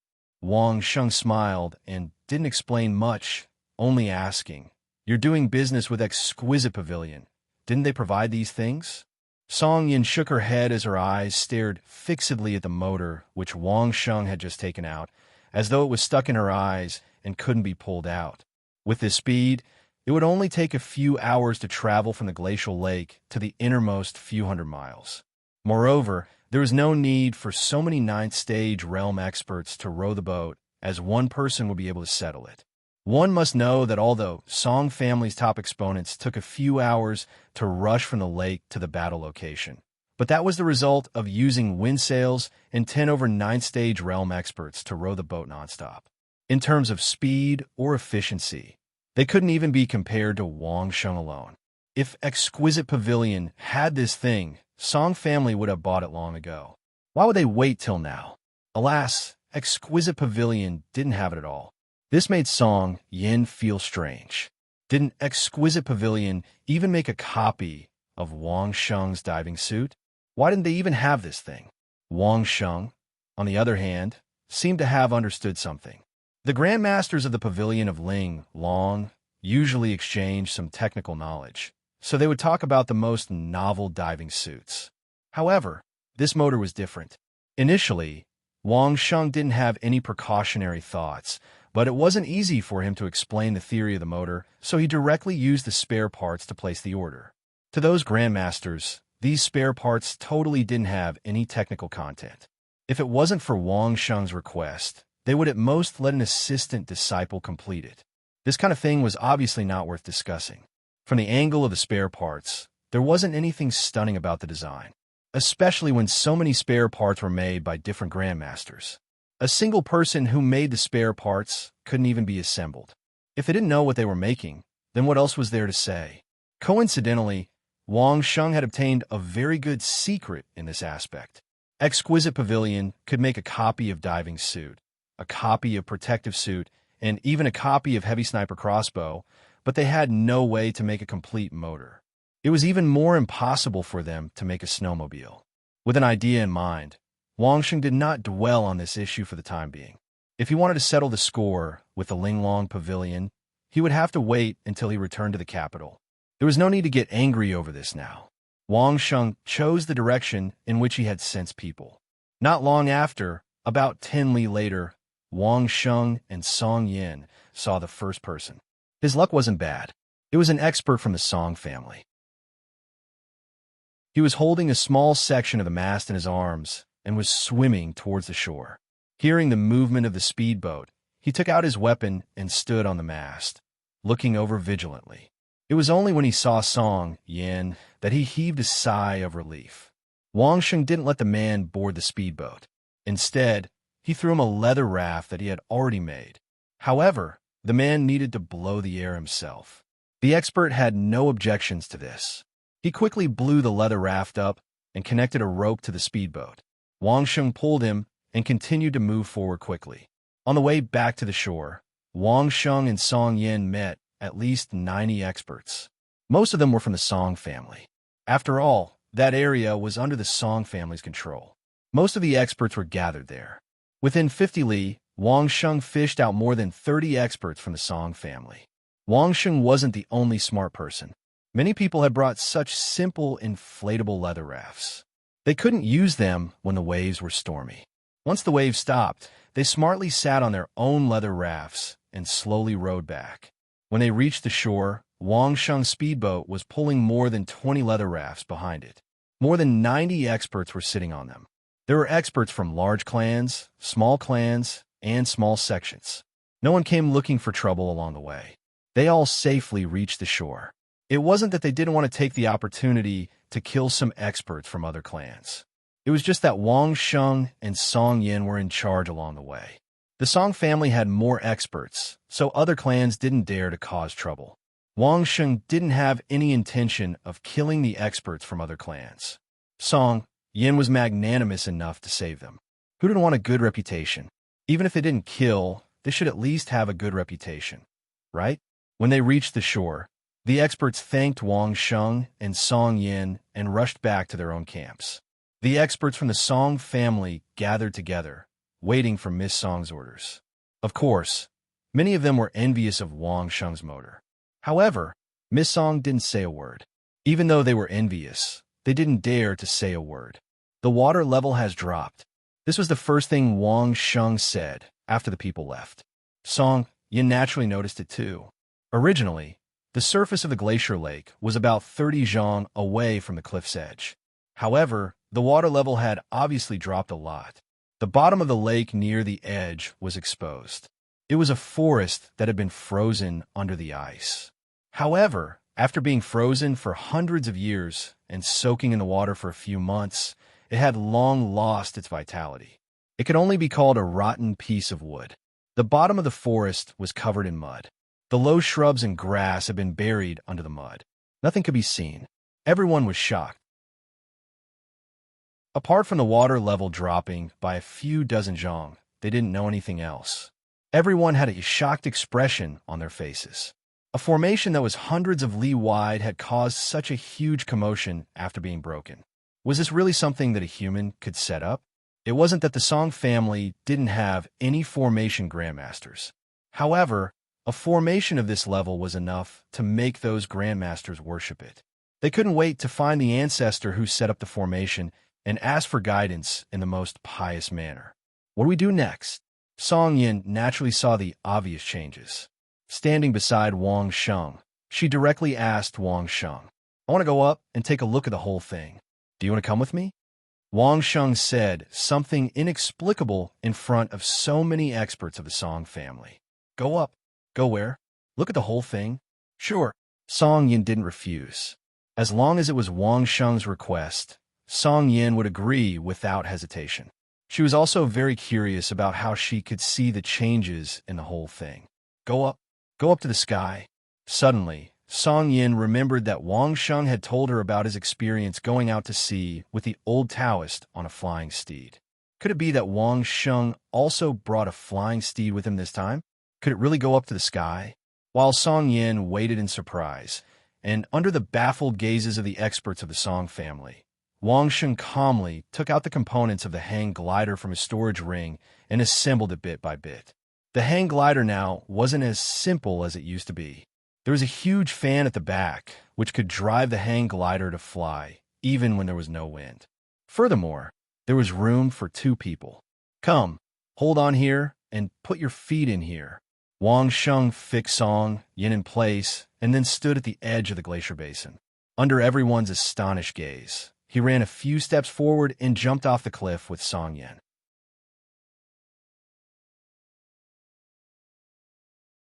S1: Wang Sheng smiled and didn't explain much, only asking, "You're doing business with Exquisite Pavilion. Didn't they provide these things?" Song Yin shook her head as her eyes stared fixedly at the motor which Wang Sheng had just taken out, as though it was stuck in her eyes and couldn't be pulled out. With this speed, it would only take a few hours to travel from the glacial lake to the innermost few hundred miles. Moreover, there was no need for so many 9th stage realm experts to row the boat, as one person would be able to settle it. One must know that although Song family's top exponents took a few hours to rush from the lake to the battle location, but that was the result of using wind sails and 10 over 9th stage realm experts to row the boat nonstop. In terms of speed or efficiency, they couldn't even be compared to Wang Sheng alone. If Exquisite Pavilion had this thing, Song family would have bought it long ago. Why would they wait till now? Alas, Exquisite Pavilion didn't have it at all. This made Song Yin feel strange. Didn't Exquisite Pavilion even make a copy of Wang Sheng's diving suit? Why didn't they even have this thing? Wang Sheng, on the other hand, seemed to have understood something. The Grandmasters of the Pavilion of Ling Long usually exchanged some technical knowledge, so they would talk about the most novel diving suits. However, this motor was different. Initially, Wang Sheng didn't have any precautionary thoughts, but it wasn't easy for him to explain the theory of the motor, so he directly used the spare parts to place the order. To those Grandmasters, these spare parts totally didn't have any technical content. If it wasn't for Wang Sheng's request, they would at most let an assistant disciple complete it. This kind of thing was obviously not worth discussing. From the angle of the spare parts, there wasn't anything stunning about the design, especially when so many spare parts were made by different Grandmasters. A single person who made the spare parts couldn't even be assembled. If they didn't know what they were making, then what else was there to say? Coincidentally, Wang Sheng had obtained a very good secret in this aspect. Exquisite Pavilion could make a copy of diving suit, a copy of protective suit, and even a copy of heavy sniper crossbow, but they had no way to make a complete motor. It was even more impossible for them to make a snowmobile. With an idea in mind, Wang Sheng did not dwell on this issue for the time being. If he wanted to settle the score with the Linglong Pavilion, he would have to wait until he returned to the capital. There was no need to get angry over this now. Wang Sheng chose the direction in which he had sensed people. Not long after, about 10 li later, Wang Sheng and Song Yin saw the first person. His luck wasn't bad. It was an expert from the Song family. He was holding a small section of the mast in his arms and was swimming towards the shore. Hearing the movement of the speedboat, he took out his weapon and stood on the mast, looking over vigilantly. It was only when he saw Song Yin that he heaved a sigh of relief. Wang Sheng didn't let the man board the speedboat. Instead, he threw him a leather raft that he had already made. However, the man needed to blow the air himself. The expert had no objections to this. He quickly blew the leather raft up and connected a rope to the speedboat. Wang Sheng pulled him and continued to move forward quickly. On the way back to the shore, Wang Sheng and Song Yin met at least 90 experts. Most of them were from the Song family. After all, that area was under the Song family's control. Most of the experts were gathered there. Within 50 li, Wang Sheng fished out more than 30 experts from the Song family. Wang Sheng wasn't the only smart person. Many people had brought such simple, inflatable leather rafts. They couldn't use them when the waves were stormy. Once the waves stopped, they smartly sat on their own leather rafts and slowly rowed back. When they reached the shore, Wang Sheng's speedboat was pulling more than 20 leather rafts behind it. More than 90 experts were sitting on them. There were experts from large clans, and small sections. No one came looking for trouble along the way. They all safely reached the shore. It wasn't that they didn't want to take the opportunity to kill some experts from other clans. It was just that Wang Sheng and Song Yin were in charge along the way. The Song family had more experts, so other clans didn't dare to cause trouble. Wang Sheng didn't have any intention of killing the experts from other clans. Song Yin was magnanimous enough to save them. Who didn't want a good reputation? Even if they didn't kill, they should at least have a good reputation, right? When they reached the shore, the experts thanked Wang Sheng and Song Yin and rushed back to their own camps. The experts from the Song family gathered together, waiting for Miss Song's orders. Of course, many of them were envious of Wang Sheng's motor. However, Miss Song didn't say a word. Even though they were envious, they didn't dare to say a word. The water level has dropped. This was the first thing Wang Sheng said after the people left. Song Yin naturally noticed it too. Originally, the surface of the glacier lake was about 30 zhang away from the cliff's edge. However, the water level had obviously dropped a lot. The bottom of the lake near the edge was exposed. It was a forest that had been frozen under the ice. However, after being frozen for hundreds of years and soaking in the water for a few months, it had long lost its vitality. It could only be called a rotten piece of wood. The bottom of the forest was covered in mud. The low shrubs and grass had been buried under the mud. Nothing could be seen. Everyone was shocked. Apart from the water level dropping by a few dozen zhang, they didn't know anything else. Everyone had a shocked expression on their faces. A formation that was hundreds of li wide had caused such a huge commotion after being broken. Was this really something that a human could set up? It wasn't that the Song family didn't have any formation grandmasters. However, a formation of this level was enough to make those grandmasters worship it. They couldn't wait to find the ancestor who set up the formation and ask for guidance in the most pious manner. What do we do next? Song Yin naturally saw the obvious changes. Standing beside Wang Sheng, she directly asked Wang Sheng, "I want to go up and take a look at the whole thing. Do you want to come with me?" Wang Sheng said something inexplicable in front of so many experts of the Song family. "Go up. Go where? Look at the whole thing?" "Sure." Song Yin didn't refuse. As long as it was Wang Sheng's request, Song Yin would agree without hesitation. She was also very curious about how she could see the changes in the whole thing. Go up to the sky." Suddenly, Song Yin remembered that Wang Sheng had told her about his experience going out to sea with the old Taoist on a flying steed. Could it be that Wang Sheng also brought a flying steed with him this time? Could it really go up to the sky? While Song Yin waited in surprise, and under the baffled gazes of the experts of the Song family, Wang Sheng calmly took out the components of the hang glider from his storage ring and assembled it bit by bit. The hang glider now wasn't as simple as it used to be. There was a huge fan at the back, which could drive the hang glider to fly, even when there was no wind. Furthermore, there was room for 2 people. Come, hold on here, and put your feet in here. Wang Sheng fixed Song Yin in place and then stood at the edge of the glacier basin. Under everyone's astonished gaze, he ran a few steps forward and jumped off the cliff with Song Yin.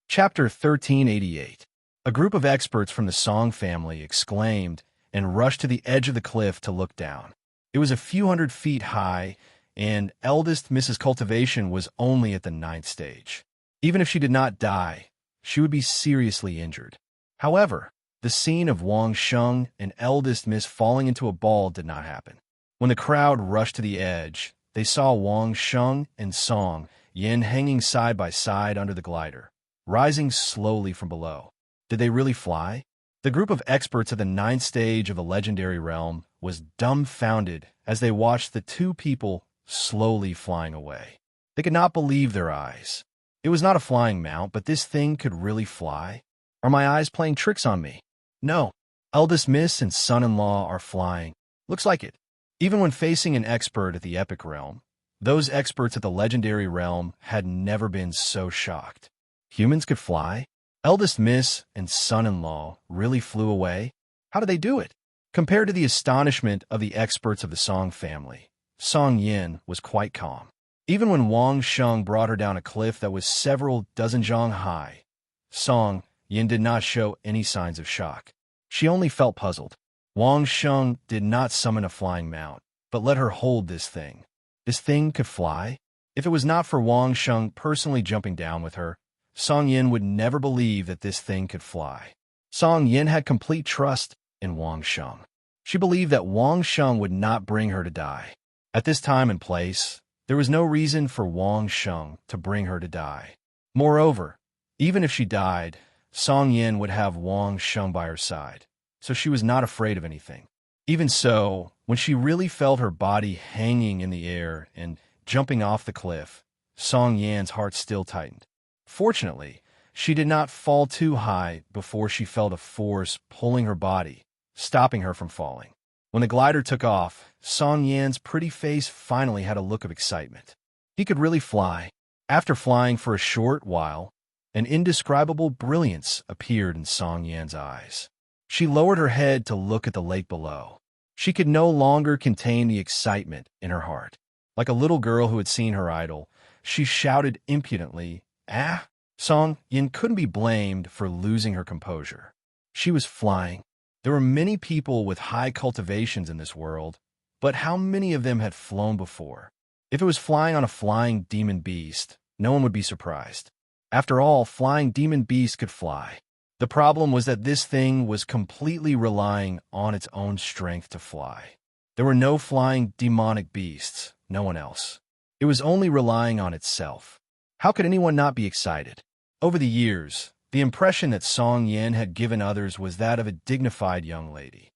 S1: Chapter 1388. A group of experts from the Song family exclaimed and rushed to the edge of the cliff to look down. It was a few hundred feet high, and eldest Mrs. Cultivation was only at the 9th stage. Even if she did not die, she would be seriously injured. However, the scene of Wang Sheng and eldest Miss falling into a ball did not happen. When the crowd rushed to the edge, they saw Wang Sheng and Song Yin hanging side by side under the glider, rising slowly from below. Did they really fly? The group of experts at the 9th stage of the legendary realm was dumbfounded as they watched the 2 people slowly flying away. They could not believe their eyes. It was not a flying mount, but this thing could really fly? Are my eyes playing tricks on me? No. Eldest Miss and son-in-law are flying. Looks like it. Even when facing an expert at the epic realm, those experts at the legendary realm had never been so shocked. Humans could fly? Eldest Miss and son-in-law really flew away? How did they do it? Compared to the astonishment of the experts of the Song family, Song Yin was quite calm. Even when Wang Sheng brought her down a cliff that was several dozen zhang high, Song Yin did not show any signs of shock. She only felt puzzled. Wang Sheng did not summon a flying mount, but let her hold this thing. This thing could fly? If it was not for Wang Sheng personally jumping down with her, Song Yin would never believe that this thing could fly. Song Yin had complete trust in Wang Sheng. She believed that Wang Sheng would not bring her to die. At this time and place, there was no reason for Wang Sheng to bring her to die. Moreover, even if she died, Song Yin would have Wang Sheng by her side, so she was not afraid of anything. Even so, when she really felt her body hanging in the air and jumping off the cliff, Song Yan's heart still tightened. Fortunately, she did not fall too high before she felt a force pulling her body, stopping her from falling. When the glider took off, Song Yan's pretty face finally had a look of excitement. He could really fly. After flying for a short while, an indescribable brilliance appeared in Song Yan's eyes. She lowered her head to look at the lake below. She could no longer contain the excitement in her heart. Like a little girl who had seen her idol, she shouted impudently, "Ah!" Song Yin couldn't be blamed for losing her composure. She was flying. There were many people with high cultivations in this world, but how many of them had flown before? If it was flying on a flying demon beast, no one would be surprised. After all, flying demon beasts could fly. The problem was that this thing was completely relying on its own strength to fly. There were no flying demonic beasts, no one else. It was only relying on itself. How could anyone not be excited? Over the years, the impression that Song Yin had given others was that of a dignified young lady.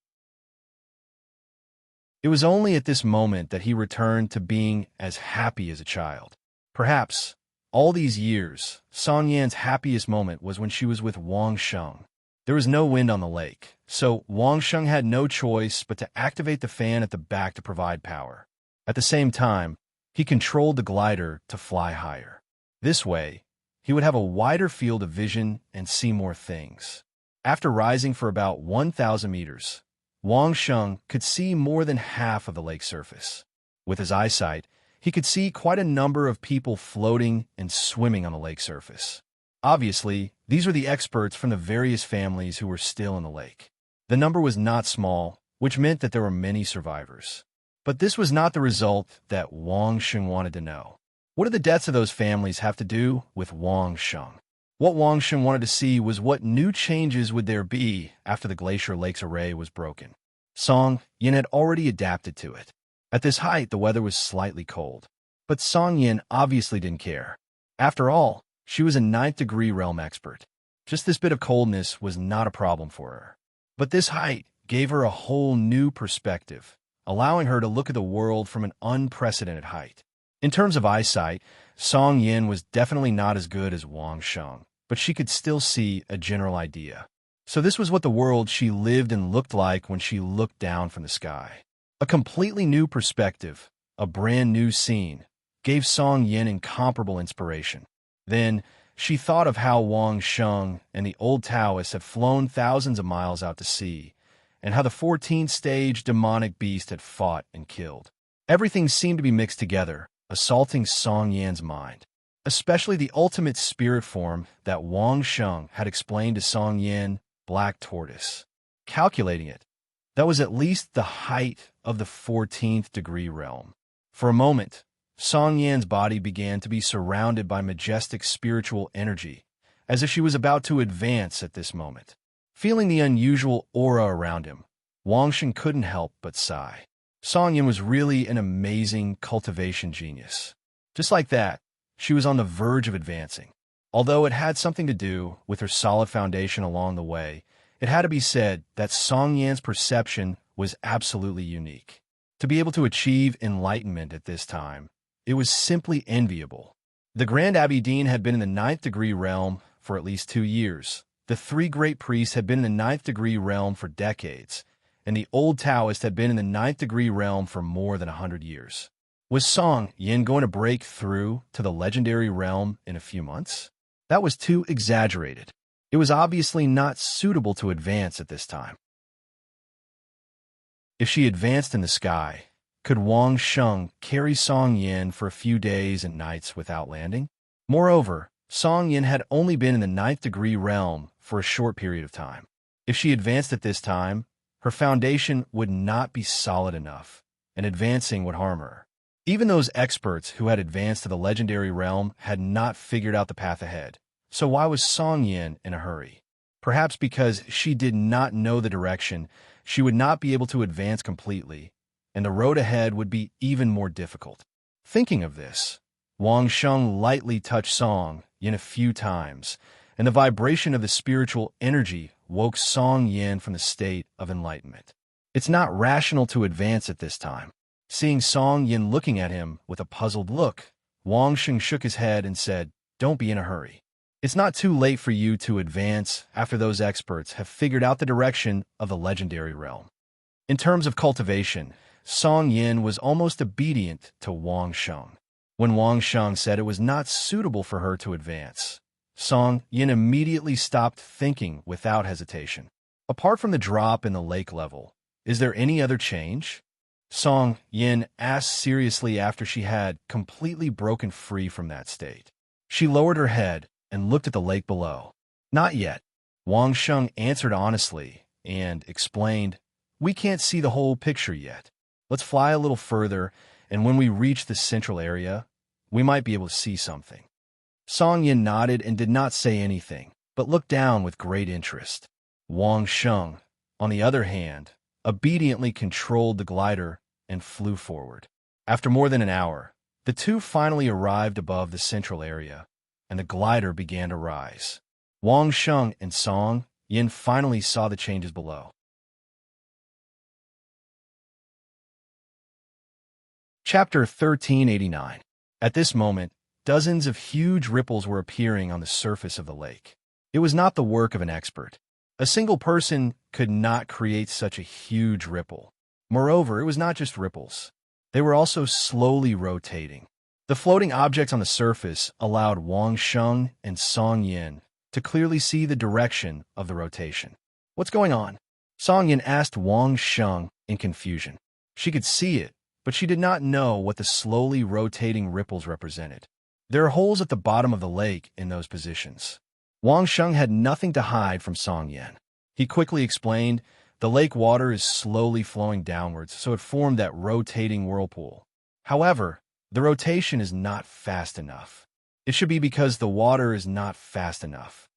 S1: It was only at this moment that he returned to being as happy as a child. Perhaps, all these years, Song Yan's happiest moment was when she was with Wang Sheng. There was no wind on the lake, so Wang Sheng had no choice but to activate the fan at the back to provide power. At the same time, he controlled the glider to fly higher. This way, he would have a wider field of vision and see more things. After rising for about 1,000 meters, Wang Sheng could see more than half of the lake surface. With his eyesight, he could see quite a number of people floating and swimming on the lake surface. Obviously, these were the experts from the various families who were still in the lake. The number was not small, which meant that there were many survivors. But this was not the result that Wang Sheng wanted to know. What did the deaths of those families have to do with Wang Sheng? What Wang Sheng wanted to see was what new changes would there be after the glacier lake's array was broken. Song Yin had already adapted to it. At this height, the weather was slightly cold. But Song Yin obviously didn't care. After all, she was a 9th degree realm expert. Just this bit of coldness was not a problem for her. But this height gave her a whole new perspective, allowing her to look at the world from an unprecedented height. In terms of eyesight, Song Yin was definitely not as good as Wang Sheng, but she could still see a general idea. So this was what the world she lived and looked like when she looked down from the sky. A completely new perspective, a brand new scene, gave Song Yin incomparable inspiration. Then, she thought of how Wang Sheng and the old Taoists had flown thousands of miles out to sea, and how the 14th-stage demonic beast had fought and killed. Everything seemed to be mixed together, assaulting Song Yan's mind. Especially the ultimate spirit form that Wang Sheng had explained to Song Yin, Black Tortoise. Calculating it, that was at least the height of the 14th degree realm. For a moment, Song Yan's body began to be surrounded by majestic spiritual energy, as if she was about to advance at this moment. Feeling the unusual aura around him, Wang Sheng couldn't help but sigh. Song Yin was really an amazing cultivation genius. Just like that, she was on the verge of advancing. Although it had something to do with her solid foundation along the way, it had to be said that Song Yan's perception was absolutely unique. To be able to achieve enlightenment at this time, it was simply enviable. The Grand Abidine had been in the 9th degree realm for at least 2 years. The 3 great priests had been in the 9th degree realm for decades, and the old Taoist had been in the 9th degree realm for more than 100 years. Was Song Yin going to break through to the legendary realm in a few months? That was too exaggerated. It was obviously not suitable to advance at this time. If she advanced in the sky, could Wang Sheng carry Song Yin for a few days and nights without landing? Moreover, Song Yin had only been in the 9th degree realm for a short period of time. If she advanced at this time, her foundation would not be solid enough, and advancing would harm her. Even those experts who had advanced to the legendary realm had not figured out the path ahead. So why was Song Yin in a hurry? Perhaps because she did not know the direction, she would not be able to advance completely, and the road ahead would be even more difficult. Thinking of this, Wang Sheng lightly touched Song Yin a few times, and the vibration of the spiritual energy woke Song Yin from the state of enlightenment. It's not rational to advance at this time. Seeing Song Yin looking at him with a puzzled look, Wang Sheng shook his head and said, "Don't be in a hurry. It's not too late for you to advance after those experts have figured out the direction of the legendary realm." In terms of cultivation, Song Yin was almost obedient to Wang Sheng. When Wang Sheng said it was not suitable for her to advance, Song Yin immediately stopped thinking without hesitation. Apart from the drop in the lake level, is there any other change? Song Yin asked seriously after she had completely broken free from that state. She lowered her head and looked at the lake below. "Not yet," Wang Sheng answered honestly and explained, "We can't see the whole picture yet. Let's fly a little further, and when we reach the central area, we might be able to see something." Song Yin nodded and did not say anything, but looked down with great interest. Wang Sheng, on the other hand, obediently controlled the glider and flew forward. After more than an hour, the two finally arrived above the central area, and the glider began to rise. Wang Sheng and Song Yin finally saw the changes below. Chapter 1389. At this moment, dozens of huge ripples were appearing on the surface of the lake. It was not the work of an expert. A single person could not create such a huge ripple. Moreover, it was not just ripples. They were also slowly rotating. The floating objects on the surface allowed Wang Sheng and Song Yin to clearly see the direction of the rotation. "What's going on?" Song Yin asked Wang Sheng in confusion. She could see it, but she did not know what the slowly rotating ripples represented. There are holes at the bottom of the lake in those positions. Wang Sheng had nothing to hide from Song Yin. He quickly explained, "The lake water is slowly flowing downwards, so it formed that rotating whirlpool. However, the rotation is not fast enough. It should be because the water is not fast enough."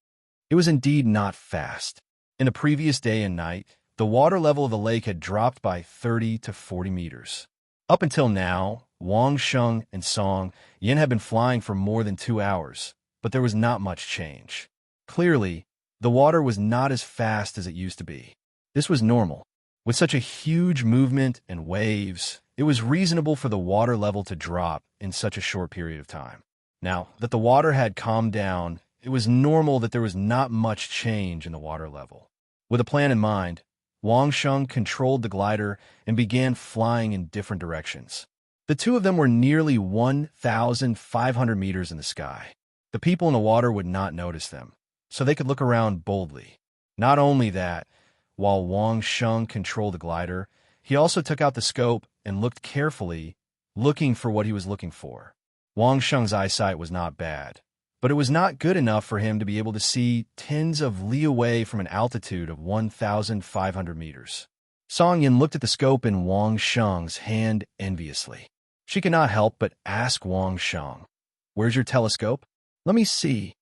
S1: It was indeed not fast. In the previous day and night, the water level of the lake had dropped by 30 to 40 meters. Up until now, Wang Sheng and Song Yin had been flying for more than 2 hours, but there was not much change. Clearly, the water was not as fast as it used to be. This was normal. With such a huge movement and waves, it was reasonable for the water level to drop in such a short period of time. Now that the water had calmed down, it was normal that there was not much change in the water level. With a plan in mind, Wang Sheng controlled the glider and began flying in different directions. The two of them were nearly 1,500 meters in the sky. The people in the water would not notice them, so they could look around boldly. Not only that, while Wang Sheng controlled the glider, he also took out the scope and looked carefully, looking for what he was looking for. Wang Sheng's eyesight was not bad, but it was not good enough for him to be able to see tens of li away from an altitude of 1,500 meters. Song Yin looked at the scope in Wang Sheng's hand enviously. She could not help but ask Wang Sheng, "Where's your telescope? Let me see."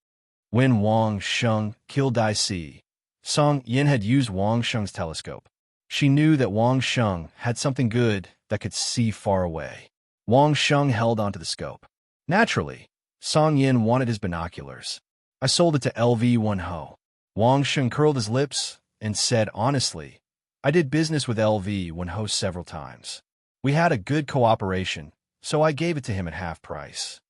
S1: When Wang Sheng killed Dai Si, Song Yin had used Wang Sheng's telescope. She knew that Wang Sheng had something good that could see far away. Wang Sheng held onto the scope. Naturally, Song Yin wanted his binoculars. "I sold it to LV One Ho." Wang Sheng curled his lips and said honestly, "I did business with LV One Ho several times. We had a good cooperation, so I gave it to him at half price."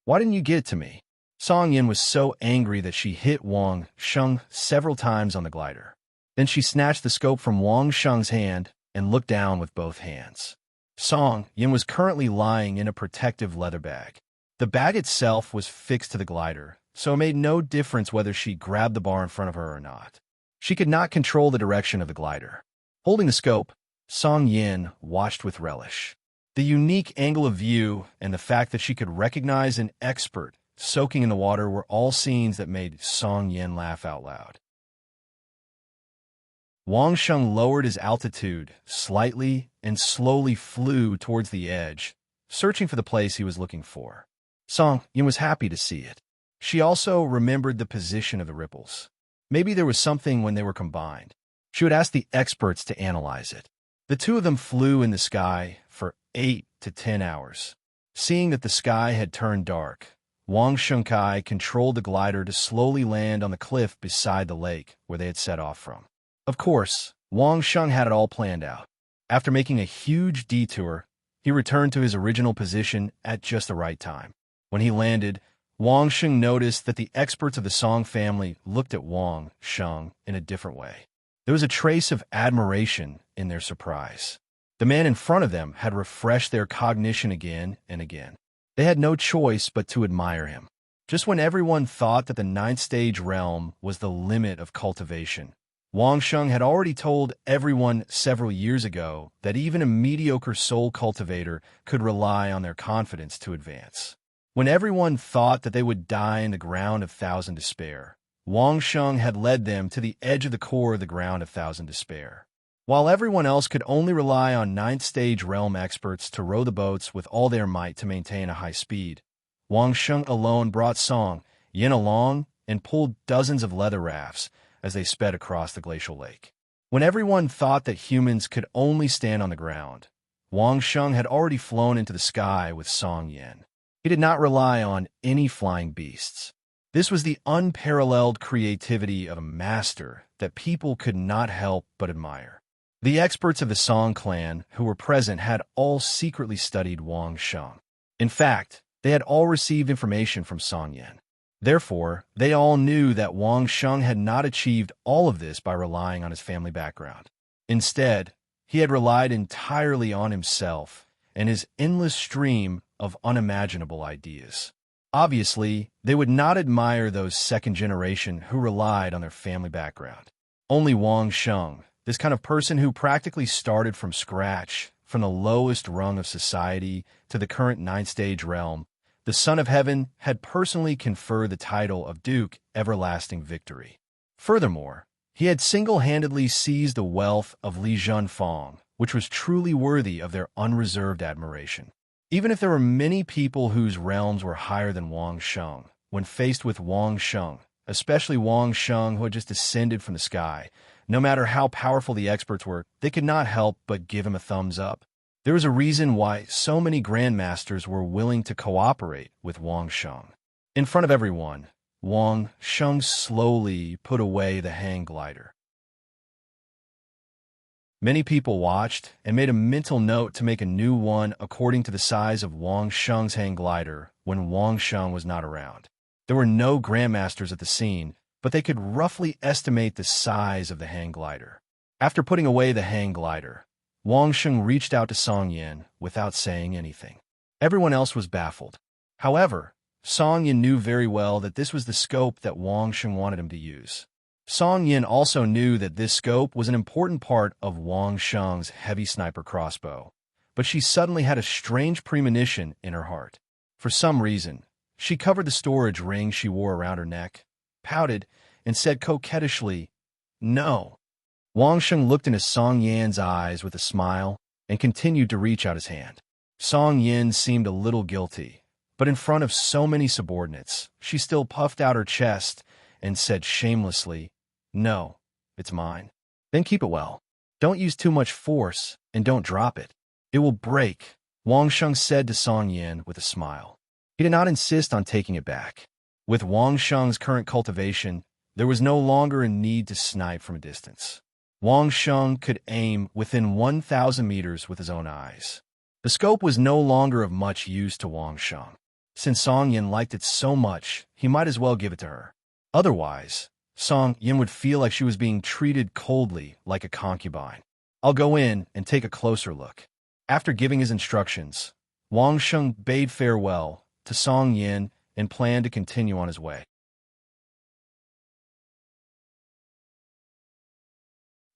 S1: "Why didn't you give it to me?" Song Yin was so angry that she hit Wang Sheng several times on the glider. Then she snatched the scope from Wang Sheng's hand and looked down with both hands. Song Yin was currently lying in a protective leather bag. The bag itself was fixed to the glider, so it made no difference whether she grabbed the bar in front of her or not. She could not control the direction of the glider. Holding the scope, Song Yin watched with relish. The unique angle of view and the fact that she could recognize an expert soaking in the water were all scenes that made Song Yin laugh out loud. Wang Sheng lowered his altitude slightly and slowly flew towards the edge, searching for the place he was looking for. Song Yin was happy to see it. She also remembered the position of the ripples. Maybe there was something when they were combined. She would ask the experts to analyze it. The two of them flew in the sky for 8 to 10 hours. Seeing that the sky had turned dark, Wang Shengkai controlled the glider to slowly land on the cliff beside the lake where they had set off from. Of course, Wang Sheng had it all planned out. After making a huge detour, he returned to his original position at just the right time. When he landed, Wang Sheng noticed that the experts of the Song family looked at Wang Sheng in a different way. There was a trace of admiration in their surprise. The man in front of them had refreshed their cognition again and again. They had no choice but to admire him. Just when everyone thought that the ninth stage realm was the limit of cultivation, Wang Sheng had already told everyone several years ago that even a mediocre soul cultivator could rely on their confidence to advance. When everyone thought that they would die in the ground of Thousand Despair, Wang Sheng had led them to the edge of the core of the ground of Thousand Despair. While everyone else could only rely on ninth stage realm experts to row the boats with all their might to maintain a high speed, Wang Sheng alone brought Song Yin along and pulled dozens of leather rafts as they sped across the glacial lake. When everyone thought that humans could only stand on the ground, Wang Sheng had already flown into the sky with Song Yin. He did not rely on any flying beasts. This was the unparalleled creativity of a master that people could not help but admire. The experts of the Song clan who were present had all secretly studied Wang Sheng. In fact, they had all received information from Song Yin. Therefore, they all knew that Wang Sheng had not achieved all of this by relying on his family background. Instead, he had relied entirely on himself and his endless stream of unimaginable ideas. Obviously, they would not admire those second generation who relied on their family background. Only Wang Sheng, this kind of person who practically started from scratch, from the lowest rung of society to the current ninth stage realm, the Son of Heaven had personally conferred the title of Duke Everlasting Victory. Furthermore, he had single-handedly seized the wealth of Li Junfeng, which was truly worthy of their unreserved admiration. Even if there were many people whose realms were higher than Wang Sheng, when faced with Wang Sheng, especially Wang Sheng who had just descended from the sky, no matter how powerful the experts were, they could not help but give him a thumbs up. There was a reason why so many grandmasters were willing to cooperate with Wang Sheng. In front of everyone, Wang Sheng slowly put away the hang glider. Many people watched and made a mental note to make a new one according to the size of Wang Sheng's hang glider when Wang Sheng was not around. There were no grandmasters at the scene, but they could roughly estimate the size of the hang glider. After putting away the hang glider, Wang Sheng reached out to Song Yin without saying anything. Everyone else was baffled. However, Song Yin knew very well that this was the scope that Wang Sheng wanted him to use. Song Yin also knew that this scope was an important part of Wang Sheng's heavy sniper crossbow, but she suddenly had a strange premonition in her heart. For some reason, she covered the storage ring she wore around her neck, pouted, and said coquettishly, "No." Wang Sheng looked into Song Yin's eyes with a smile and continued to reach out his hand. Song Yin seemed a little guilty, but in front of so many subordinates, she still puffed out her chest and said shamelessly, "No, it's mine." "Then keep it well. Don't use too much force and don't drop it. It will break," Wang Sheng said to Song Yin with a smile. He did not insist on taking it back. With Wang Sheng's current cultivation, there was no longer a need to snipe from a distance. Wang Sheng could aim within 1,000 meters with his own eyes. The scope was no longer of much use to Wang Sheng. Since Song Yin liked it so much, he might as well give it to her. Otherwise, Song Yin would feel like she was being treated coldly like a concubine. "I'll go in and take a closer look." After giving his instructions, Wang Sheng bade farewell to Song Yin and planned to continue on his way.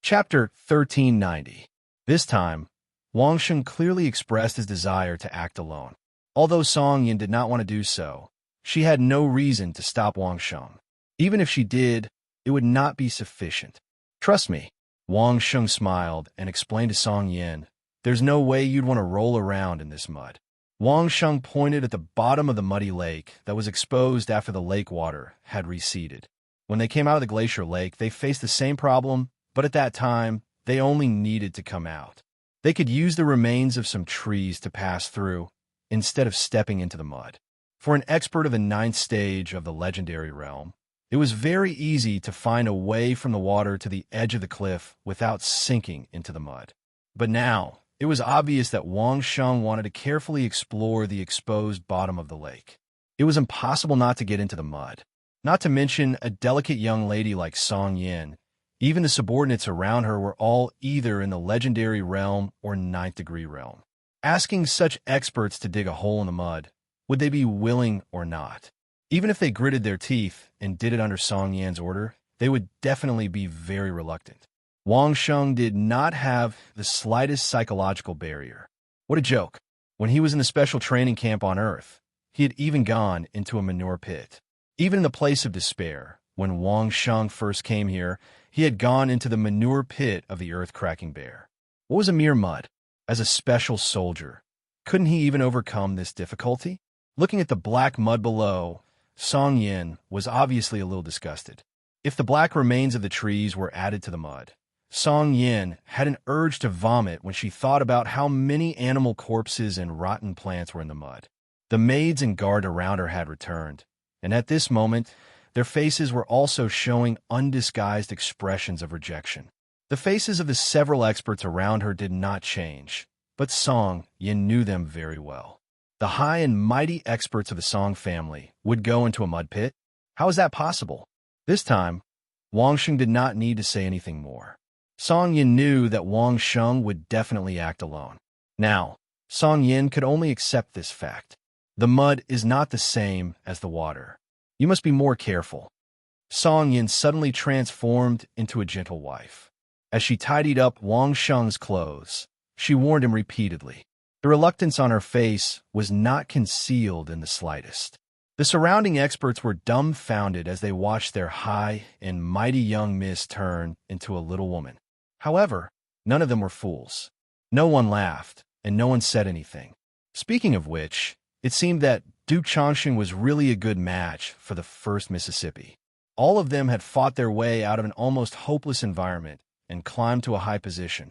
S1: Chapter 1390. This time, Wang Sheng clearly expressed his desire to act alone. Although Song Yin did not want to do so, she had no reason to stop Wang Sheng. Even if she did, it would not be sufficient. "Trust me," Wang Sheng smiled and explained to Song Yin, "there's no way you'd want to roll around in this mud." Wang Sheng pointed at the bottom of the muddy lake that was exposed after the lake water had receded. When they came out of the glacier lake, they faced the same problem, but at that time, they only needed to come out. They could use the remains of some trees to pass through, instead of stepping into the mud. For an expert of the 9th stage of the legendary realm, it was very easy to find a way from the water to the edge of the cliff without sinking into the mud. But now, it was obvious that Wang Sheng wanted to carefully explore the exposed bottom of the lake. It was impossible not to get into the mud. Not to mention a delicate young lady like Song Yin. Even the subordinates around her were all either in the legendary realm or 9th degree realm. Asking such experts to dig a hole in the mud, would they be willing or not? Even if they gritted their teeth and did it under Song Yan's order, they would definitely be very reluctant. Wang Sheng did not have the slightest psychological barrier. What a joke. When he was in the special training camp on Earth, he had even gone into a manure pit. Even in the place of despair, when Wang Sheng first came here, he had gone into the manure pit of the earth-cracking bear. What was a mere mud? As a special soldier, couldn't he even overcome this difficulty? Looking at the black mud below, Song Yin was obviously a little disgusted. If the black remains of the trees were added to the mud, Song Yin had an urge to vomit when she thought about how many animal corpses and rotten plants were in the mud. The maids and guard around her had returned, and at this moment, their faces were also showing undisguised expressions of rejection. The faces of the several experts around her did not change, but Song Yin knew them very well. The high and mighty experts of the Song family would go into a mud pit? How is that possible? This time, Wang Sheng did not need to say anything more. Song Yin knew that Wang Sheng would definitely act alone. Now, Song Yin could only accept this fact. The mud is not the same as the water. You must be more careful. Song Yin suddenly transformed into a gentle wife. As she tidied up Wang Sheng's clothes, she warned him repeatedly. The reluctance on her face was not concealed in the slightest. The surrounding experts were dumbfounded as they watched their high and mighty young miss turn into a little woman. However, none of them were fools. No one laughed, and no one said anything. Speaking of which, it seemed that Duke Chongqing was really a good match for the 1st Mississippi. All of them had fought their way out of an almost hopeless environment and climbed to a high position.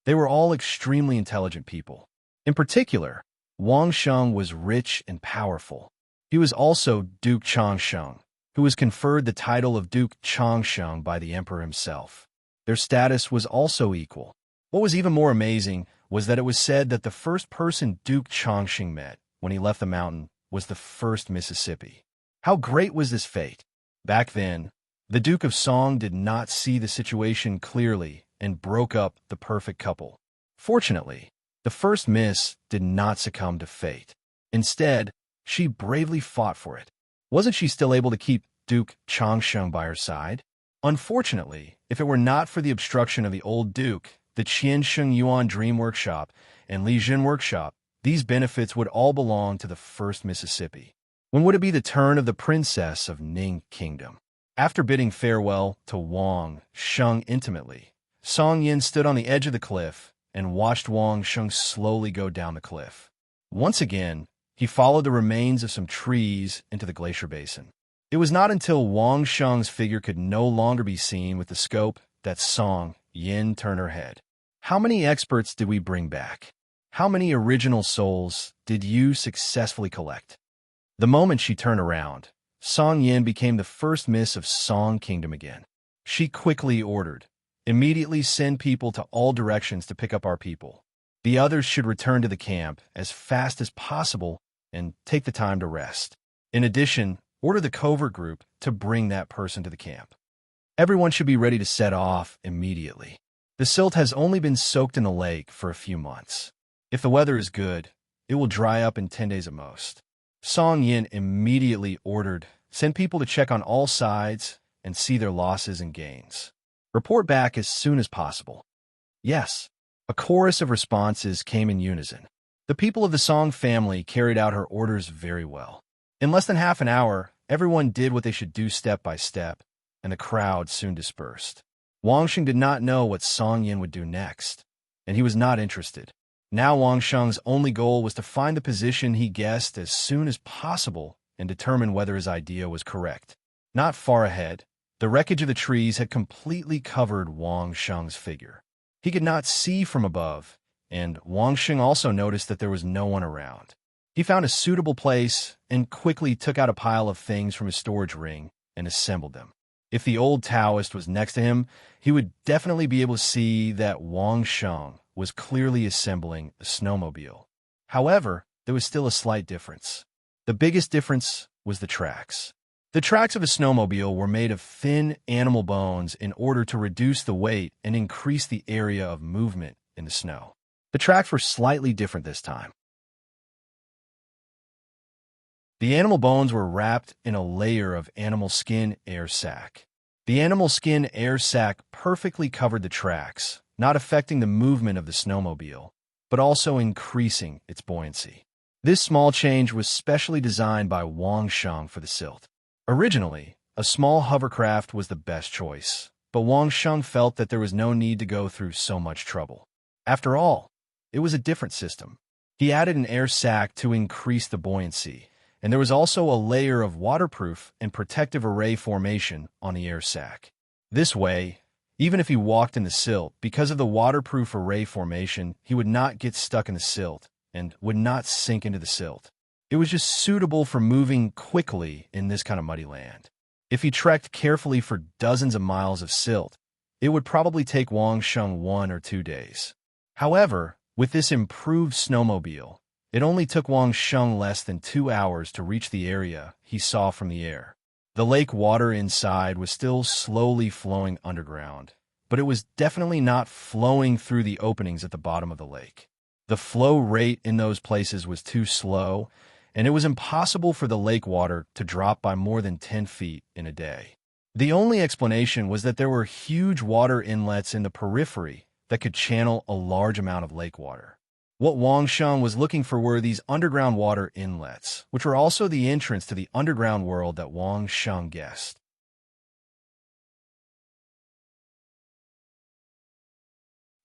S1: They were all extremely intelligent people. In particular, Wang Sheng was rich and powerful. He was also Duke Chongqing, who was conferred the title of Duke Chongqing by the emperor himself. Their status was also equal. What was even more amazing was that it was said that the first person Duke Chongqing met when he left the mountain was the 1st Mississippi. How great was this fate? Back then, the Duke of Song did not see the situation clearly and broke up the perfect couple. Fortunately, the first miss did not succumb to fate. Instead, she bravely fought for it. Wasn't she still able to keep Duke Changsheng by her side? Unfortunately, if it were not for the obstruction of the old Duke, the Qiansheng Yuan Dream Workshop, and Li Jin Workshop, these benefits would all belong to the first Mississippi. When would it be the turn of the princess of Ning Kingdom? After bidding farewell to Wang Sheng intimately, Song Yin stood on the edge of the cliff and watched Wang Sheng slowly go down the cliff. Once again, he followed the remains of some trees into the glacier basin. It was not until Wang Sheng's figure could no longer be seen with the scope that Song Yin turned her head. How many experts did we bring back? How many original souls did you successfully collect? The moment she turned around, Song Yin became the first miss of Song Kingdom again. She quickly ordered, "Immediately send people to all directions to pick up our people. The others should return to the camp as fast as possible and take the time to rest. In addition, order the covert group to bring that person to the camp. Everyone should be ready to set off immediately. The silt has only been soaked in the lake for a few months. If the weather is good, it will dry up in 10 days at most." Song Yin immediately ordered, "Send people to check on all sides and see their losses and gains. Report back as soon as possible." Yes, a chorus of responses came in unison. The people of the Song family carried out her orders very well. In less than half an hour, everyone did what they should do step by step, and the crowd soon dispersed. Wang Sheng did not know what Song Yin would do next, and he was not interested. Now Wang Sheng's only goal was to find the position he guessed as soon as possible and determine whether his idea was correct. Not far ahead, the wreckage of the trees had completely covered Wang Sheng's figure. He could not see from above, and Wang Sheng also noticed that there was no one around. He found a suitable place and quickly took out a pile of things from his storage ring and assembled them. If the old Taoist was next to him, he would definitely be able to see that Wang Sheng was clearly assembling a snowmobile. However, there was still a slight difference. The biggest difference was the tracks. The tracks of a snowmobile were made of thin animal bones in order to reduce the weight and increase the area of movement in the snow. The tracks were slightly different this time. The animal bones were wrapped in a layer of animal skin air sac. The animal skin air sac perfectly covered the tracks, not affecting the movement of the snowmobile, but also increasing its buoyancy. This small change was specially designed by Wang Sheng for the silt. Originally, a small hovercraft was the best choice, but Wang Sheng felt that there was no need to go through so much trouble. After all, it was a different system. He added an air sac to increase the buoyancy, and there was also a layer of waterproof and protective array formation on the air sac. This way, even if he walked in the silt, because of the waterproof array formation, he would not get stuck in the silt and would not sink into the silt. It was just suitable for moving quickly in this kind of muddy land. If he trekked carefully for dozens of miles of silt, it would probably take Wang Sheng 1 or 2 days. However, with this improved snowmobile, it only took Wang Sheng less than 2 hours to reach the area he saw from the air. The lake water inside was still slowly flowing underground, but it was definitely not flowing through the openings at the bottom of the lake. The flow rate in those places was too slow, and it was impossible for the lake water to drop by more than 10 feet in a day. The only explanation was that there were huge water inlets in the periphery that could channel a large amount of lake water. What Wang Sheng was looking for were these underground water inlets, which were also the entrance to the underground world that Wang Sheng guessed.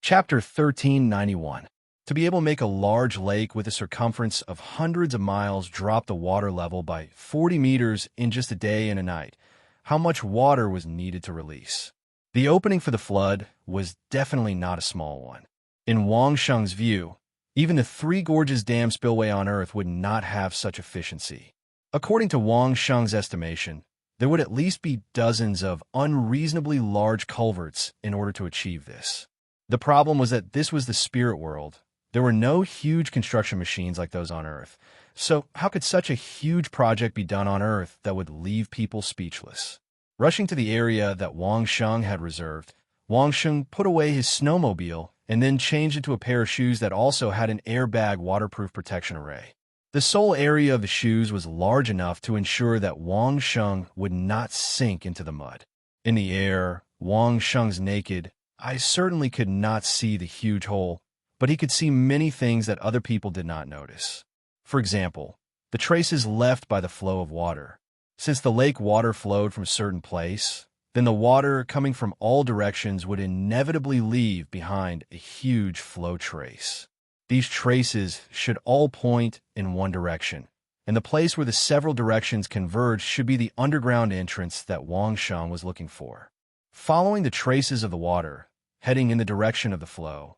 S1: Chapter 1391. To be able to make a large lake with a circumference of hundreds of miles drop the water level by 40 meters in just a day and a night, how much water was needed to release? The opening for the flood was definitely not a small one. In Wang Sheng's view, even the Three Gorges Dam spillway on Earth would not have such efficiency. According to Wang Sheng's estimation, there would at least be dozens of unreasonably large culverts in order to achieve this. The problem was that this was the spirit world, There were no huge construction machines like those on Earth. So how could such a huge project be done on Earth that would leave people speechless? Rushing to the area that Wang Sheng had reserved, Wang Sheng put away his snowmobile and then changed into a pair of shoes that also had an airbag waterproof protection array. The sole area of the shoes was large enough to ensure that Wang Sheng would not sink into the mud. In the air, Wang Sheng's naked eyes certainly could not see the huge hole, but he could see many things that other people did not notice. For example, the traces left by the flow of water. Since the lake water flowed from a certain place, then the water coming from all directions would inevitably leave behind a huge flow trace. These traces should all point in one direction, and the place where the several directions converge should be the underground entrance that Wang Sheng was looking for. Following the traces of the water, heading in the direction of the flow,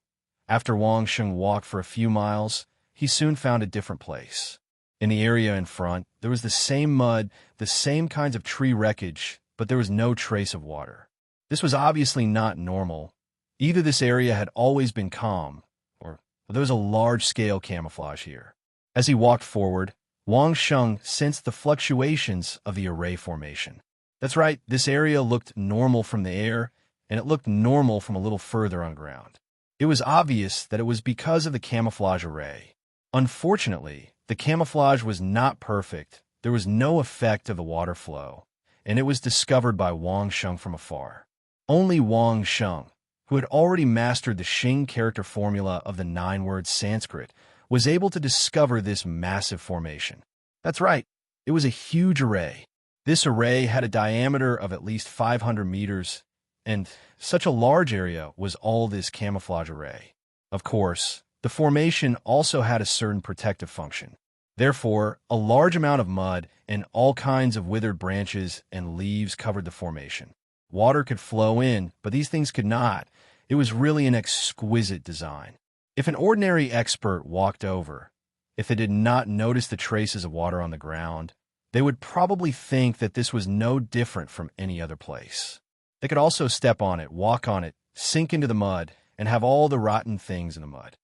S1: after Wang Sheng walked for a few miles, he soon found a different place. In the area in front, there was the same mud, the same kinds of tree wreckage, but there was no trace of water. This was obviously not normal. Either this area had always been calm, or there was a large-scale camouflage here. As he walked forward, Wang Sheng sensed the fluctuations of the array formation. That's right, this area looked normal from the air, and it looked normal from a little further on ground. It was obvious that it was because of the camouflage array. Unfortunately, the camouflage was not perfect. There was no effect of the water flow, and it was discovered by Wang Sheng from afar. Only Wang Sheng, who had already mastered the Xing character formula of the 9-word Sanskrit, was able to discover this massive formation. That's right, it was a huge array. This array had a diameter of at least 500 meters, and such a large area was all this camouflage array. Of course, the formation also had a certain protective function. Therefore, a large amount of mud and all kinds of withered branches and leaves covered the formation. Water could flow in, but these things could not. It was really an exquisite design. If an ordinary expert walked over, if they did not notice the traces of water on the ground, they would probably think that this was no different from any other place. They could also step on it, walk on it, sink into the mud, and have all the rotten things in the mud.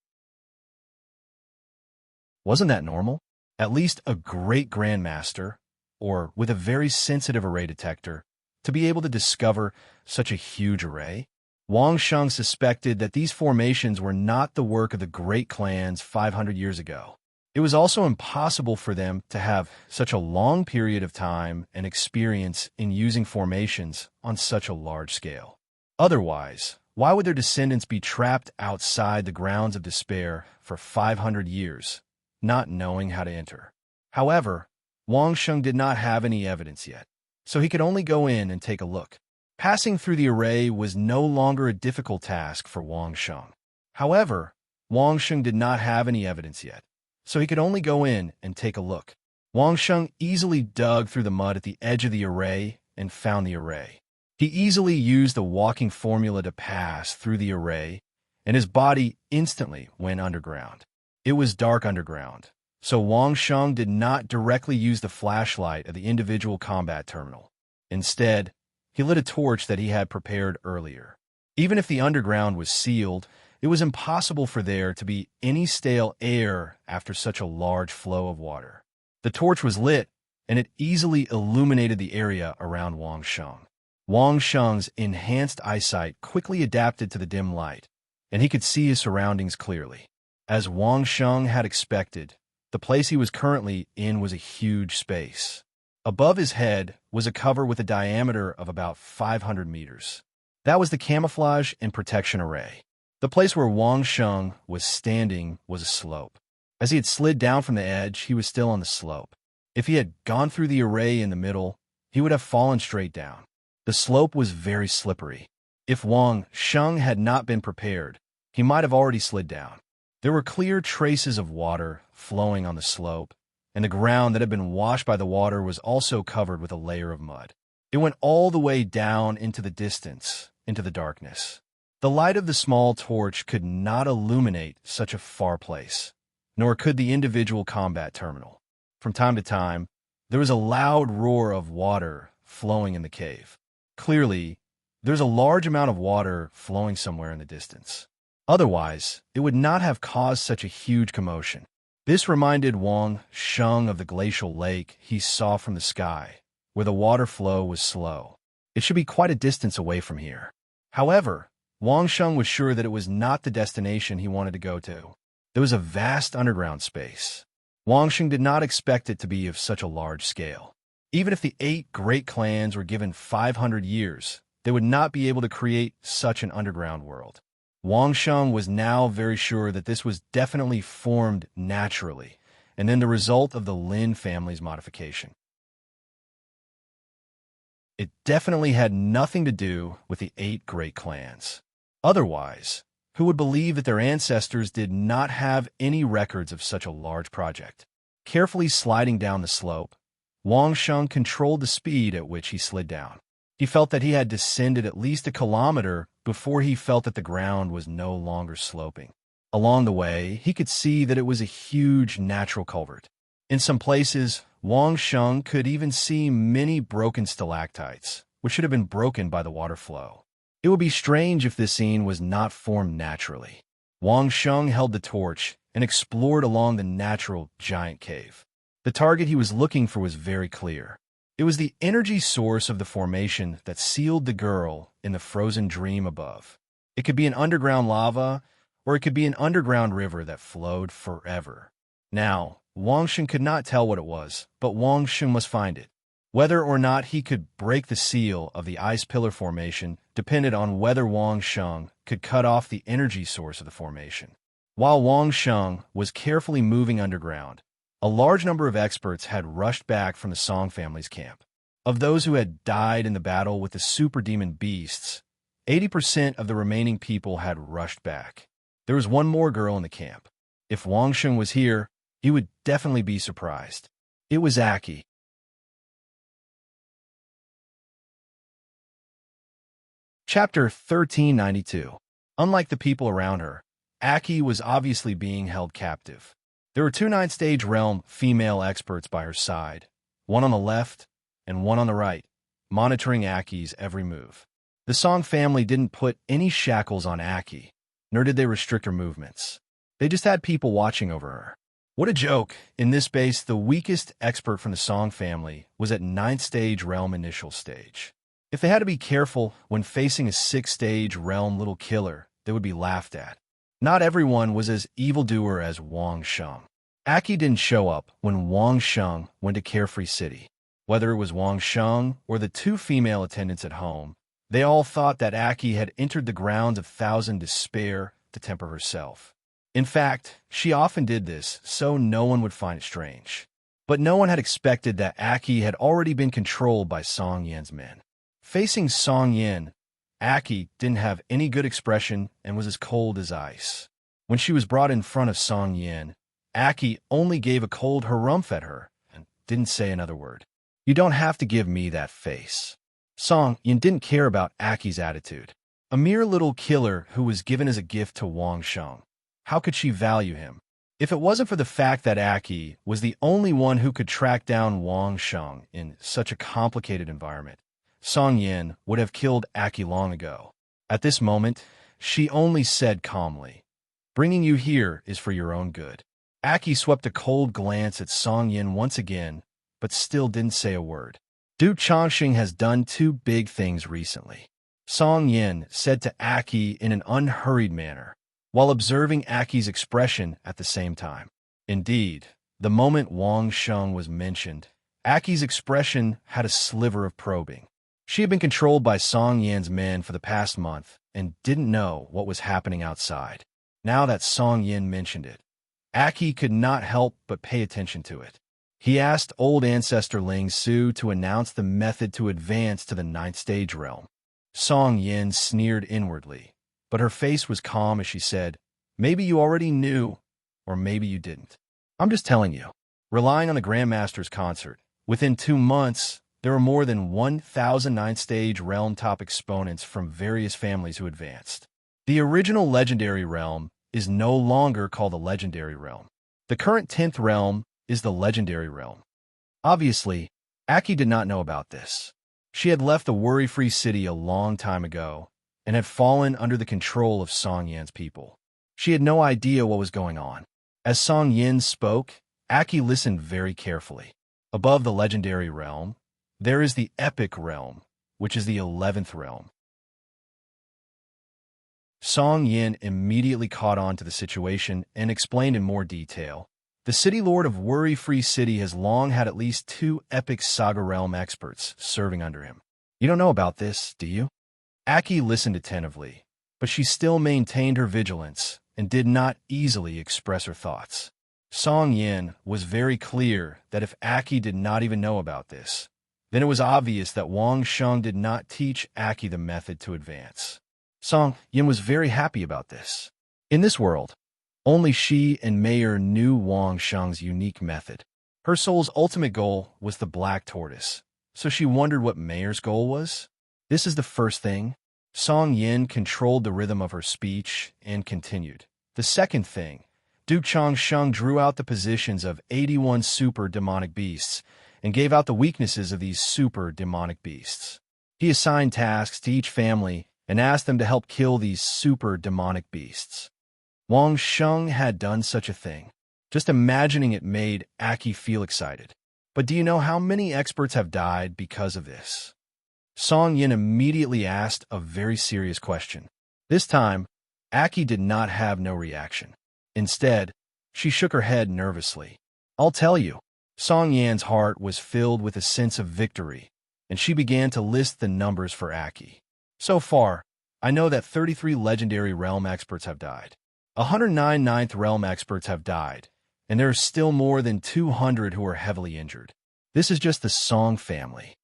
S1: Wasn't that normal? At least a great grandmaster, or with a very sensitive array detector, to be able to discover such a huge array? Wang Sheng suspected that these formations were not the work of the great clans 500 years ago. It was also impossible for them to have such a long period of time and experience in using formations on such a large scale. Otherwise, why would their descendants be trapped outside the grounds of despair for 500 years, not knowing how to enter? However, Wang Sheng did not have any evidence yet, so he could only go in and take a look. Passing through the array was no longer a difficult task for Wang Sheng. However, Wang Sheng did not have any evidence yet, so he could only go in and take a look. Wang Sheng easily dug through the mud at the edge of the array and found the array. He easily used the walking formula to pass through the array, and his body instantly went underground. It was dark underground, so Wang Sheng did not directly use the flashlight of the individual combat terminal. Instead, he lit a torch that he had prepared earlier. Even if the underground was sealed, it was impossible for there to be any stale air after such a large flow of water. The torch was lit, and it easily illuminated the area around Wang Sheng. Wang Sheng's enhanced eyesight quickly adapted to the dim light, and he could see his surroundings clearly. As Wang Sheng had expected, the place he was currently in was a huge space. Above his head was a cover with a diameter of about 500 meters. That was the camouflage and protection array. The place where Wang Sheng was standing was a slope. As he had slid down from the edge, he was still on the slope. If he had gone through the array in the middle, he would have fallen straight down. The slope was very slippery. If Wang Sheng had not been prepared, he might have already slid down. There were clear traces of water flowing on the slope, and the ground that had been washed by the water was also covered with a layer of mud. It went all the way down into the distance, into the darkness. The light of the small torch could not illuminate such a far place, nor could the individual combat terminal. From time to time, there was a loud roar of water flowing in the cave. Clearly, there's a large amount of water flowing somewhere in the distance. Otherwise, it would not have caused such a huge commotion. This reminded Wang Sheng of the glacial lake he saw from the sky, where the water flow was slow. It should be quite a distance away from here. However, Wang Sheng was sure that it was not the destination he wanted to go to. There was a vast underground space. Wang Sheng did not expect it to be of such a large scale. Even if the 8 great clans were given 500 years, they would not be able to create such an underground world. Wang Sheng was now very sure that this was definitely formed naturally, and then the result of the Lin family's modification. It definitely had nothing to do with the 8 great clans. Otherwise, who would believe that their ancestors did not have any records of such a large project? Carefully sliding down the slope, Wang Sheng controlled the speed at which he slid down. He felt that he had descended at least a kilometer before he felt that the ground was no longer sloping. Along the way, he could see that it was a huge natural culvert. In some places, Wang Sheng could even see many broken stalactites, which should have been broken by the water flow. It would be strange if this scene was not formed naturally. Wang Sheng held the torch and explored along the natural giant cave. The target he was looking for was very clear. It was the energy source of the formation that sealed the girl in the frozen dream above. It could be an underground lava, or it could be an underground river that flowed forever. Now, Wang Sheng could not tell what it was, but Wang Sheng must find it. Whether or not he could break the seal of the ice pillar formation depended on whether Wang Sheng could cut off the energy source of the formation. While Wang Sheng was carefully moving underground, a large number of experts had rushed back from the Song family's camp. Of those who had died in the battle with the super demon beasts, 80% of the remaining people had rushed back. There was one more girl in the camp. If Wang Sheng was here, he would definitely be surprised. It was Aki. Chapter 1392. Unlike the people around her, Aki was obviously being held captive. There were 2 9th-stage realm female experts by her side, one on the left and one on the right, monitoring Aki's every move. The Song family didn't put any shackles on Aki, nor did they restrict her movements. They just had people watching over her. What a joke! In this base, the weakest expert from the Song family was at 9th-stage realm initial stage. If they had to be careful when facing a 6th-stage realm little killer, they would be laughed at. Not everyone was as evildoer as Wang Sheng. Aki didn't show up when Wang Sheng went to Carefree City. Whether it was Wang Sheng or the 2 female attendants at home, they all thought that Aki had entered the grounds of Thousand Despair to temper herself. In fact, she often did this so no one would find it strange. But no one had expected that Aki had already been controlled by Song Yan's men. Facing Song Yan, Aki didn't have any good expression and was as cold as ice. When she was brought in front of Song Yan, Aki only gave a cold harumph at her and didn't say another word. You don't have to give me that face. Song Yan didn't care about Aki's attitude. A mere little killer who was given as a gift to Wang Sheng. How could she value him? If it wasn't for the fact that Aki was the only one who could track down Wang Sheng in such a complicated environment, Song Yan would have killed Aki long ago. At this moment, she only said calmly, "Bringing you here is for your own good." Aki swept a cold glance at Song Yan once again, but still didn't say a word. Duke Chongqing has done 2 big things recently, Song Yan said to Aki in an unhurried manner, while observing Aki's expression at the same time. Indeed, the moment Wang Sheng was mentioned, Aki's expression had a sliver of probing. She had been controlled by Song Yan's men for the past month and didn't know what was happening outside. Now that Song Yan mentioned it, Aki could not help but pay attention to it. He asked old ancestor Ling Su to announce the method to advance to the 9th-stage realm. Song Yan sneered inwardly, but her face was calm as she said, "Maybe you already knew, or maybe you didn't. I'm just telling you." Relying on the Grandmaster's concert, within 2 months, there were more than 1,000 9th-stage realm top exponents from various families who advanced. The original legendary realm is no longer called the legendary realm. The current 10th realm is the legendary realm. Obviously, Aki did not know about this. She had left the worry-free city a long time ago and had fallen under the control of Song Yan's people. She had no idea what was going on. As Song Yin spoke, Aki listened very carefully. Above the legendary realm, there is the epic realm, which is the 11th realm. Song Yin immediately caught on to the situation and explained in more detail. The City Lord of Worry-Free City has long had at least 2 epic saga realm experts serving under him. You don't know about this, do you? Aki listened attentively, but she still maintained her vigilance and did not easily express her thoughts. Song Yin was very clear that if Aki did not even know about this, then it was obvious that Wang Sheng did not teach Aki the method to advance. Song Yin was very happy about this. In this world, only she and Mayer knew Wang Sheng's unique method. Her soul's ultimate goal was the black tortoise, so she wondered what Mayer's goal was. This is the first thing. Song Yin controlled the rhythm of her speech and continued. The second thing, Du Changsheng drew out the positions of 81 super demonic beasts and gave out the weaknesses of these super demonic beasts. He assigned tasks to each family and asked them to help kill these super demonic beasts. Wang Sheng had done such a thing. Just imagining it made Aki feel excited. But do you know how many experts have died because of this? Song Yin immediately asked a very serious question. This time, Aki did not have no reaction. Instead, she shook her head nervously. I'll tell you. Song Yan's heart was filled with a sense of victory, and she began to list the numbers for Aki. So far, I know that 33 legendary realm experts have died. 109 ninth realm experts have died, and there are still more than 200 who are heavily injured. This is just the Song family.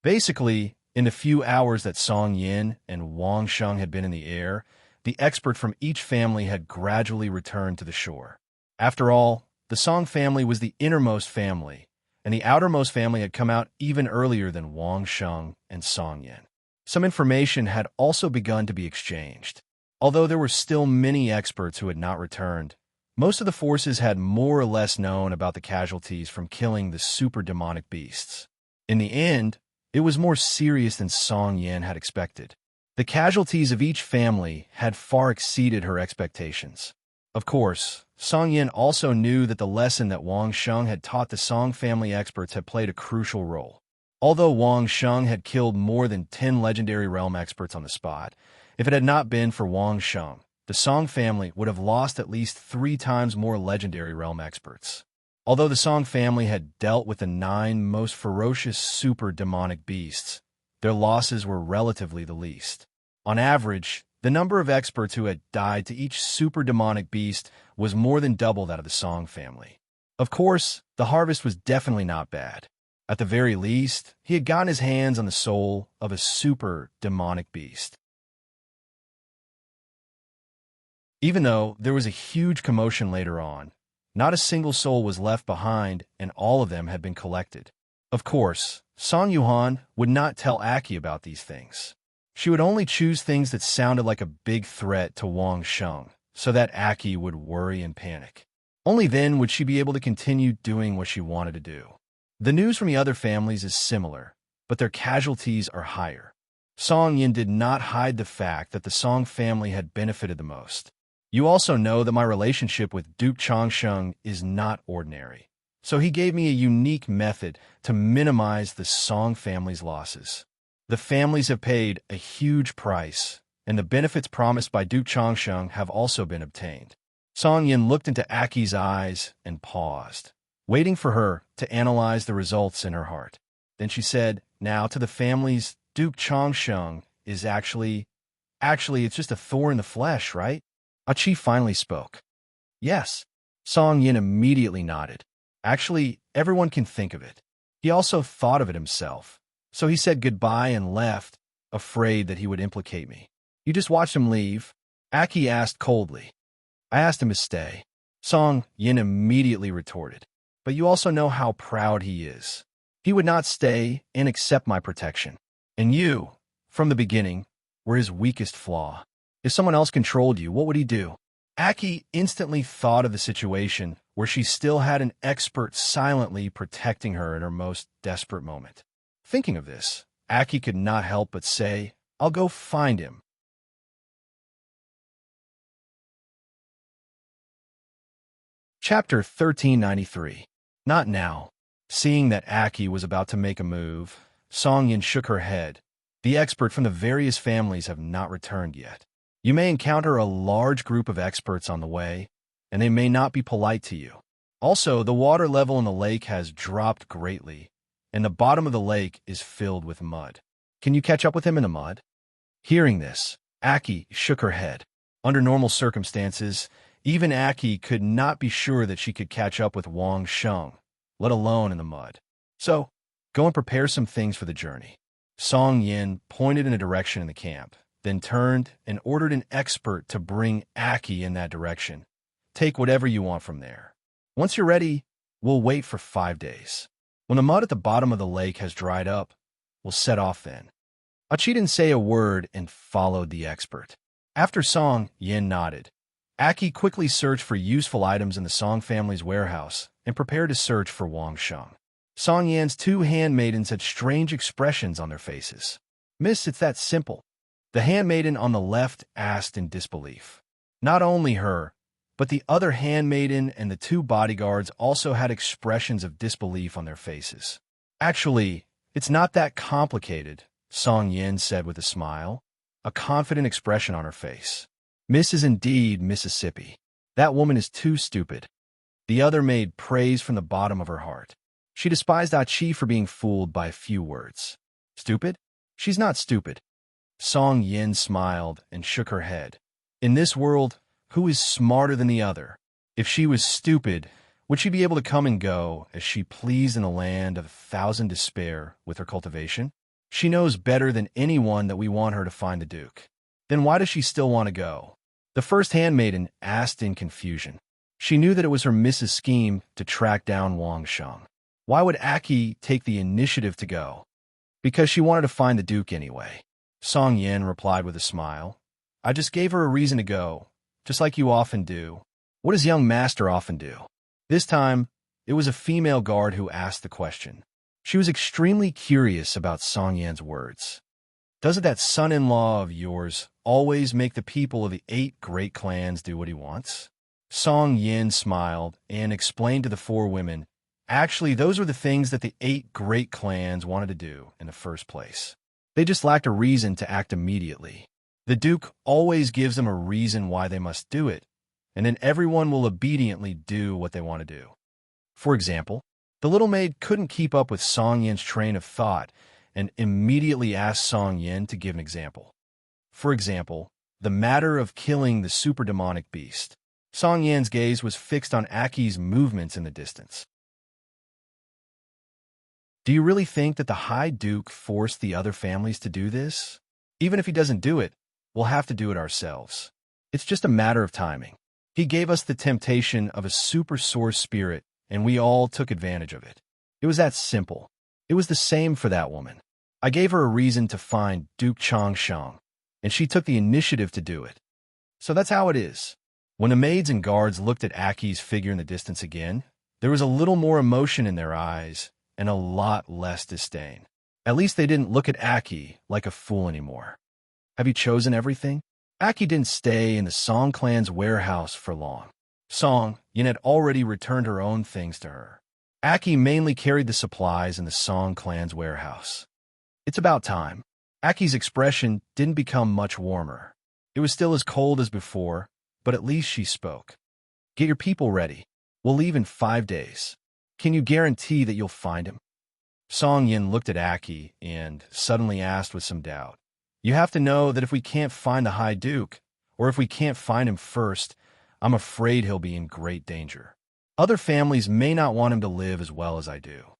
S1: Basically, in the few hours that Song Yin and Wang Sheng had been in the air, the expert from each family had gradually returned to the shore. After all, the Song family was the innermost family, and the outermost family had come out even earlier than Wang Sheng and Song Yin. Some information had also begun to be exchanged. Although there were still many experts who had not returned, most of the forces had more or less known about the casualties from killing the super demonic beasts. In the end, it was more serious than Song Yin had expected. The casualties of each family had far exceeded her expectations. Of course, Song Yin also knew that the lesson that Wang Sheng had taught the Song family experts had played a crucial role. Although Wang Sheng had killed more than 10 legendary realm experts on the spot, if it had not been for Wang Sheng, the Song family would have lost at least 3 times more legendary realm experts. Although the Song family had dealt with the 9 most ferocious super demonic beasts, their losses were relatively the least. On average, the number of experts who had died to each super demonic beast was more than double that of the Song family. Of course, the harvest was definitely not bad. At the very least, he had gotten his hands on the soul of a super demonic beast. Even though there was a huge commotion later on, not a single soul was left behind and all of them had been collected. Of course, Song Yuhan would not tell Aki about these things. She would only choose things that sounded like a big threat to Wang Sheng, so that Aki would worry and panic. Only then would she be able to continue doing what she wanted to do. The news from the other families is similar, but their casualties are higher. Song Yin did not hide the fact that the Song family had benefited the most. You also know that my relationship with Duke Changsheng is not ordinary, so he gave me a unique method to minimize the Song family's losses. The families have paid a huge price, and the benefits promised by Duke Changsheng have also been obtained. Song Yin looked into Aki's eyes and paused, waiting for her to analyze the results in her heart. Then she said, now to the families, Duke Changsheng is actually it's just a thorn in the flesh, right? Achi finally spoke. Yes. Song Yin immediately nodded. Actually, everyone can think of it. He also thought of it himself. So he said goodbye and left, afraid that he would implicate me. You just watched him leave? Aki asked coldly. I asked him to stay. Song Yin immediately retorted. But you also know how proud he is. He would not stay and accept my protection. And you, from the beginning, were his weakest flaw. If someone else controlled you, what would he do? Aki instantly thought of the situation where she still had an expert silently protecting her in her most desperate moment. Thinking of this, Aki could not help but say, I'll go find him. Chapter 1393. Not now. Seeing that Aki was about to make a move, Song Yin shook her head. The expert from the various families have not returned yet. You may encounter a large group of experts on the way, and they may not be polite to you. Also, the water level in the lake has dropped greatly, and the bottom of the lake is filled with mud. Can you catch up with him in the mud? Hearing this, Aki shook her head. Under normal circumstances, even Aki could not be sure that she could catch up with Wang Sheng, let alone in the mud. So, go and prepare some things for the journey. Song Yin pointed in a direction in the camp, then turned and ordered an expert to bring Aki in that direction. Take whatever you want from there. Once you're ready, we'll wait for 5 days. When the mud at the bottom of the lake has dried up, we'll set off then. Achi didn't say a word and followed the expert. After Song Yin nodded, Aki quickly searched for useful items in the Song family's warehouse and prepared to search for Wang Sheng. Song Yan's two handmaidens had strange expressions on their faces. Miss, it's that simple. The handmaiden on the left asked in disbelief. Not only her, but the other handmaiden and the two bodyguards also had expressions of disbelief on their faces. Actually, it's not that complicated, Song Yin said with a smile, a confident expression on her face. Miss is indeed Mississippi. That woman is too stupid. The other maid praised from the bottom of her heart. She despised Achi for being fooled by a few words. Stupid? She's not stupid. Song Yin smiled and shook her head. In this world, who is smarter than the other? If she was stupid, would she be able to come and go as she pleased in the land of 1,000 despair with her cultivation? She knows better than anyone that we want her to find the Duke. Then why does she still want to go? The first handmaiden asked in confusion. She knew that it was her Mrs. scheme to track down Wang Sheng. Why would Aki take the initiative to go? Because she wanted to find the Duke anyway. Song Yin replied with a smile. I just gave her a reason to go, just like you often do. What does young master often do? This time, it was a female guard who asked the question. She was extremely curious about Song Yan's words. Doesn't that son-in-law of yours always make the people of the 8 great clans do what he wants? Song Yin smiled and explained to the 4 women, actually, those were the things that the 8 great clans wanted to do in the first place. They just lacked a reason to act immediately. The Duke always gives them a reason why they must do it, and then everyone will obediently do what they want to do. For example, the little maid couldn't keep up with Song Yin's train of thought and immediately asked Song Yin to give an example. For example, the matter of killing the super demonic beast. Song Yin's gaze was fixed on Aki's movements in the distance. Do you really think that the High Duke forced the other families to do this? Even if he doesn't do it, we'll have to do it ourselves. It's just a matter of timing. He gave us the temptation of a super source spirit, and we all took advantage of it. It was that simple. It was the same for that woman. I gave her a reason to find Duke Changsheng, and she took the initiative to do it. So that's how it is. When the maids and guards looked at Aki's figure in the distance again, there was a little more emotion in their eyes and a lot less disdain. At least they didn't look at Aki like a fool anymore. Have you chosen everything? Aki didn't stay in the Song clan's warehouse for long. Song Yin had already returned her own things to her. Aki mainly carried the supplies in the Song clan's warehouse. It's about time. Aki's expression didn't become much warmer. It was still as cold as before, but at least she spoke. Get your people ready. We'll leave in 5 days. Can you guarantee that you'll find him? Song Yin looked at Aki and suddenly asked with some doubt. You have to know that if we can't find the High Duke, or if we can't find him first, I'm afraid he'll be in great danger. Other families may not want him to live as well as I do.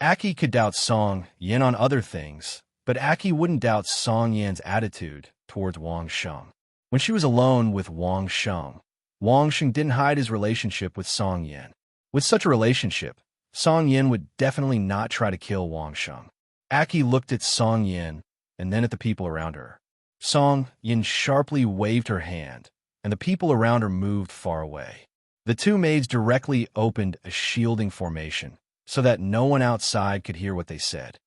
S1: Aki could doubt Song Yin on other things, but Aki wouldn't doubt Song Yan's attitude towards Wang Sheng. When she was alone with Wang Sheng didn't hide his relationship with Song Yin. With such a relationship, Song Yin would definitely not try to kill Wang Sheng. Aki looked at Song Yin and then at the people around her. Song Yin sharply waved her hand, and the people around her moved far away. The 2 maids directly opened a shielding formation so that no one outside could hear what they said.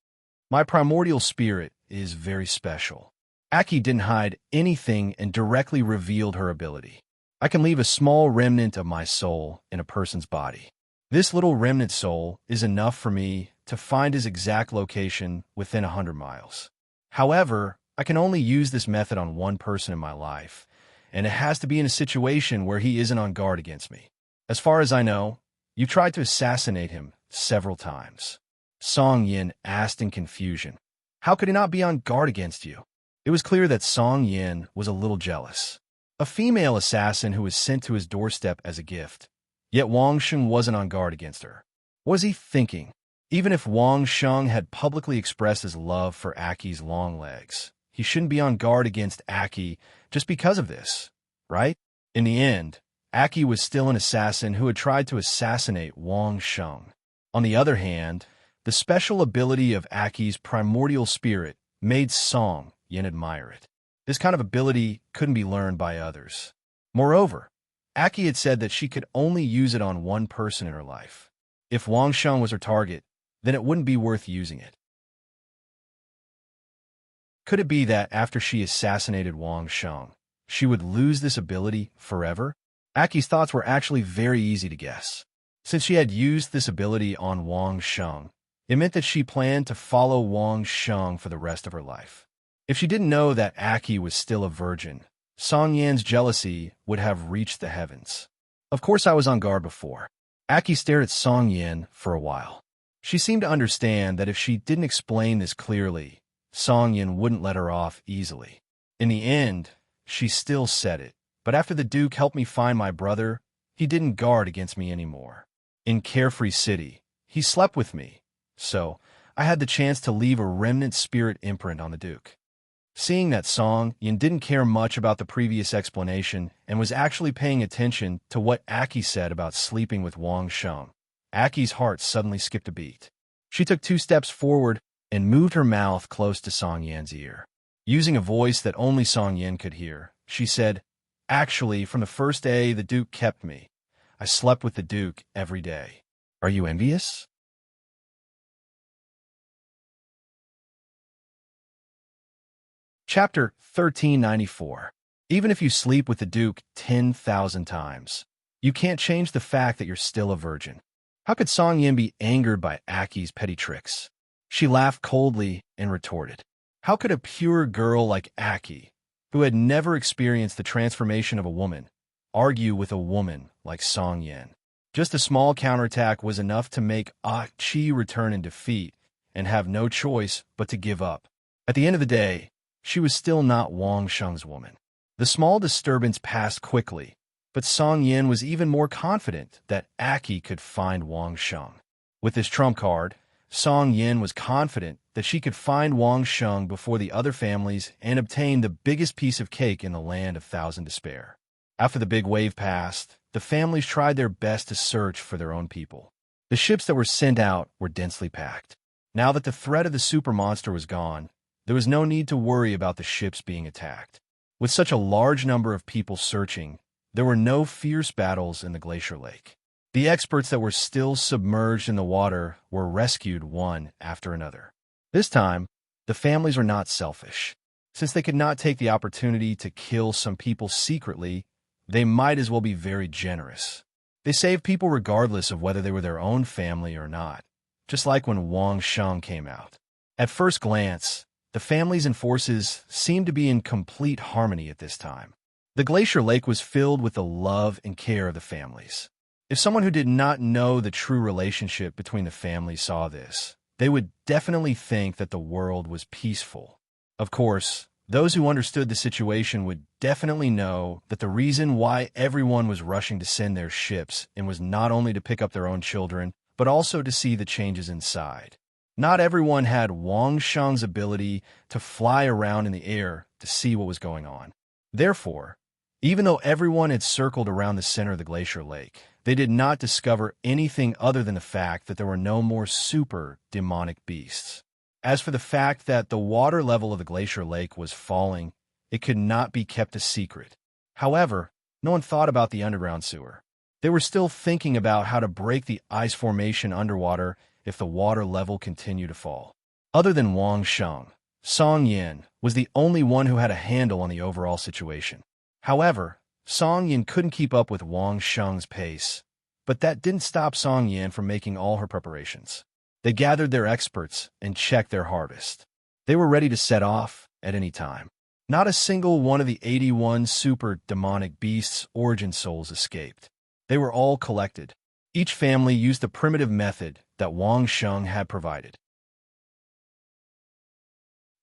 S1: My primordial spirit is very special. Aki didn't hide anything and directly revealed her ability. I can leave a small remnant of my soul in a person's body. This little remnant soul is enough for me to find his exact location within 100 miles. However, I can only use this method on one person in my life, and it has to be in a situation where he isn't on guard against me. As far as I know, you've tried to assassinate him several times. Song Yin asked in confusion. How could he not be on guard against you? It was clear that Song Yin was a little jealous. A female assassin who was sent to his doorstep as a gift. Yet Wang Sheng wasn't on guard against her. What was he thinking? Even if Wang Sheng had publicly expressed his love for Aki's long legs, he shouldn't be on guard against Aki just because of this, right? In the end, Aki was still an assassin who had tried to assassinate Wang Sheng. On the other hand, the special ability of Aki's primordial spirit made Song Yin admire it. This kind of ability couldn't be learned by others. Moreover, Aki had said that she could only use it on one person in her life. If Wang Sheng was her target, then it wouldn't be worth using it. Could it be that after she assassinated Wang Sheng, she would lose this ability forever? Aki's thoughts were actually very easy to guess. Since she had used this ability on Wang Sheng, it meant that she planned to follow Wang Sheng for the rest of her life. If she didn't know that Aki was still a virgin, Song Yan's jealousy would have reached the heavens. Of course I was on guard before. Aki stared at Song Yan for a while. She seemed to understand that if she didn't explain this clearly, Song Yan wouldn't let her off easily. In the end, she still said it. But after the Duke helped me find my brother, he didn't guard against me anymore. In Carefree City, he slept with me, so I had the chance to leave a remnant spirit imprint on the Duke. Seeing that Song Yin didn't care much about the previous explanation and was actually paying attention to what Aki said about sleeping with Wang Sheng, Aki's heart suddenly skipped a beat. She took 2 steps forward and moved her mouth close to Song Yan's ear. Using a voice that only Song Yan could hear, she said, "Actually, from the first day the Duke kept me, I slept with the Duke every day. Are you envious?" Chapter 1394. Even if you sleep with the Duke 10,000 times, you can't change the fact that you're still a virgin. How could Song Yin be angered by Aki's petty tricks? She laughed coldly and retorted, "How could a pure girl like Aki, who had never experienced the transformation of a woman, argue with a woman like Song Yin?" Just a small counterattack was enough to make Aki return in defeat and have no choice but to give up. At the end of the day, she was still not Wang Sheng's woman. The small disturbance passed quickly, but Song Yin was even more confident that Aki could find Wang Sheng. With this trump card, Song Yin was confident that she could find Wang Sheng before the other families and obtain the biggest piece of cake in the land of Thousand Despair. After the big wave passed, the families tried their best to search for their own people. The ships that were sent out were densely packed. Now that the threat of the super monster was gone, there was no need to worry about the ships being attacked. With such a large number of people searching, there were no fierce battles in the glacier lake. The experts that were still submerged in the water were rescued one after another. This time, the families were not selfish. Since they could not take the opportunity to kill some people secretly, they might as well be very generous. They saved people regardless of whether they were their own family or not, just like when Wang Sheng came out. At first glance, the families and forces seemed to be in complete harmony at this time. The glacier lake was filled with the love and care of the families. If someone who did not know the true relationship between the families saw this, they would definitely think that the world was peaceful. Of course, those who understood the situation would definitely know that the reason why everyone was rushing to send their ships and was not only to pick up their own children, but also to see the changes inside. Not everyone had Wang Sheng's ability to fly around in the air to see what was going on. Therefore, even though everyone had circled around the center of the glacier lake, they did not discover anything other than the fact that there were no more super demonic beasts. As for the fact that the water level of the glacier lake was falling, it could not be kept a secret. However, no one thought about the underground sewer. They were still thinking about how to break the ice formation underwater if the water level continued to fall. Other than Wang Sheng, Song Yin was the only one who had a handle on the overall situation. However, Song Yin couldn't keep up with Wang Sheng's pace, but that didn't stop Song Yin from making all her preparations. They gathered their experts and checked their harvest. They were ready to set off at any time. Not a single one of the 81 super demonic beasts' origin souls escaped. They were all collected. Each family used the primitive method that Wang Sheng had provided.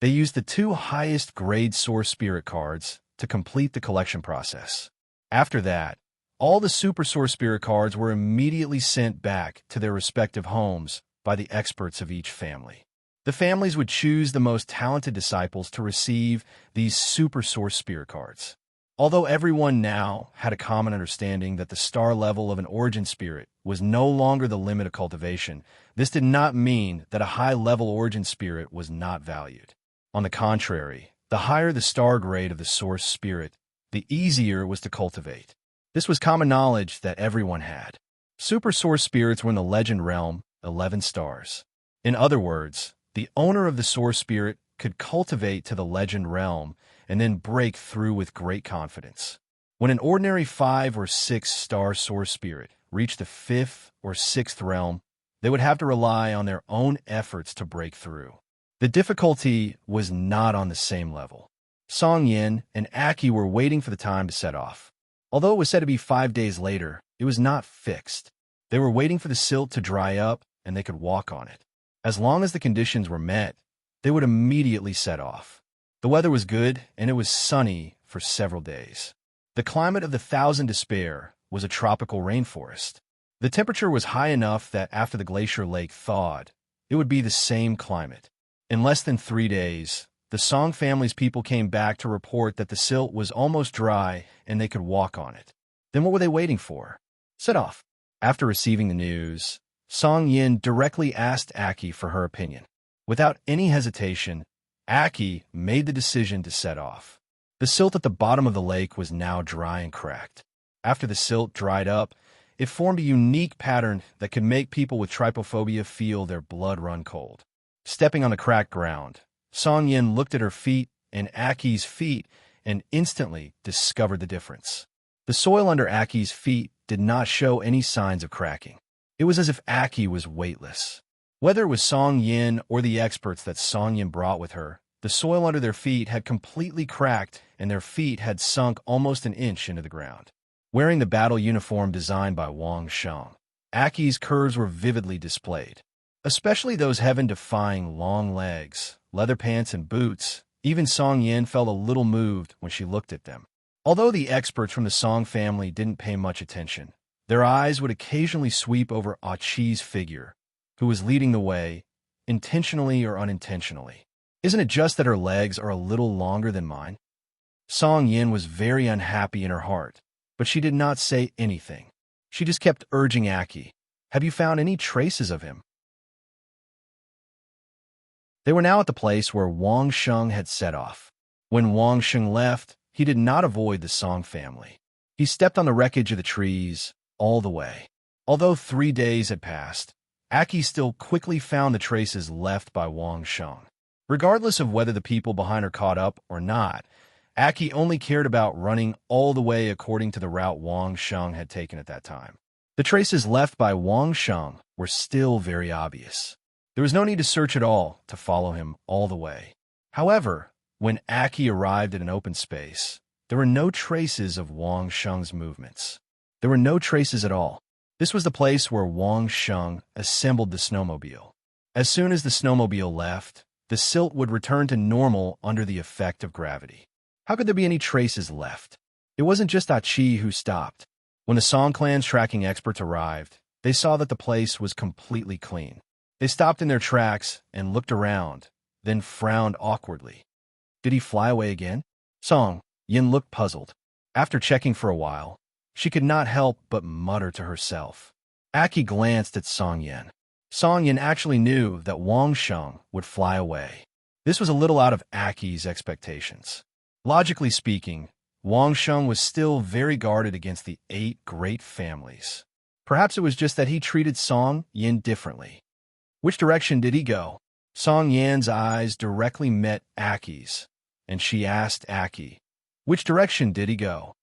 S1: They used the 2 highest grade source spirit cards to complete the collection process. After that, all the super source spirit cards were immediately sent back to their respective homes by the experts of each family. The families would choose the most talented disciples to receive these super source spirit cards. Although everyone now had a common understanding that the star level of an origin spirit was no longer the limit of cultivation, this did not mean that a high-level origin spirit was not valued. On the contrary, the higher the star grade of the source spirit, the easier it was to cultivate. This was common knowledge that everyone had. Super source spirits were in the legend realm, 11 stars. In other words, the owner of the source spirit could cultivate to the legend realm and then break through with great confidence. When an ordinary 5 or 6 star source spirit reached the 5th or 6th realm, they would have to rely on their own efforts to break through. The difficulty was not on the same level. Song Yin and Aki were waiting for the time to set off. Although it was said to be 5 days later, it was not fixed. They were waiting for the silt to dry up and they could walk on it. As long as the conditions were met, they would immediately set off. The weather was good, and it was sunny for several days. The climate of the Thousand Despair was a tropical rainforest. The temperature was high enough that after the glacier lake thawed, it would be the same climate. In less than 3 days, the Song family's people came back to report that the silt was almost dry and they could walk on it. Then what were they waiting for? Set off. After receiving the news, Song Yin directly asked Aki for her opinion. Without any hesitation, Aki made the decision to set off. The silt at the bottom of the lake was now dry and cracked. After the silt dried up, it formed a unique pattern that could make people with trypophobia feel their blood run cold. Stepping on the cracked ground, Song Yin looked at her feet and Aki's feet and instantly discovered the difference. The soil under Aki's feet did not show any signs of cracking. It was as if Aki was weightless. Whether it was Song Yin or the experts that Song Yin brought with her, the soil under their feet had completely cracked and their feet had sunk almost an inch into the ground. Wearing the battle uniform designed by Wang Sheng, Aki's curves were vividly displayed. Especially those heaven-defying long legs, leather pants, and boots. Even Song Yin felt a little moved when she looked at them. Although the experts from the Song family didn't pay much attention, their eyes would occasionally sweep over Aqi's figure, who was leading the way, intentionally or unintentionally. Isn't it just that her legs are a little longer than mine? Song Yin was very unhappy in her heart, but she did not say anything. She just kept urging Aki, "Have you found any traces of him?" They were now at the place where Wang Sheng had set off. When Wang Sheng left, he did not avoid the Song family. He stepped on the wreckage of the trees all the way. Although 3 days had passed, Aki still quickly found the traces left by Wang Sheng. Regardless of whether the people behind her caught up or not, Aki only cared about running all the way according to the route Wang Sheng had taken at that time. The traces left by Wang Sheng were still very obvious. There was no need to search at all to follow him all the way. However, when Aki arrived at an open space, there were no traces of Wang Sheng's movements. There were no traces at all. This was the place where Wang Sheng assembled the snowmobile. As soon as the snowmobile left, the silt would return to normal under the effect of gravity. How could there be any traces left? It wasn't just Achi who stopped. When the Song clan's tracking experts arrived, they saw that the place was completely clean. They stopped in their tracks and looked around, then frowned awkwardly. Did he fly away again? Song Yin looked puzzled. After checking for a while, she could not help but mutter to herself. Aki glanced at Song Yin. Song Yin actually knew that Wang Sheng would fly away. This was a little out of Aki's expectations. Logically speaking, Wang Sheng was still very guarded against the 8 great families. Perhaps it was just that he treated Song Yin differently. Which direction did he go? Song Yan's eyes directly met Aki's, and she asked Aki, "Which direction did he go?"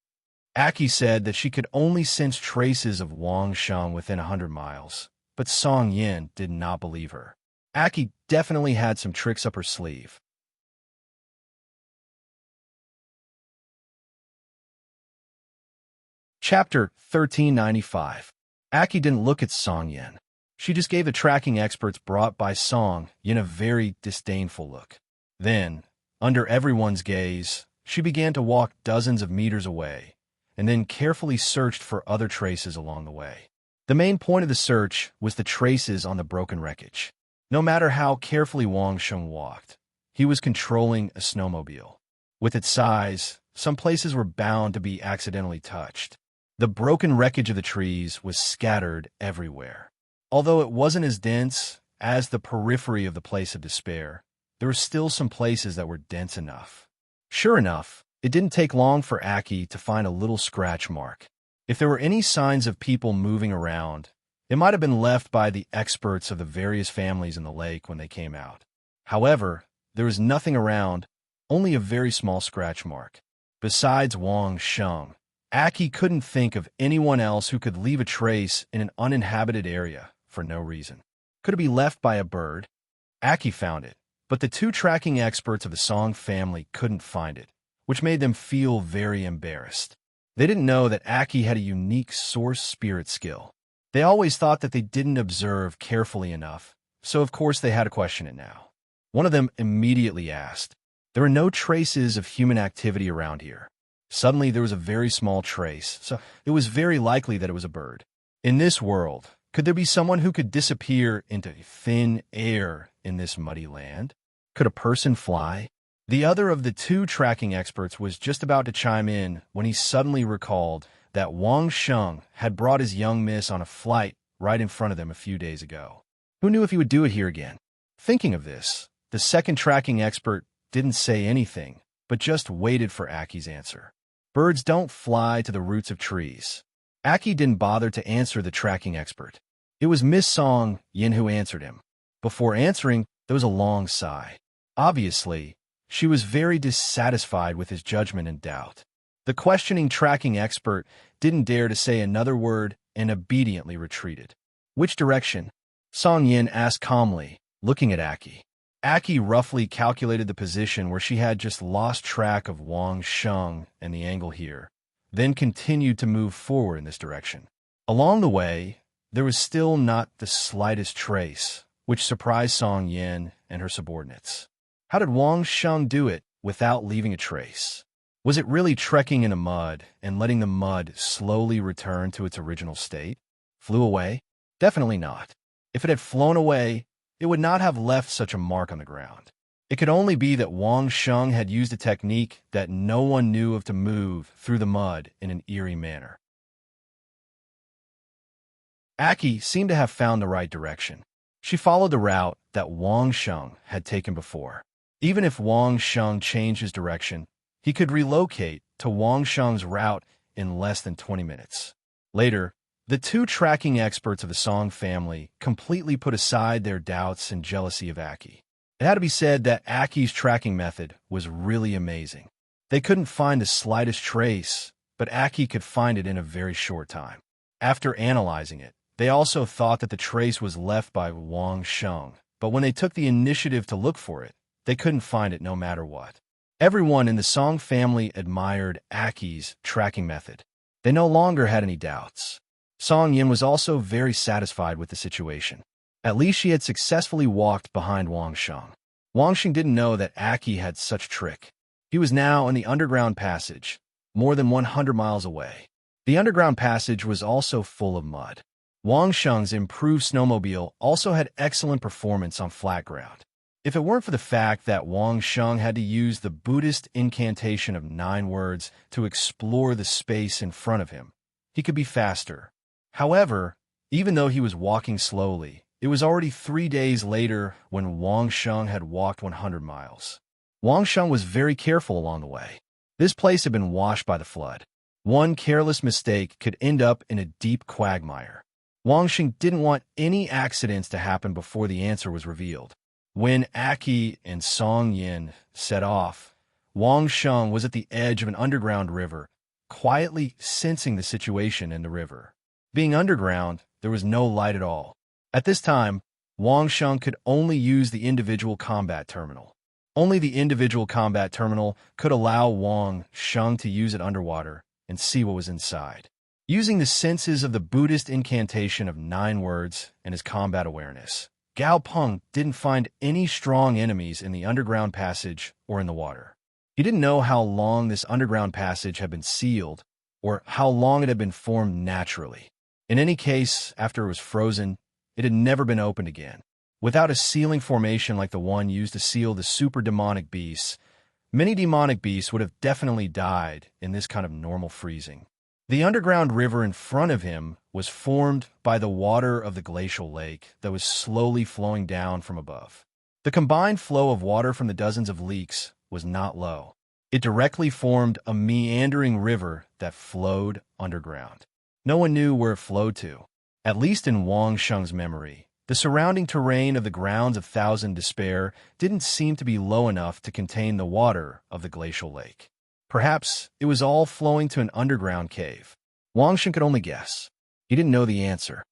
S1: Aki said that she could only sense traces of Wang Sheng within 100 miles, but Song Yin did not believe her. Aki definitely had some tricks up her sleeve. Chapter 1395. Aki didn't look at Song Yin. She just gave the tracking experts brought by Song Yin a very disdainful look. Then, under everyone's gaze, she began to walk dozens of meters away, and then carefully searched for other traces along the way. The main point of the search was the traces on the broken wreckage. No matter how carefully Wang Sheng walked, he was controlling a snowmobile. With its size, some places were bound to be accidentally touched. The broken wreckage of the trees was scattered everywhere. Although it wasn't as dense as the periphery of the place of despair, there were still some places that were dense enough. Sure enough, it didn't take long for Aki to find a little scratch mark. If there were any signs of people moving around, it might have been left by the experts of the various families in the lake when they came out. However, there was nothing around, only a very small scratch mark. Besides Wang Sheng, Aki couldn't think of anyone else who could leave a trace in an uninhabited area for no reason. Could it be left by a bird? Aki found it, but the two tracking experts of the Song family couldn't find it, which made them feel very embarrassed. They didn't know that Aki had a unique source spirit skill. They always thought that they didn't observe carefully enough, so of course they had to question it now. One of them immediately asked, "There are no traces of human activity around here." Suddenly there was a very small trace, so it was very likely that it was a bird. In this world, could there be someone who could disappear into thin air in this muddy land? Could a person fly? The other of the two tracking experts was just about to chime in when he suddenly recalled that Wang Sheng had brought his young miss on a flight right in front of them a few days ago. Who knew if he would do it here again? Thinking of this, the second tracking expert didn't say anything, but just waited for Aki's answer. Birds don't fly to the roots of trees. Aki didn't bother to answer the tracking expert. It was Miss Song Yin who answered him. Before answering, there was a long sigh. Obviously, she was very dissatisfied with his judgment and doubt. The questioning tracking expert didn't dare to say another word and obediently retreated. Which direction? Song Yin asked calmly, looking at Aki. Aki roughly calculated the position where she had just lost track of Wang Sheng and the angle here, then continued to move forward in this direction. Along the way, there was still not the slightest trace, which surprised Song Yin and her subordinates. How did Wang Sheng do it without leaving a trace? Was it really trekking in the mud and letting the mud slowly return to its original state? Flew away? Definitely not. If it had flown away, it would not have left such a mark on the ground. It could only be that Wang Sheng had used a technique that no one knew of to move through the mud in an eerie manner. Aki seemed to have found the right direction. She followed the route that Wang Sheng had taken before. Even if Wang Sheng changed his direction, he could relocate to Wang Sheng's route in less than 20 minutes. Later, the two tracking experts of the Song family completely put aside their doubts and jealousy of Aki. It had to be said that Aki's tracking method was really amazing. They couldn't find the slightest trace, but Aki could find it in a very short time. After analyzing it, they also thought that the trace was left by Wang Sheng, but when they took the initiative to look for it, they couldn't find it no matter what. Everyone in the Song family admired Aki's tracking method. They no longer had any doubts. Song Yin was also very satisfied with the situation. At least she had successfully walked behind Wang Sheng. Wang Sheng didn't know that Aki had such trick. He was now in the underground passage, more than 100 miles away. The underground passage was also full of mud. Wang Sheng's improved snowmobile also had excellent performance on flat ground. If it weren't for the fact that Wang Sheng had to use the Buddhist incantation of 9 words to explore the space in front of him, he could be faster. However, even though he was walking slowly, it was already 3 days later when Wang Sheng had walked 100 miles. Wang Sheng was very careful along the way. This place had been washed by the flood. One careless mistake could end up in a deep quagmire. Wang Sheng didn't want any accidents to happen before the answer was revealed. When Aki and Song Yin set off, Wang Sheng was at the edge of an underground river, quietly sensing the situation in the river. Being underground, there was no light at all. At this time, Wang Sheng could only use the individual combat terminal. Only the individual combat terminal could allow Wang Sheng to use it underwater and see what was inside. Using the senses of the Buddhist incantation of 9 words and his combat awareness, Gao Peng didn't find any strong enemies in the underground passage or in the water. He didn't know how long this underground passage had been sealed or how long it had been formed naturally. In any case, after it was frozen, it had never been opened again. Without a sealing formation like the one used to seal the super demonic beasts, many demonic beasts would have definitely died in this kind of normal freezing. The underground river in front of him was formed by the water of the glacial lake that was slowly flowing down from above. The combined flow of water from the dozens of leaks was not low. It directly formed a meandering river that flowed underground. No one knew where it flowed to. At least in Wang Sheng's memory, the surrounding terrain of the grounds of Thousand Despair didn't seem to be low enough to contain the water of the glacial lake. Perhaps it was all flowing to an underground cave. Wang Sheng could only guess. He didn't know the answer.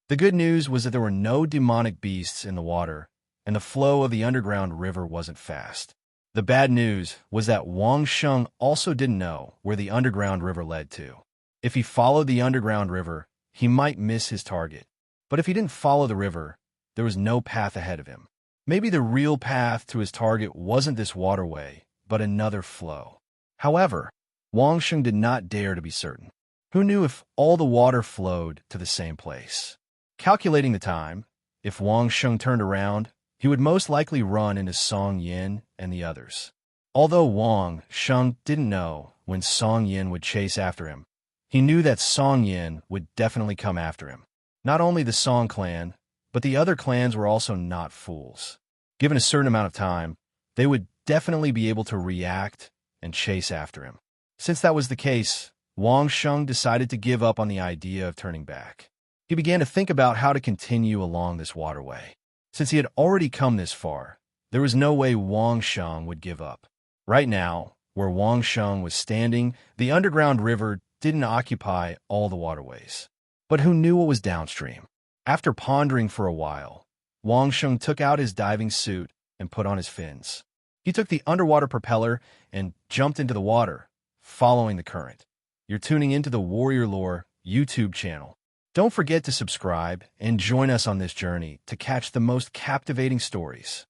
S1: The good news was that there were no demonic beasts in the water, and the flow of the underground river wasn't fast. The bad news was that Wang Sheng also didn't know where the underground river led to. If he followed the underground river, he might miss his target. But if he didn't follow the river, there was no path ahead of him. Maybe the real path to his target wasn't this waterway, but another flow. However, Wang Sheng did not dare to be certain. Who knew if all the water flowed to the same place? Calculating the time, if Wang Sheng turned around, he would most likely run into Song Yin and the others. Although Wang Sheng didn't know when Song Yin would chase after him, he knew that Song Yin would definitely come after him. Not only the Song clan, but the other clans were also not fools. Given a certain amount of time, they would definitely be able to react and chase after him. Since that was the case, Wang Sheng decided to give up on the idea of turning back. He began to think about how to continue along this waterway. Since he had already come this far, there was no way Wang Sheng would give up. Right now, where Wang Sheng was standing, the underground river didn't occupy all the waterways. But who knew what was downstream? After pondering for a while, Wang Sheng took out his diving suit and put on his fins. He took the underwater propeller and jumped into the water, following the current. You're tuning into the Warrior Lore YouTube channel. Don't forget to subscribe and join us on this journey to catch the most captivating stories.